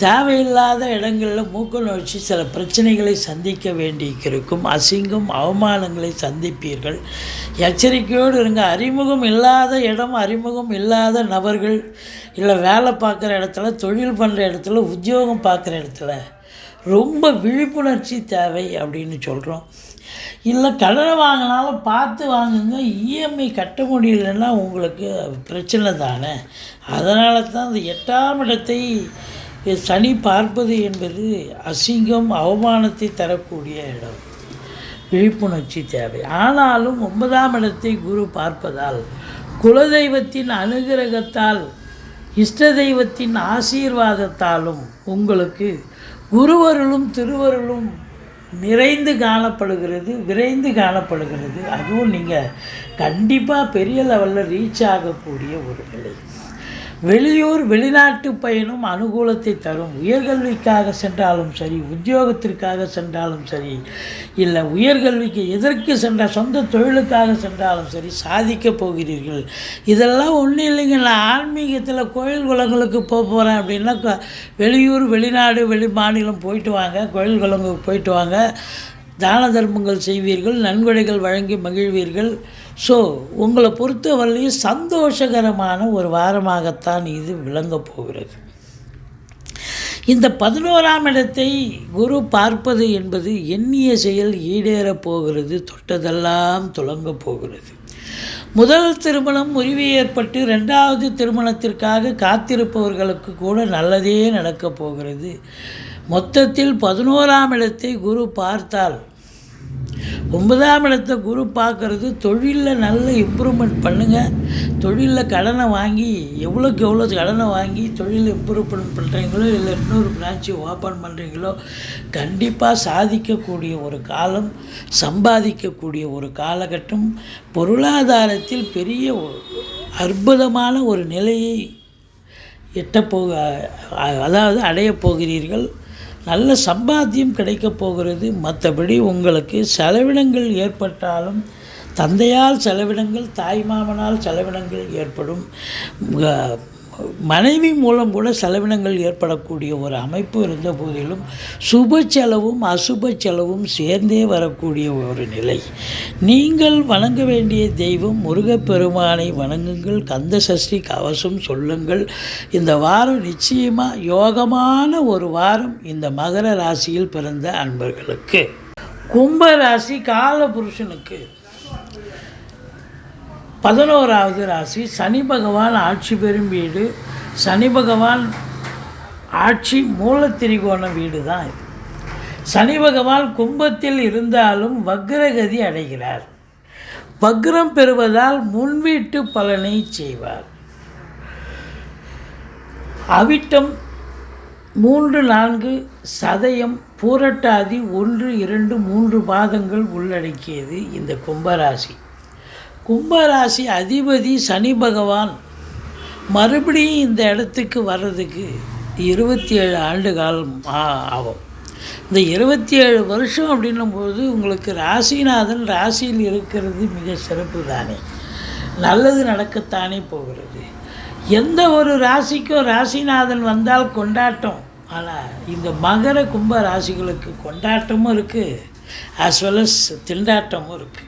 தேவையில்லாத இடங்களில் மூக்க நுழைச்சி சில பிரச்சனைகளை சந்திக்க வேண்டியிருக்கும். அசிங்கம், அவமானங்களை சந்திப்பீர்கள். எச்சரிக்கையோடு இருங்க. அறிமுகம் இல்லாத இடம், அறிமுகம் இல்லாத நபர்கள், இல்லை வேலை பார்க்குற இடத்துல, தொழில் பண்ணுற இடத்துல, உத்தியோகம் பார்க்குற இடத்துல ரொம்ப விழிப்புணர்ச்சி தேவை அப்படின்னு சொல்கிறோம். இல்லை கடனை வாங்கினாலும் பார்த்து வாங்குங்க. இஎம்ஐ கட்ட முடியலன்னா உங்களுக்கு பிரச்சனை தானே. அதனால தான் அந்த 8ஆம் இடத்தை சனி பார்ப்பது என்பது அசிங்கம், அவமானத்தை தரக்கூடிய இடம். விழிப்புணர்ச்சி தேவை. ஆனாலும் 9ஆம் இடத்தை குரு பார்ப்பதால் குலதெய்வத்தின் அனுகிரகத்தால், இஷ்ட தெய்வத்தின் ஆசீர்வாதத்தாலும் உங்களுக்கு குருவருளும் திருவருளும் நிறைந்து காணப்படுகிறது, விரைந்து காணப்படுகிறது. அதுவும் நீங்கள் கண்டிப்பாக பெரிய லெவலில் ரீச் ஆகக்கூடிய ஒரு நிலை. வெளியூர் வெளிநாட்டு பயணம் அனுகூலத்தை தரும். உயர்கல்விக்காக சென்றாலும் சரி, உத்தியோகத்திற்காக சென்றாலும் சரி, இல்லை உயர்கல்விக்கு எதற்கு சொந்த தொழிலுக்காக சென்றாலும் சரி சாதிக்கப் போகிறீர்கள். இதெல்லாம் ஒன்றும் இல்லைங்க. நான் ஆன்மீகத்தில் கோயில் குளங்களுக்கு போகிறேன் அப்படின்னா வெளியூர் வெளிநாடு வெளி மாநிலம் போயிட்டு வாங்க, கோயில் குளங்களுக்கு போயிட்டு வாங்க, தான தர்மங்கள் செய்வீர்கள், நன்கொடைகள் வழங்கி மகிழ்வீர்கள். ஸோ உங்களை பொறுத்தவரையிலையும் சந்தோஷகரமான ஒரு வாரமாகத்தான் இது விளங்கப் போகிறது. இந்த 11ஆம் இடத்தை குரு பார்ப்பது என்பது எண்ணிய செயல் ஈடேறப் போகிறது, தொட்டதெல்லாம் துலங்கப் போகிறது. முதல் திருமணம் முறிவு ஏற்பட்டு 2வது திருமணத்திற்காக காத்திருப்பவர்களுக்கு கூட நல்லதே நடக்கப் போகிறது. மொத்தத்தில் 11ஆம் இடத்தை குரு பார்த்தால் 9ஆம் இடத்தை குரு பார்க்குறது தொழிலில் நல்ல இம்ப்ரூவ்மெண்ட் பண்ணுங்கள். தொழிலில் கடனை வாங்கி எவ்வளோக்கு எவ்வளோ கடனை வாங்கி தொழில் இம்ப்ரூவ்மெண்ட் பண்ணுறீங்களோ, இல்லை இன்னொரு பிரான்ச்சு ஓப்பன் பண்ணுறீங்களோ, கண்டிப்பாக சாதிக்கக்கூடிய ஒரு காலம், சம்பாதிக்கக்கூடிய ஒரு காலகட்டம். பொருளாதாரத்தில் பெரிய அற்புதமான ஒரு நிலையை அடையப் போகிறீர்கள். நல்ல சம்பாத்தியம் கிடைக்கப் போகிறது. மற்றபடி உங்களுக்கு செலவினங்கள் ஏற்பட்டாலும் தந்தையால் செலவினங்கள், தாய் மாமனால் செலவினங்கள் ஏற்படும். மனைவி மூலம் கூட செலவினங்கள் ஏற்படக்கூடிய ஒரு அமைப்பு இருந்த போதிலும் சுப செலவும் அசுப செலவும் சேர்ந்தே வரக்கூடிய ஒரு நிலை. நீங்கள் வணங்க வேண்டிய தெய்வம் முருகப்பெருமானை வணங்குங்கள், கந்த சஷ்டி கவசம் சொல்லுங்கள். இந்த வாரம் நிச்சயமாக யோகமான ஒரு வாரம் இந்த மகர ராசியில் பிறந்த அன்பர்களுக்கு. கும்ப ராசி காலபுருஷனுக்கு 11வது ராசி. சனி பகவான் ஆட்சி பெறும் வீடு. சனி பகவான் ஆட்சி மூலத்திரிகோண வீடு தான் இது. சனி பகவான் கும்பத்தில் இருந்தாலும் வக்ரகதி அடைகிறார். வக்ரம் பெறுவதால் முன்வீட்டு பலனை செய்வார். அவிட்டம் 3, 4, சதயம், பூரட்டாதி 1, 2, 3 பாதங்கள் உள்ளடக்கியது இந்த கும்பராசி. கும்பராசி அதிபதி சனி பகவான் மறுபடியும் இந்த இடத்துக்கு வர்றதுக்கு 27 ஆண்டு காலம் ஆகும். இந்த 27 வருஷம் அப்படின்னும்போது உங்களுக்கு ராசிநாதன் ராசியில் இருக்கிறது மிக சிறப்பு தானே, நல்லது நடக்கத்தானே போகிறது. எந்த ஒரு ராசிக்கும் ராசிநாதன் வந்தால் கொண்டாட்டம். ஆனால் இந்த மகர கும்ப ராசிகளுக்கு கொண்டாட்டமும் இருக்குது, ஆஸ் வெல் அஸ் திண்டாட்டமும் இருக்குது.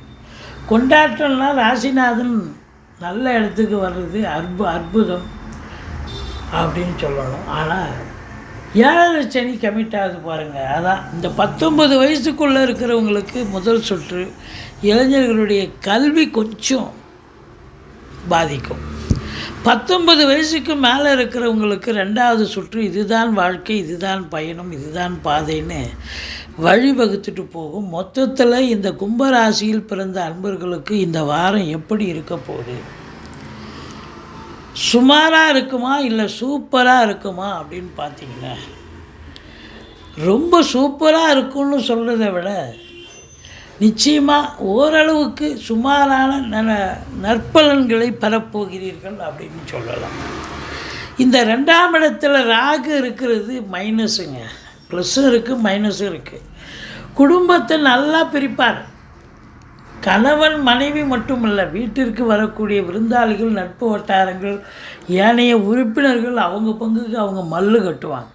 கொண்டாட்டம்னா ராசிநாதன் நல்ல இடத்துக்கு வர்றது அற்புதம் அப்படின்னு சொல்லணும். ஆனால் 7 சனி கமிட் ஆகுது பாருங்கள். அதான் இந்த 19 வயசுக்குள்ளே இருக்கிறவங்களுக்கு முதல் சுற்று, இளைஞர்களுடைய கல்வி கொஞ்சம் பாதிக்கும். 19 வயசுக்கு மேலே இருக்கிறவங்களுக்கு 2வது சுற்று, இதுதான் வாழ்க்கை, இதுதான் பயணம், இதுதான் பாதைன்னு வழிவகுத்துட்டு போகும். மொத்தத்தில் இந்த கும்பராசியில் பிறந்த அன்பர்களுக்கு இந்த வாரம் எப்படி இருக்க போகுது? சுமாராக இருக்குமா இல்லை சூப்பராக இருக்குமா அப்படின்னு பார்த்தீங்கன்னா, ரொம்ப சூப்பராக இருக்கும்னு சொல்கிறத விட நிச்சயமாக ஓரளவுக்கு சுமாரான நற்பலன்களை பெறப்போகிறீர்கள் அப்படின்னு சொல்லலாம். இந்த 2ஆம் இடத்துல ராகு இருக்கிறது மைனஸுங்க. ப்ளஸ்ஸும் இருக்குது மைனஸும் இருக்குது. குடும்பத்தை நல்லா பிரிப்பார். கணவன் மனைவி மட்டுமல்ல, வீட்டிற்கு வரக்கூடிய விருந்தாளிகள், நட்பு வட்டாரங்கள், ஏனைய உறுப்பினர்கள் அவங்க பங்குக்கு அவங்க மல்லு கட்டுவாங்க.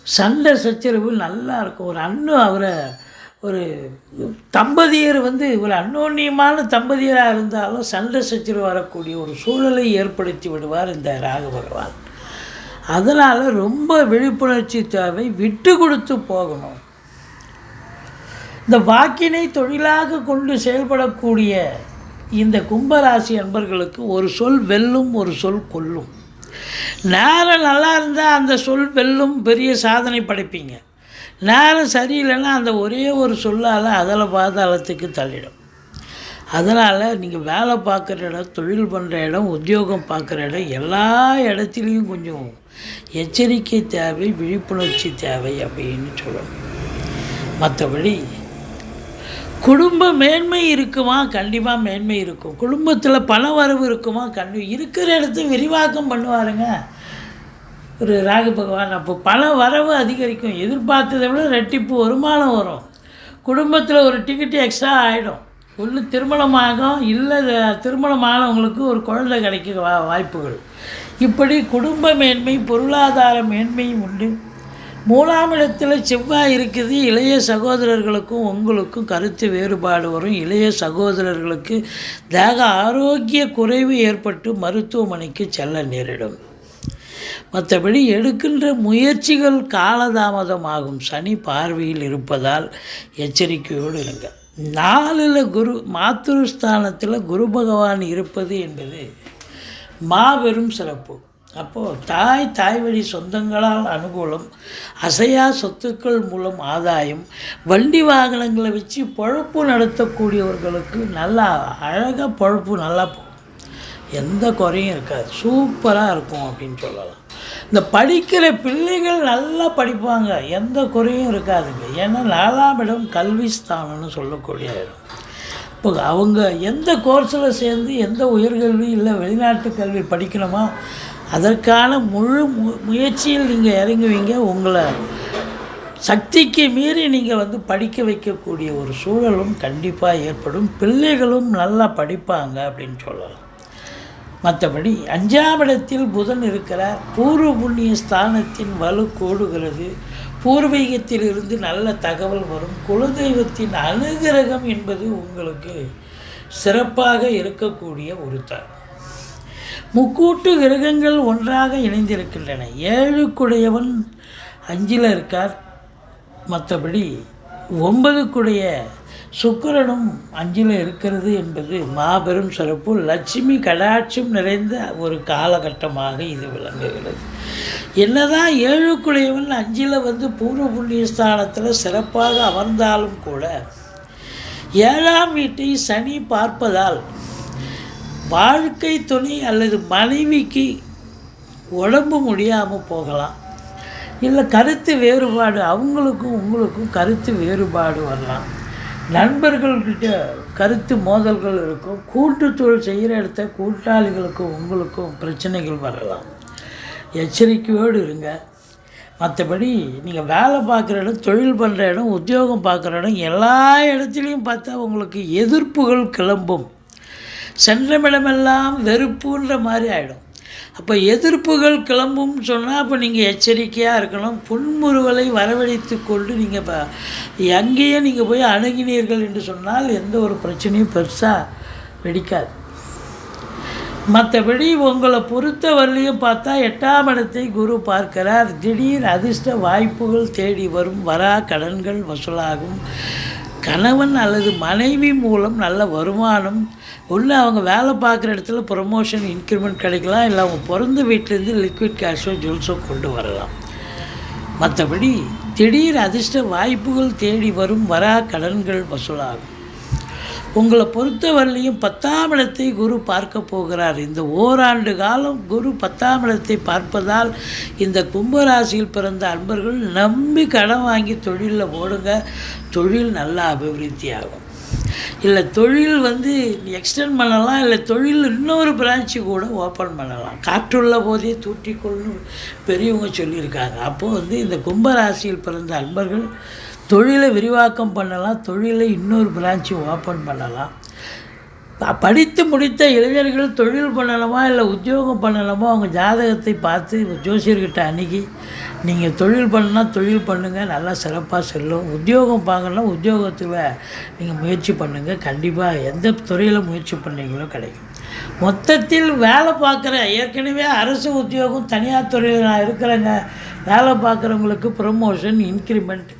சண்டை சச்சரவு நல்லா இருக்கும். அவரை ஒரு தம்பதியர் ஒரு அந்யோன்யமான தம்பதியராக இருந்தாலும் சண்டை சச்சரவு வரக்கூடிய ஒரு சூழலை ஏற்படுத்தி விடுவார் இந்த ராகு பகவான். அதனால் ரொம்ப விழிப்புணர்ச்சி தேவை, விட்டு கொடுத்து போகணும். இந்த வாக்கினை தொழிலாக கொண்டு செயல்படக்கூடிய இந்த கும்பராசி அன்பர்களுக்கு ஒரு சொல் வெல்லும், ஒரு சொல் கொல்லும். நேரம் நல்லா இருந்தால் அந்த சொல் வெல்லும், பெரிய சாதனை படைப்பீங்க. நேரம் சரியில்லைன்னா அந்த ஒரே ஒரு சொல்லால் அதில் பாதாளத்துக்கு தள்ளிடும். அதனால் நீங்கள் வேலை பார்க்குற இடம், தொழில் பண்ணுற இடம், உத்தியோகம் பார்க்குற இடம், எல்லா இடத்துலையும் கொஞ்சம் எச்சரிக்கை தேவை, விழிப்புணர்ச்சி தேவை அப்படின்னு சொல்லணும். மற்றபடி குடும்ப மேன்மை இருக்குமா? கண்டிப்பாக மேன்மை இருக்கும். குடும்பத்தில் பண வரவு இருக்குமா? இருக்கிற இடத்த விரிவாக்கம் பண்ணுவாருங்க ஒரு ராகு பகவான். அப்போ பண வரவு அதிகரிக்கும். எதிர்பார்த்ததை விட ரெட்டிப்பு வருமானம் வரும். குடும்பத்தில் ஒரு டிக்கெட்டு எக்ஸ்ட்ரா ஆகிடும். ஒன்று திருமணமாகும், இல்லை திருமணமானவங்களுக்கு ஒரு குழந்தை கிடைக்க வாய்ப்புகள். இப்படி குடும்ப மேன்மை, பொருளாதார மேன்மையும் உண்டு. 3ஆம் இடத்தில் செவ்வாய் இருக்குது. இளைய சகோதரர்களுக்கும் உங்களுக்கும் கருத்து வேறுபாடு வரும். இளைய சகோதரர்களுக்கு தேக ஆரோக்கிய குறைவு ஏற்பட்டு மருத்துவமனைக்கு செல்ல நேரிடும். மற்றபடி எடுக்கின்ற முயற்சிகள் காலதாமதமாகும். சனி பார்வையில் இருப்பதால் எச்சரிக்கையோடு இருங்க. 4ல் குரு, மாத்ருஸ்தானத்தில் குரு பகவான் இருப்பது என்பது மாபெரும் சிறப்பு. அப்போது தாய் வழி சொந்தங்களால் அனுகூலம், அசையா சொத்துக்கள் மூலம் ஆதாயம், வண்டி வாகனங்களை வச்சு பொழப்பு நடத்தக்கூடியவர்களுக்கு நல்லா அழகாக பொழப்பு நல்லா போகும். எந்த குறையும் இருக்காது, சூப்பராக இருக்கும் அப்படின்னு சொல்லலாம். இந்த படிக்கிற பிள்ளைகள் நல்லா படிப்பாங்க, எந்த குறையும் இருக்காதுங்க. ஏன்னா 4ஆம் இடம் கல்வி ஸ்தானம்னு சொல்லக்கூடிய இடம். இப்போ அவங்க எந்த கோர்ஸில் சேர்ந்து எந்த உயர்கல்வி இல்லை வெளிநாட்டு கல்வி படிக்கணுமோ அதற்கான முழு முயற்சியில் நீங்கள் இறங்குவீங்க. உங்களை சக்திக்கு மீறி நீங்கள் படிக்க வைக்கக்கூடிய ஒரு சூழலும் கண்டிப்பாக ஏற்படும். பிள்ளைகளும் நல்லா படிப்பாங்க அப்படின்னு சொல்லலாம். மற்றபடி 5ஆம் இடத்தில் புதன் இருக்கிறார். பூர்வ புண்ணிய ஸ்தானத்தின் வலு கூடுகிறது. பூர்வீகத்திலிருந்து நல்ல தகவல் வரும். குலதெய்வத்தின் அனுகிரகம் என்பது உங்களுக்கு சிறப்பாக இருக்கக்கூடிய ஒரு தரம். முக்கூட்டு கிரகங்கள் ஒன்றாக இணைந்திருக்கின்றன. 7க்குடையவன் 5ல் இருக்கார். மற்றபடி 9க்குடைய சுக்கிரனும் 5ல் இருக்கிறது என்பது மாபெரும் சிறப்பு. லட்சுமி கடாட்சம் நிறைந்த ஒரு காலகட்டமாக இது விளங்குகிறது. என்னதான் 7க்குடையவன் 5ல் பூர்வ புண்ணிய ஸ்தானத்தில் சிறப்பாக அமர்ந்தாலும் கூட 7ஆம் வீட்டை சனி பார்ப்பதால் வாழ்க்கை துணை அல்லது மனைவிக்கு உடம்பு முடியாமல் போகலாம். இல்லை கருத்து வேறுபாடு, அவங்களுக்கும் உங்களுக்கும் கருத்து வேறுபாடு வரலாம். நண்பர்கள்கிட்ட கருத்து மோதல்கள் இருக்கும். கூட்டு தொழில் செய்கிற இடத்த கூட்டாளிகளுக்கும் உங்களுக்கும் பிரச்சனைகள் வரலாம். எச்சரிக்கையோடு இருங்க. மற்றபடி நீங்கள் வேலை பார்க்குற இடம், தொழில் பண்ணுற இடம், உத்தியோகம் பார்க்குற இடம், எல்லா இடத்துலையும் பார்த்தா உங்களுக்கு எதிர்ப்புகள் கிளம்பும். சென்றமிடமெல்லாம் வெறுப்புன்ற மாதிரி ஆகிடும். அப்போ எதிர்ப்புகள் கிளம்பும்னு சொன்னால் அப்போ நீங்கள் எச்சரிக்கையாக இருக்கணும். புன்முறுவலை வரவழைத்து கொண்டு நீங்கள் இப்போ எங்கேயே நீங்கள் போய் அணுகினீர்கள் என்று சொன்னால் எந்த ஒரு பிரச்சனையும் பெருசாக வெடிக்காது. மற்றபடி உங்களை பொறுத்த வரலையும் பார்த்தா 8ஆம் இடத்தை குரு பார்க்கிறார். திடீர் அதிர்ஷ்ட வாய்ப்புகள் தேடி வரும். வரா கடன்கள் வசூலாகும். கணவன் அல்லது மனைவி மூலம் நல்ல வருமானம். ஒன்று அவங்க வேலை பார்க்குற இடத்துல ப்ரொமோஷன், இன்க்ரிமெண்ட் கிடைக்கலாம். இல்லை அவங்க பிறந்த வீட்டிலேருந்து லிக்விட் கேஷோ ஜுவல்ஸோ கொண்டு வரலாம். மற்றபடி திடீர் அதிர்ஷ்ட வாய்ப்புகள் தேடி வரும். வரா கடன்கள் வசூலாகும். உங்களை பொறுத்த வரலையும் 10ஆம் இடத்தை குரு பார்க்க போகிறார். இந்த ஓராண்டு காலம் குரு 10ஆம் இடத்தை பார்ப்பதால் இந்த கும்பராசியில் பிறந்த அன்பர்கள் நம்பி கடன் வாங்கி தொழிலில் போடுங்க. தொழில் நல்லா அபிவிருத்தி ஆகும். இல்லை தொழில் எக்ஸ்டெண்ட் பண்ணலாம். இல்லை தொழில் இன்னொரு பிரான்ச்சு கூட ஓப்பன் பண்ணலாம். காற்றுள்ள போதே தூற்றிக்கொள்னு பெரியவங்க சொல்லியிருக்காங்க. அப்போது இந்த கும்பராசியில் பிறந்த அன்பர்கள் தொழிலை விரிவாக்கம் பண்ணலாம். தொழிலை இன்னொரு பிரான்ச்சு ஓப்பன் பண்ணலாம். படித்து முடித்த இளைஞர்கள் தொழில் பண்ணலாமா இல்லை உத்தியோகம் பண்ணலாமா அவங்க ஜாதகத்தை பார்த்து ஜோசியர்கிட்ட அணுகி நீங்கள் தொழில் பண்ணால் தொழில் பண்ணுங்கள், நல்லா சிறப்பாக செல்லும். உத்தியோகம் பார்க்கணுன்னா உத்தியோகத்தில் நீங்கள் முயற்சி பண்ணுங்கள். கண்டிப்பாக எந்த துறையில் முயற்சி பண்ணீங்களோ கிடைக்கும். மொத்தத்தில் வேலை பார்க்குற, ஏற்கனவே அரசு உத்தியோகம் தனியார் துறையில் நான் இருக்கிறேங்க, வேலை பார்க்குறவங்களுக்கு ப்ரமோஷன், இன்க்ரிமெண்ட்,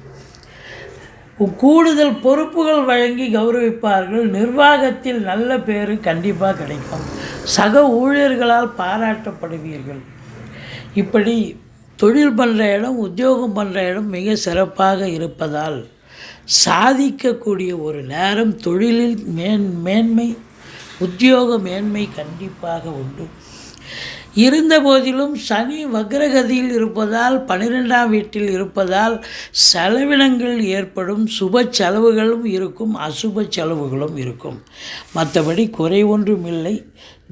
கூடுதல் பொறுப்புகள் வழங்கி கௌரவிப்பார்கள். நிர்வாகத்தில் நல்ல பேர் கண்டிப்பாக கிடைக்கும். சக ஊழியர்களால் பாராட்டப்படுவீர்கள். இப்படி தொழில் பண்ணுற இடம், உத்தியோகம் பண்ணுற இடம் மிக சிறப்பாக இருப்பதால் சாதிக்கக்கூடிய ஒரு நேரம். தொழிலில் மேன்மை, உத்தியோக மேன்மை கண்டிப்பாக உண்டு. இருந்த போதிலும் சனி வக்ரகதியில் இருப்பதால் 12ஆம் வீட்டில் இருப்பதால் செலவினங்கள் ஏற்படும். சுப செலவுகளும் இருக்கும், அசுப செலவுகளும் இருக்கும். மற்றபடி குறை ஒன்றும் இல்லை.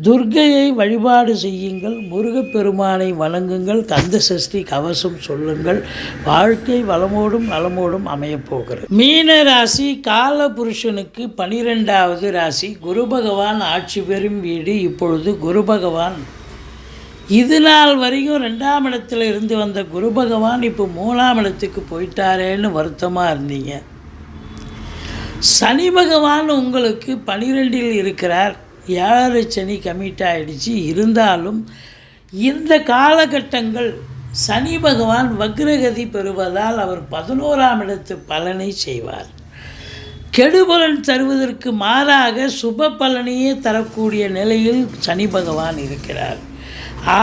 துர்க்கையை வழிபாடு செய்யுங்கள், முருகப்பெருமானை வணங்குங்கள், கந்த சஷ்டி கவசம் சொல்லுங்கள். வாழ்க்கை வளமோடும் நலமோடும் அமையப்போகிறது. மீன ராசி கால புருஷனுக்கு 12வது ராசி. குரு பகவான் ஆட்சி பெறும் வீடு. இப்பொழுது குரு பகவான் இது நாள் வரைக்கும் 2ஆம் இடத்துல இருந்து வந்த குரு பகவான் இப்போ 3ஆம் இடத்துக்கு போயிட்டாரேன்னு வருத்தமாக இருந்தீங்க. சனி பகவான் உங்களுக்கு 12இல் இருக்கிறார். 7 சனி கமிட் ஆகிடுச்சு. இருந்தாலும் இந்த காலகட்டங்கள் சனி பகவான் வக்ரகதி பெறுவதால் அவர் 11ஆம் இடத்து பலனை செய்வார். கெடுபலன் தருவதற்கு மாறாக சுப பலனையே தரக்கூடிய நிலையில் சனி பகவான் இருக்கிறார்.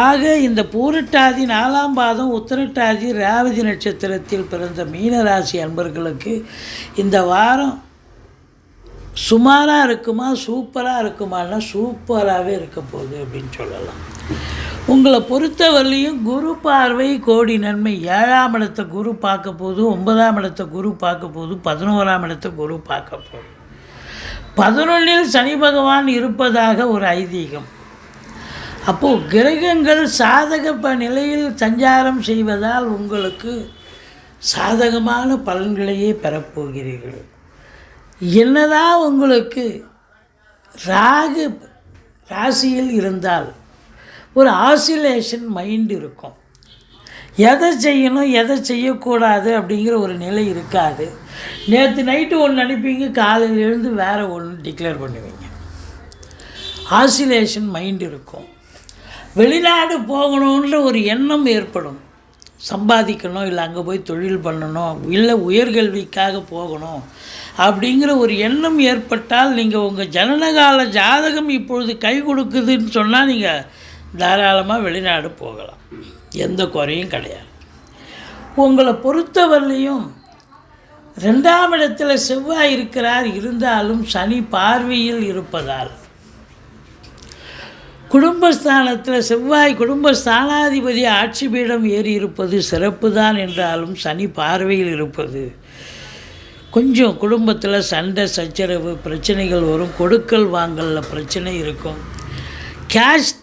ஆக இந்த பூரட்டாதி 4ஆம் பாதம் உத்திரட்டாதி ரேவதி நட்சத்திரத்தில் பிறந்த மீனராசி அன்பர்களுக்கு இந்த வாரம் சுமாராக இருக்குமா சூப்பராக இருக்குமானா சூப்பராகவே இருக்க போகுது அப்படின்னு சொல்லலாம். உங்களை பொறுத்தவரையிலையும் குரு பார்வை கோடி நன்மை. 7ஆம் இடத்தை குரு பார்க்க போது, 9ஆம் இடத்தை குரு பார்க்க போது, 11ஆம் இடத்தை குரு பார்க்க போகுது. 11இல் சனி பகவான் இருப்பதாக ஒரு ஐதீகம். அப்போது கிரகங்கள் சாதக நிலையில் சஞ்சாரம் செய்வதால் உங்களுக்கு சாதகமான பலன்களையே பெறப்போகிறீர்கள். என்னதான் உங்களுக்கு ராகு ராசியில் இருந்தால் ஒரு ஆசிலேஷன் மைண்ட் இருக்கும். எதை செய்யணும் எதை செய்யக்கூடாது அப்படிங்கிற ஒரு நிலை இருக்காது. நேற்று நைட்டு ஒன்று நினைப்பீங்க, காலையில் எழுந்து வேறு ஒன்று டிக்ளேர் பண்ணுவீங்க. ஆசிலேஷன் மைண்ட் இருக்கும். வெளிநாடு போகணுன்ற ஒரு எண்ணம் ஏற்படும். சம்பாதிக்கணும், இல்லை அங்கே போய் தொழில் பண்ணணும், இல்லை உயர்கல்விக்காக போகணும் அப்படிங்கிற ஒரு எண்ணம் ஏற்பட்டால் நீங்கள் உங்கள் ஜனனகால ஜாதகம் இப்பொழுது கை கொடுக்குதுன்னு சொன்னால் நீங்கள் தாராளமாக வெளிநாடு போகலாம். எந்த குறையும் கிடையாது. உங்களை பொறுத்தவரையிலையும் 2ஆம் இடத்துல செவ்வாய் இருக்கிறார். இருந்தாலும் சனி பார்வையில் இருப்பதால் குடும்பஸ்தானத்தில் செவ்வாய் குடும்பஸ்தானாதிபதி ஆட்சி பீடம் ஏறி இருப்பது சிறப்பு தான். என்றாலும் சனி பார்வையில் இருப்பது கொஞ்சம் குடும்பத்தில் சண்டை சச்சரவு பிரச்சனைகள் வரும். கொடுக்கல் வாங்கலில் பிரச்சனை இருக்கும். கேஷ்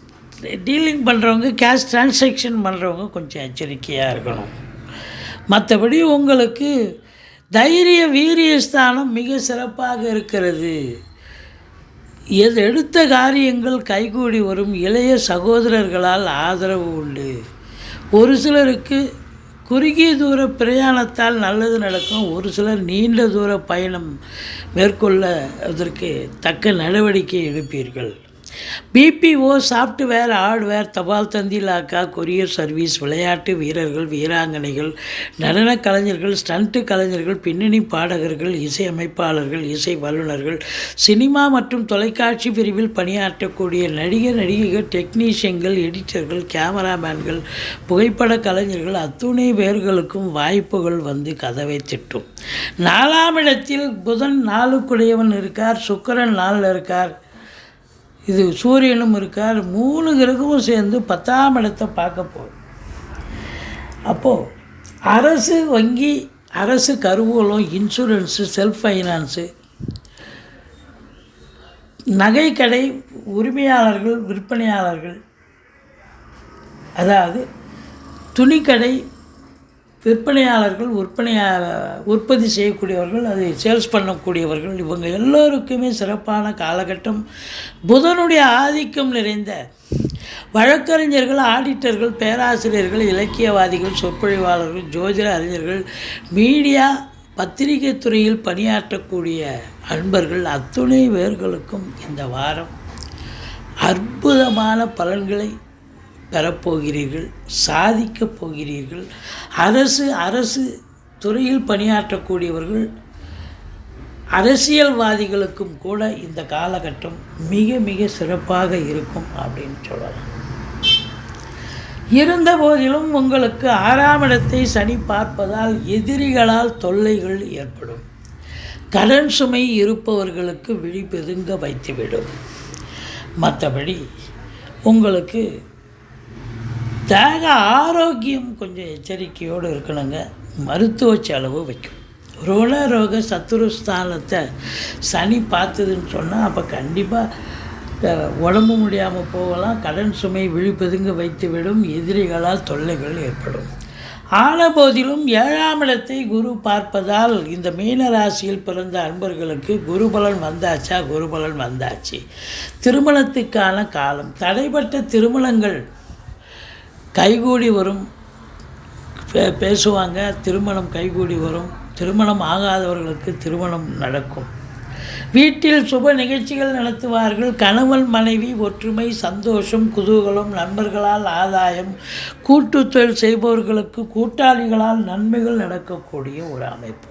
டீலிங் பண்ணுறவங்க, கேஷ் டிரான்சாக்ஷன் பண்ணுறவங்க கொஞ்சம் எச்சரிக்கையாக இருக்கணும். மற்றபடி உங்களுக்கு தைரிய வீரியஸ்தானம் மிக சிறப்பாக இருக்கிறது. எடுத்த காரியங்கள் கைகூடி வரும். இளைய சகோதரர்களால் ஆதரவு உண்டு. ஒரு சிலருக்கு குறுகிய தூர பிரயாணத்தால் நல்லது நடக்கும். ஒரு சிலர் நீண்ட தூர பயணம் மேற்கொள்ள அதற்கு தக்க நடவடிக்கை எடுப்பீர்கள். பிபிஓ, சாஃப்ட்வேர், ஹார்ட்வேர், தபால் தந்தி இலாக்கா, கொரியர் சர்வீஸ், விளையாட்டு வீரர்கள், வீராங்கனைகள், நடன கலைஞர்கள், ஸ்டண்ட்டு கலைஞர்கள், பின்னணி பாடகர்கள், இசை அமைப்பாளர்கள், இசை வல்லுநர்கள், சினிமா மற்றும் தொலைக்காட்சி பிரிவில் பணியாற்றக்கூடிய நடிகர் நடிகைகள், டெக்னீஷியன்கள், எடிட்டர்கள், கேமராமேன்கள், புகைப்பட கலைஞர்கள் அத்துணை பேர்களுக்கும் வாய்ப்புகள் வந்து கதவை திட்டும். 4ஆம் இடத்தில் புதன் 4க்குடையவன் இருக்கார். சுக்கிரன் 4ல் இருக்கார். இது சூரியனும் இருக்கார். 3 கிரகமும் சேர்ந்து 10ஆம் இடத்தை பார்க்க போகுது. அப்போது அரசு வங்கி, அரசு கருவூலம், இன்சூரன்ஸு, செல்ஃப் ஃபைனான்ஸு, நகைக்கடை உரிமையாளர்கள், விற்பனையாளர்கள், அதாவது துணிக்கடை விற்பனையாளர்கள், உற்பத்தி செய்யக்கூடியவர்கள், அதை சேல்ஸ் பண்ணக்கூடியவர்கள், இவங்க எல்லோருக்குமே சிறப்பான காலகட்டம். புதனுடைய ஆதிக்கம் நிறைந்த வழக்கறிஞர்கள், ஆடிட்டர்கள், பேராசிரியர்கள், இலக்கியவாதிகள், சொற்பொழிவாளர்கள், ஜோதிட அறிஞர்கள், மீடியா பத்திரிகை துறையில் பணியாற்றக்கூடிய அன்பர்கள் அத்துணை பேர்களுக்கும் இந்த வாரம் அற்புதமான பலன்களை பெறப்போகிறீர்கள். சாதிக்கப் போகிறீர்கள். அரசு துறையில் பணியாற்றக்கூடியவர்கள், அரசியல்வாதிகளுக்கும் கூட இந்த காலகட்டம் மிக மிக சிறப்பாக இருக்கும் அப்படின்னு சொல்லலாம். இருந்த போதிலும் உங்களுக்கு 6ஆம் இடத்தை சனி பார்ப்பதால் எதிரிகளால் தொல்லைகள் ஏற்படும். கடன் சுமை இருப்பவர்களுக்கு விழிப்பெதுங்க வைத்துவிடும். மற்றபடி உங்களுக்கு தேக ஆரோக்கியம் கொஞ்சம் எச்சரிக்கையோடு இருக்கணுங்க. மருத்துவ செலவு வைக்கும். ருணரோக சத்துருஸ்தானத்தை சனி பார்த்ததுன்னு சொன்னால் அப்போ கண்டிப்பாக உடம்பு முடியாமல் போகலாம். கடன் சுமை விழிப்பதுங்க வைத்துவிடும். எதிரிகளால் தொல்லைகள் ஏற்படும். ஆன போதிலும் 7ஆம் இடத்தை குரு பார்ப்பதால் இந்த மீன ராசியில் பிறந்த அன்பர்களுக்கு குருபலன் வந்தாச்சா? குருபலன் வந்தாச்சு. திருமணத்துக்கான காலம். தடைப்பட்ட திருமணங்கள் கைகூடி வரும். பேசுவாங்க, திருமணம் கைகூடி வரும். திருமணம் ஆகாதவர்களுக்கு திருமணம் நடக்கும். வீட்டில் சுப நிகழ்ச்சிகள் நடத்துவார்கள். கணவன் மனைவி ஒற்றுமை, சந்தோஷம், குதூகலம், நண்பர்களால் ஆதாயம், கூட்டு தொழில் செய்பவர்களுக்கு கூட்டாளிகளால் நன்மைகள் நடக்கக்கூடிய ஒரு அமைப்பு.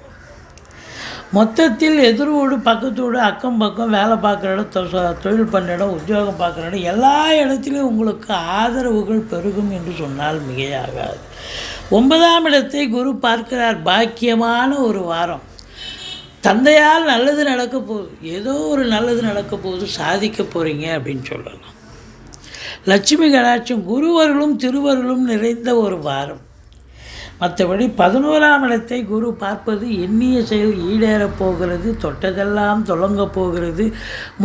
மொத்தத்தில் எதிரோடு பக்கத்தோடு அக்கம் பக்கம் வேலை பார்க்குற இடம், தொழில் பண்ணுற இடம், உத்தியோகம் பார்க்குற இடம் எல்லா இடத்துலையும் உங்களுக்கு ஆதரவுகள் பெருகும் என்று சொன்னால் மிகையாகாது. 9ஆம் இடத்தை குரு பார்க்கிறார். பாக்கியமான ஒரு வாரம். தந்தையால் நல்லது நடக்க போகுது. ஏதோ ஒரு நல்லது நடக்க போகுது, சாதிக்க போகிறீங்க அப்படின்னு சொல்லலாம். லட்சுமி கடாட்சம், குருவர்களும் திருவர்களும் நிறைந்த ஒரு வாரம். மற்றபடி 11ஆம் இடத்தை குரு பார்ப்பது எண்ணிய செயல் ஈடேறப் போகிறது. தொட்டதெல்லாம் தொடங்கப் போகிறது.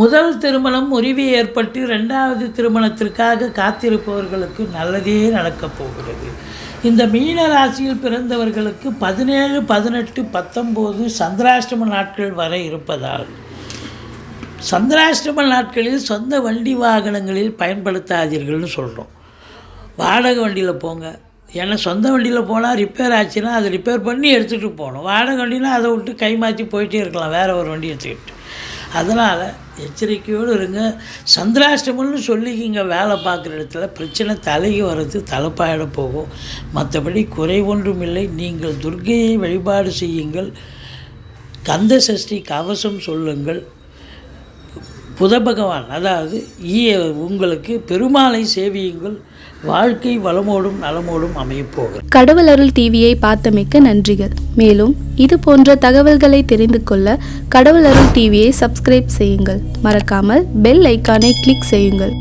முதல் திருமணம் முறிவு ஏற்பட்டு 2வது திருமணத்திற்காக காத்திருப்பவர்களுக்கு நல்லதே நடக்கப் போகிறது. இந்த மீன ராசியில் பிறந்தவர்களுக்கு 17, 18, 19 சந்திராஷ்டம நாட்கள் வரை இருப்பதால் சந்திராஷ்டம நாட்களில் சொந்த வண்டி வாகனங்களில் பயன்படுத்தாதீர்கள்னு சொல்கிறோம். வாடகை வண்டியில் போங்க. ஏன்னா சொந்த வண்டியில் போனால் ரிப்பேர் ஆச்சுன்னா அதை ரிப்பேர் பண்ணி எடுத்துகிட்டு போகணும். வாடகை வண்டினா அதை விட்டு கை மாற்றி போயிட்டே இருக்கலாம், வேறு ஒரு வண்டி எடுத்துக்கிட்டு. அதனால் எச்சரிக்கையோடு இருங்க. சந்திராஷ்டமம்னு சொல்லிக்கிங்க. வேலை பார்க்குற இடத்துல பிரச்சனை தலைக்கு வர்றது தலைப்பாயிட போகும். மற்றபடி குறை ஒன்றும் இல்லை. நீங்கள் துர்க்கையை வழிபாடு செய்யுங்கள். கந்த சஷ்டி கவசம் சொல்லுங்கள். புத பகவான் அதாவது உங்களுக்கு பெருமாளை சேவியுங்கள். வாழ்க்கை வளமோடும் நலமோடும் அமையப்போகும். கடவுள் அருள் டிவியை பார்த்தமைக்க நன்றிகள். மேலும் இது போன்ற தகவல்களை தெரிந்து கொள்ள கடவுள் அருள் டிவியை சப்ஸ்கிரைப் செய்யுங்கள். மறக்காமல் பெல் ஐக்கானை கிளிக் செய்யுங்கள்.